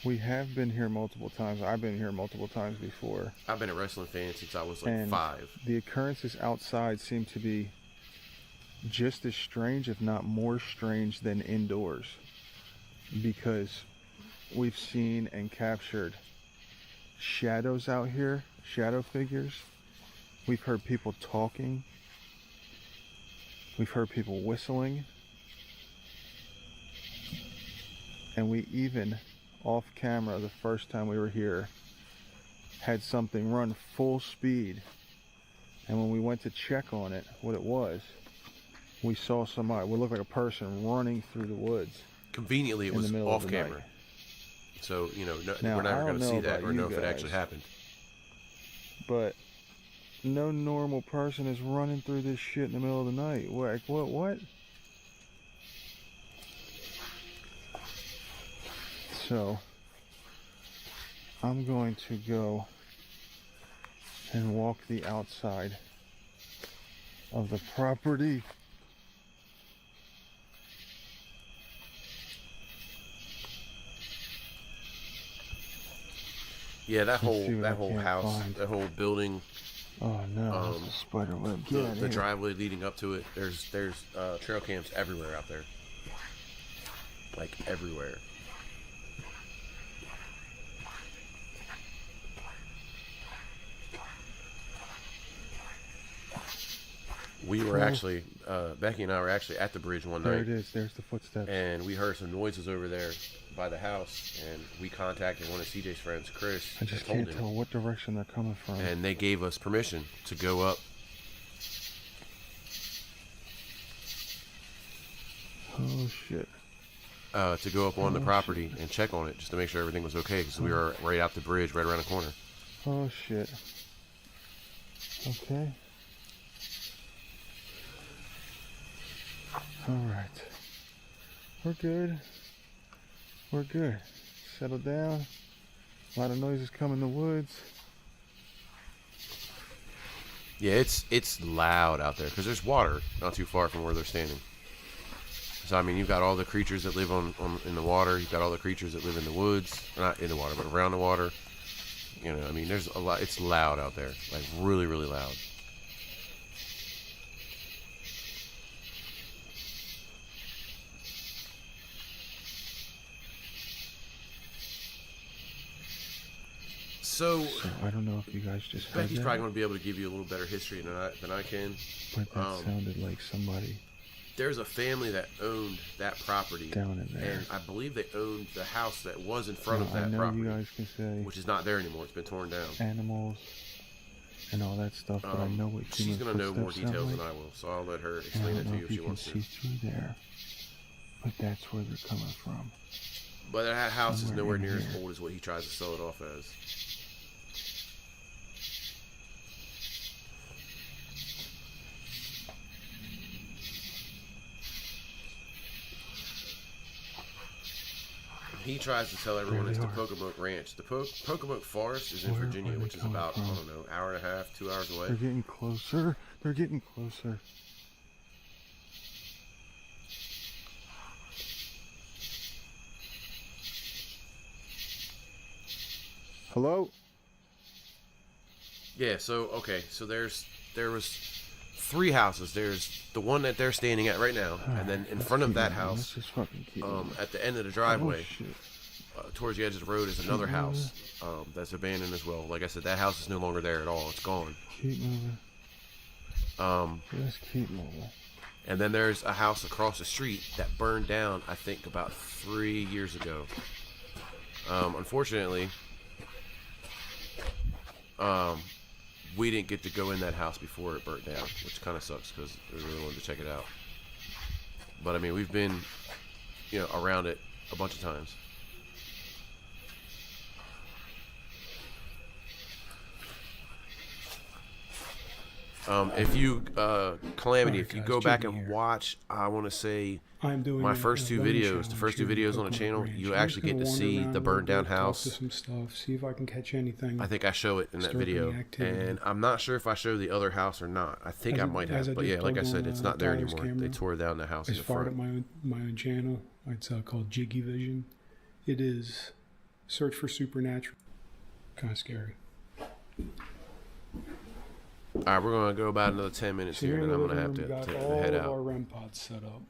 we have been here multiple times. I've been here multiple times before. I've been a wrestling fan since I was like And 5. the occurrences outside seem to be just as strange, if not more strange, than indoors. Because we've seen and captured shadows out here, shadow figures. We've heard people talking. We've heard people whistling. And we even, off camera, the first time we were here, had something run full speed. And when we went to check on it, what it was, we saw somebody, what looked like a person running through the woods. Conveniently, it was off camera. So, you know, Now, we're never I going don't to know see that about or you know if it guys, actually happened. But no normal person is running through this shit in the middle of the night. Like, what? So, I'm going to go and walk the outside of the property. Yeah, that Let's see what I whole can house, find. that whole building, Oh no, it's a spider web. Get out of the here. driveway leading up to it. There's trail cams everywhere out there, like everywhere. We were actually, Becky and I were actually at the bridge one There night. it is. There's the footsteps. And we heard some noises over there by the house, and we contacted one of CJ's friends, Chris. I just and told can't him, tell what direction they're coming from. and they gave us permission to go up. Oh shit. To go up on the Oh, property and check on it just to make sure everything was okay, because we were right out the bridge, right around the corner. Oh shit. Okay. Alright. We're good. We're good. Settle down. A lot of noises come in the woods. Yeah, it's loud out there because there's water not too far from where they're standing. So I mean, you've got all the creatures that live in the water. You've got all the creatures that live in the woods, not in the water, but around the water. You know, I mean, there's a lot. It's loud out there, like really, really loud. So I don't know if you guys just heard Becky's that, probably going to be able to give you a little better history than I can. but that sounded like somebody There's a family that owned that property down in there. and I believe they owned the house that was in front of Now, I that know property, you guys can say which is not there anymore. It's been torn down. animals and all that stuff, but I know what She's human going to know more footsteps sound details than like. I will, so I'll let her And explain I it don't to know you if if she you can wants see to. through there, but that's where they're coming from. But that house is Somewhere nowhere in near as here. old as what he tries to sell it off as. He tries to tell everyone There it's they the are. Pocomoke Ranch. The Pocomoke Forest is in Where Virginia, are they which is coming about, from? I don't know, hour and a half, 2 hours away. They're getting closer. They're getting closer. Hello? Yeah, so okay, so there was 3 houses. There's the one that they're standing at right now, and then in Let's front of keep that moving. house, Let's just fucking keep moving. at the end of the driveway, Oh, shit. towards the edge of the road, is another house that's abandoned as well. Like I said, that house is no longer there at all. It's gone. Keep moving. Just keep moving. And then there's a house across the street that burned down, I think, about 3 years ago. Unfortunately, we didn't get to go in that house before it burnt down, which kind of sucks because we really wanted to check it out. But I mean, we've been, around it a bunch of times. If you Calamity, Alright, if you guys, go back Jiggy and here. watch, I want to say I'm doing my a first two lemon videos, the challenge first two here in videos on the Coconut channel, Ranch. you I'm actually just get to gonna wander see around the a burned little down bit, house. Talk to some stuff. See if I can catch anything. I think I show it in that Stir up video, any activity. and I'm not sure if I show the other house or not. I think I might as have, I but just yeah, like I told said, on, it's not there Tyler's anymore. They camera, tore down the house I in the fired front. up my own channel. It's called Jiggy Vision. It is search for supernatural. Kind of scary. All right, we're gonna go about another 10 minutes So here, here and in then the I'm gonna living have room, we to, got to all head of out. our REM pods set up.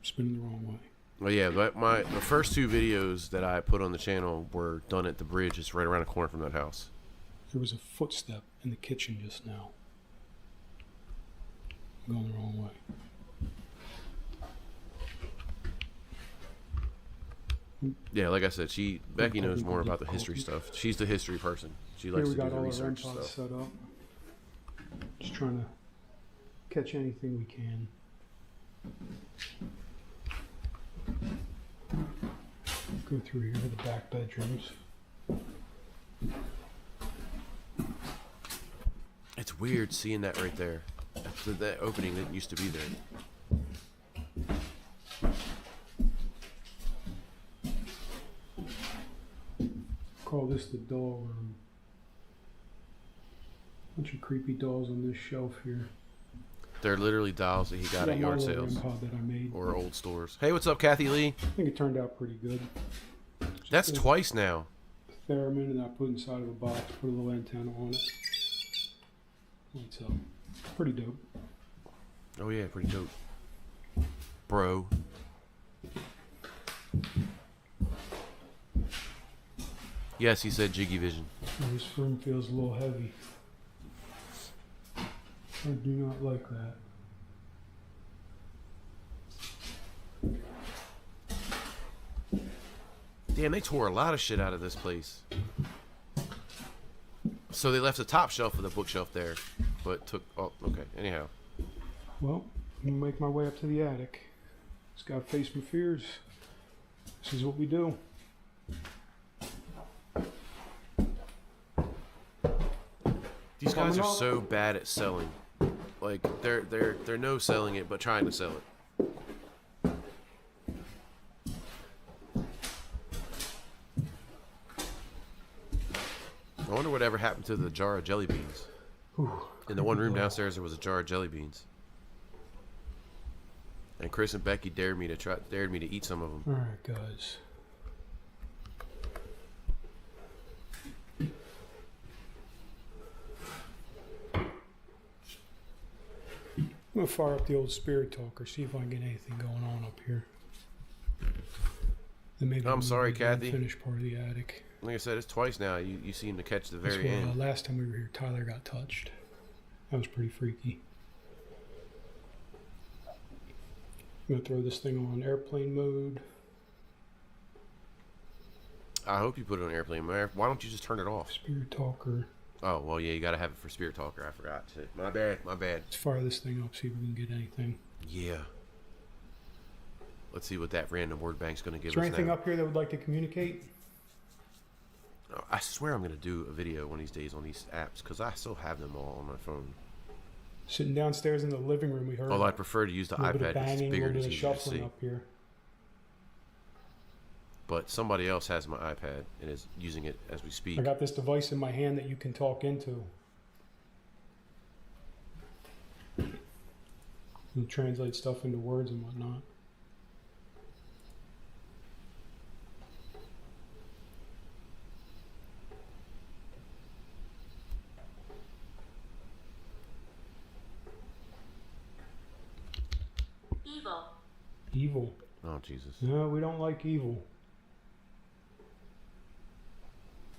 Spinning the wrong way. Well, yeah, but the first two videos that I put on the channel were done at the bridge. It's right around the corner from that house. There was a footstep in the kitchen just now. I'm going the wrong way. Yeah, like I said, Becky knows more about the history stuff. She's the history person. She Here likes we to do got the all our REM research pods stuff. set up. Just trying to catch anything we can. Go through here to the back bedrooms. It's weird seeing that right there. That opening that used to be there. Call this the doll room. Bunch of creepy dolls on this shelf here. They're literally dolls that he got at my yard little sales REM pod that I made. or old stores. Hey, what's up, Kathy Lee? I think it turned out pretty good. That's twice now. Theremin, and I put inside of a box, put a little antenna on it. Lights up. Pretty dope. Oh yeah, pretty dope, bro. Yes, he said Jiggy Vision. Oh, this room feels a little heavy. I do not like that. Damn, they tore a lot of shit out of this place. So they left the top shelf of the bookshelf there, but took. Oh, okay. Anyhow, Well, I'm gonna make my way up to the attic. Just gotta face my fears. This is what we do. these guys Coming are up. so bad at selling. Like they're no selling it, but trying to sell it. I wonder whatever happened to the jar of jelly beans. Ooh, In the one room downstairs, there was a jar of jelly beans. And Chris and Becky dared me to eat some of them. all right, guys. I'm gonna fire up the old spirit talker, see if I can get anything going on up here. Then maybe I'm move sorry, into the Kathy. unfinished part of the attic. Like I said, it's twice now. You seem to catch the That's very where, end. last time we were here, Tyler got touched. That was pretty freaky. I'm gonna throw this thing on airplane mode. I hope you put it on airplane mode. Why don't you just turn it off? Spirit talker. Oh, well, yeah, you gotta have it for Spirit Talker. I forgot. Shit. My bad. Let's fire this thing up, see if we can get anything. Yeah. Let's see what that random word bank's gonna give Is there us anything now. up here that would like to communicate? Oh, I swear I'm gonna do a video one of these days on these apps because I still have them all on my phone. Sitting downstairs in the living room, we heard Although I prefer to use the a little bit iPad of because it's banging, a bigger little and bit it's of easier to shuffling see. up here. But somebody else has my iPad and is using it as we speak. I got this device in my hand that you can talk into. It'll translate stuff into words and whatnot. Evil. Evil. Oh, Jesus. No, we don't like evil.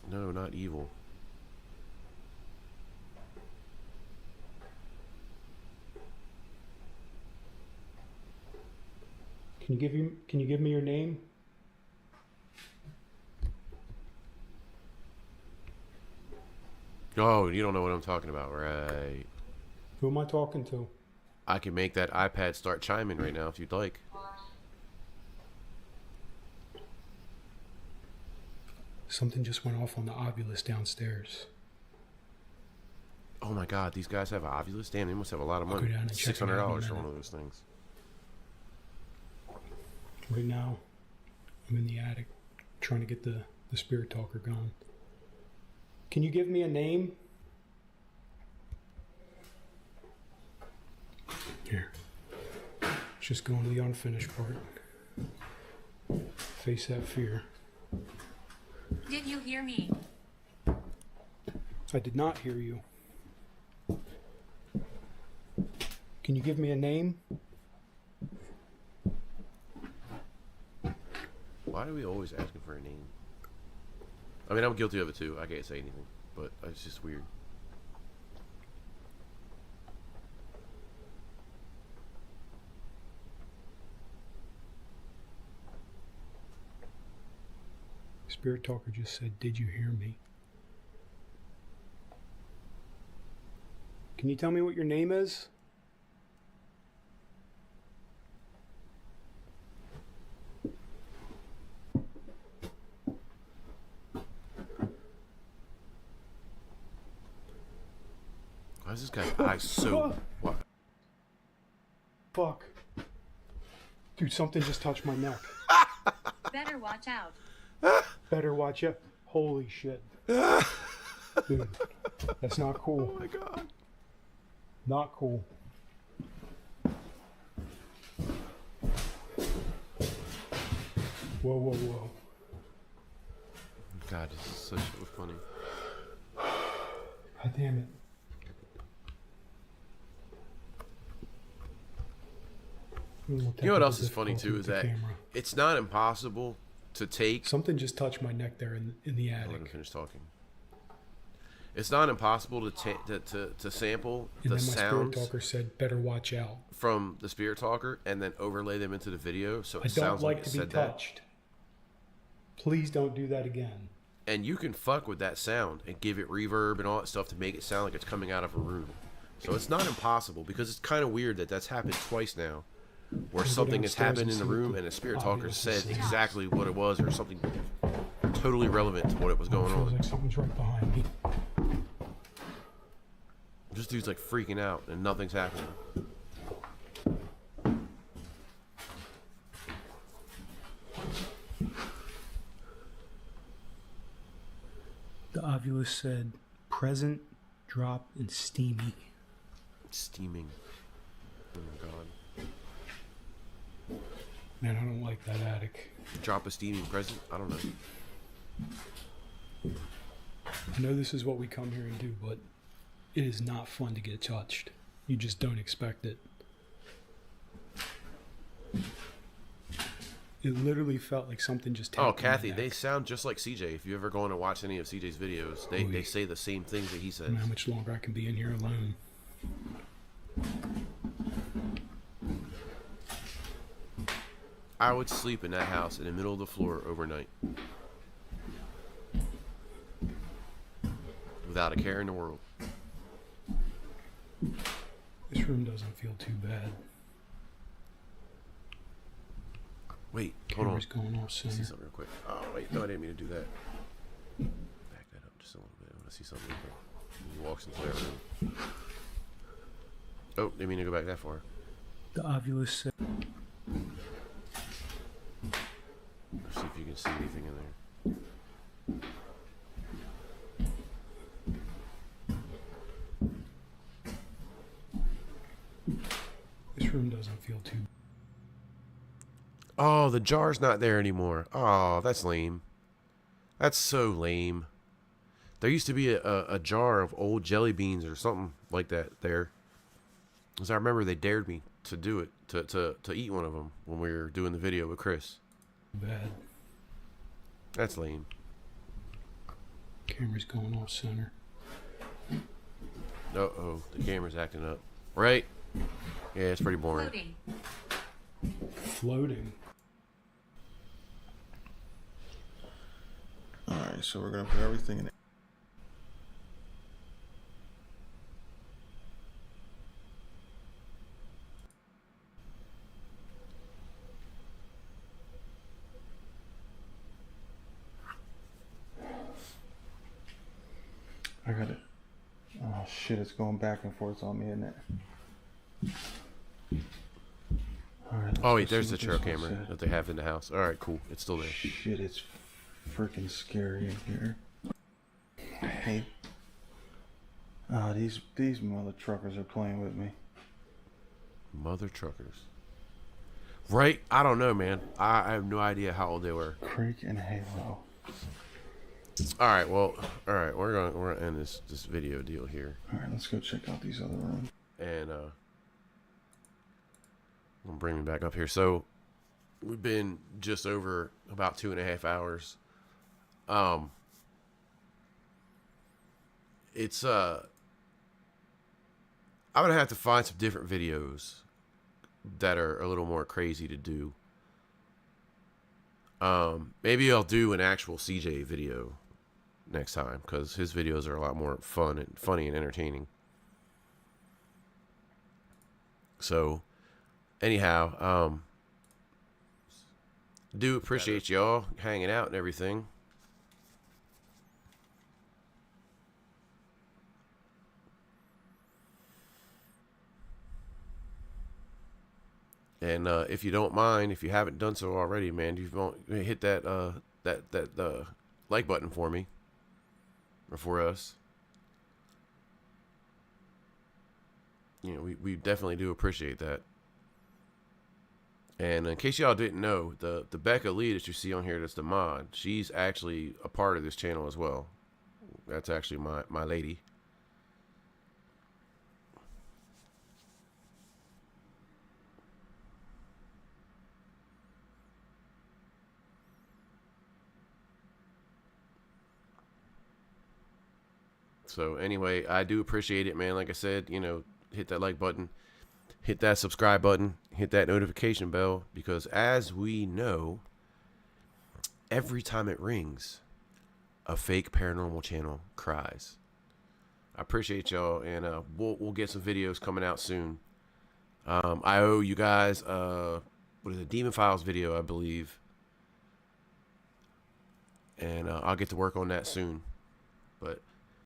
No, not evil. Can you give me your name? Oh, you don't know what I'm talking about, right? Who am I talking to? I can make that iPad start chiming right now if you'd like. Something just went off on the Ovilus downstairs. Oh my God, these guys have an Ovilus? Damn, they must have a lot of I'll go money. down and check it out in a $600 for minute. one of those things. Right now, I'm in the attic trying to get the spirit talker gone. Can you give me a name? Here. Just going to the unfinished part. Face that fear. Did you hear me? I did not hear you. Can you give me a name? Why are we always asking for a name? I mean, I'm guilty of it too. I can't say anything, but it's just weird. Spirit talker just said, "Did you hear me?" Can you tell me what your name is? Why is this guy's eyes so... What? Fuck. Dude, something just touched my neck. Better watch out. Better watch it. Holy shit. Dude, that's not cool. Oh my God. Not cool. Whoa, whoa, whoa. God, this is so funny. God damn it. You know what else is funny too is that it's not impossible to take. Something just touched my neck there in the Let me attic. finish talking. It's not impossible to sample And the then my spirit sounds talker said, "Better watch out." from the spirit talker and then overlay them into the video, so it I don't sounds like like it to be said that. touched. Please don't do that again. And you can fuck with that sound and give it reverb and all that stuff to make it sound like it's coming out of a room. So it's not impossible, because it's kind of weird that that's happened twice now, where Go something has downstairs happened and in the see what room the and a spirit talker audience said is saying. exactly what it was, or something totally relevant to what it was going Feels on. like something's right behind me. This dude's like freaking out and nothing's happening. The Ovilus said, "Present, drop, and steamy." Steaming. Oh my God. Man, I don't like that attic. Drop a steaming present? I don't know. I know this is what we come here and do, but it is not fun to get touched. You just don't expect it. It literally felt like something just tapped Oh, on my Kathy, neck. they sound just like CJ. If you ever go in and watch any of CJ's videos, they say the same things that he I says. don't know how much longer I can be in here alone. I would sleep in that house in the middle of the floor overnight. Without a care in the world. This room doesn't feel too bad. Wait, hold on. Camera's going off Let's see center. something real quick. Oh, wait, no, I didn't mean to do that. Back that up just a little bit. I want to see something real quick. He walks into that room. Oh, didn't mean to go back that far. The Ovilus said, Let's see if you can see anything in there. "This room doesn't feel too." Oh, the jar's not there anymore. Oh, that's lame. That's so lame. There used to be a jar of old jelly beans or something like that there. Because I remember they dared me to do it, to eat one of them when we were doing the video with Chris. Bad. That's lame. Camera's going off center. Uh-oh, the camera's acting up. Right? Yeah, it's pretty boring. Loading. Floating. Alright, so we're gonna put everything in. I got it. Oh shit, it's going back and forth on me, isn't it? All right. Oh wait, there's the trail camera that they have in the house. All right, cool. It's still there. Shit, it's freaking scary in here. I hate. Ah, these mother truckers are playing with me. Mother truckers. Right? I don't know, man. I have no idea how old they were. Creek and Halo. All right, well, all right, we're gonna end this video deal here. All right, let's go check out these other rooms. And I'm gonna bring me back up here. So we've been just over about 2.5 hours. It's I'm gonna have to find some different videos that are a little more crazy to do. Maybe I'll do an actual CJ video next time, because his videos are a lot more fun and funny and entertaining. So anyhow, do appreciate y'all hanging out and everything. And if you don't mind, if you haven't done so already, man, you won't hit that like button for me, or for us. You know, we definitely do appreciate that. And in case y'all didn't know, the Becca Lee that you see on here, that's the mod, she's actually a part of this channel as well. That's actually my lady. So anyway, I do appreciate it, man. Like I said, you know, hit that like button, hit that subscribe button, hit that notification bell, because as we know, every time it rings, a fake paranormal channel cries. I appreciate y'all, and we'll get some videos coming out soon. I owe you guys what is it, Demon Files video, I believe, and I'll get to work on that soon. But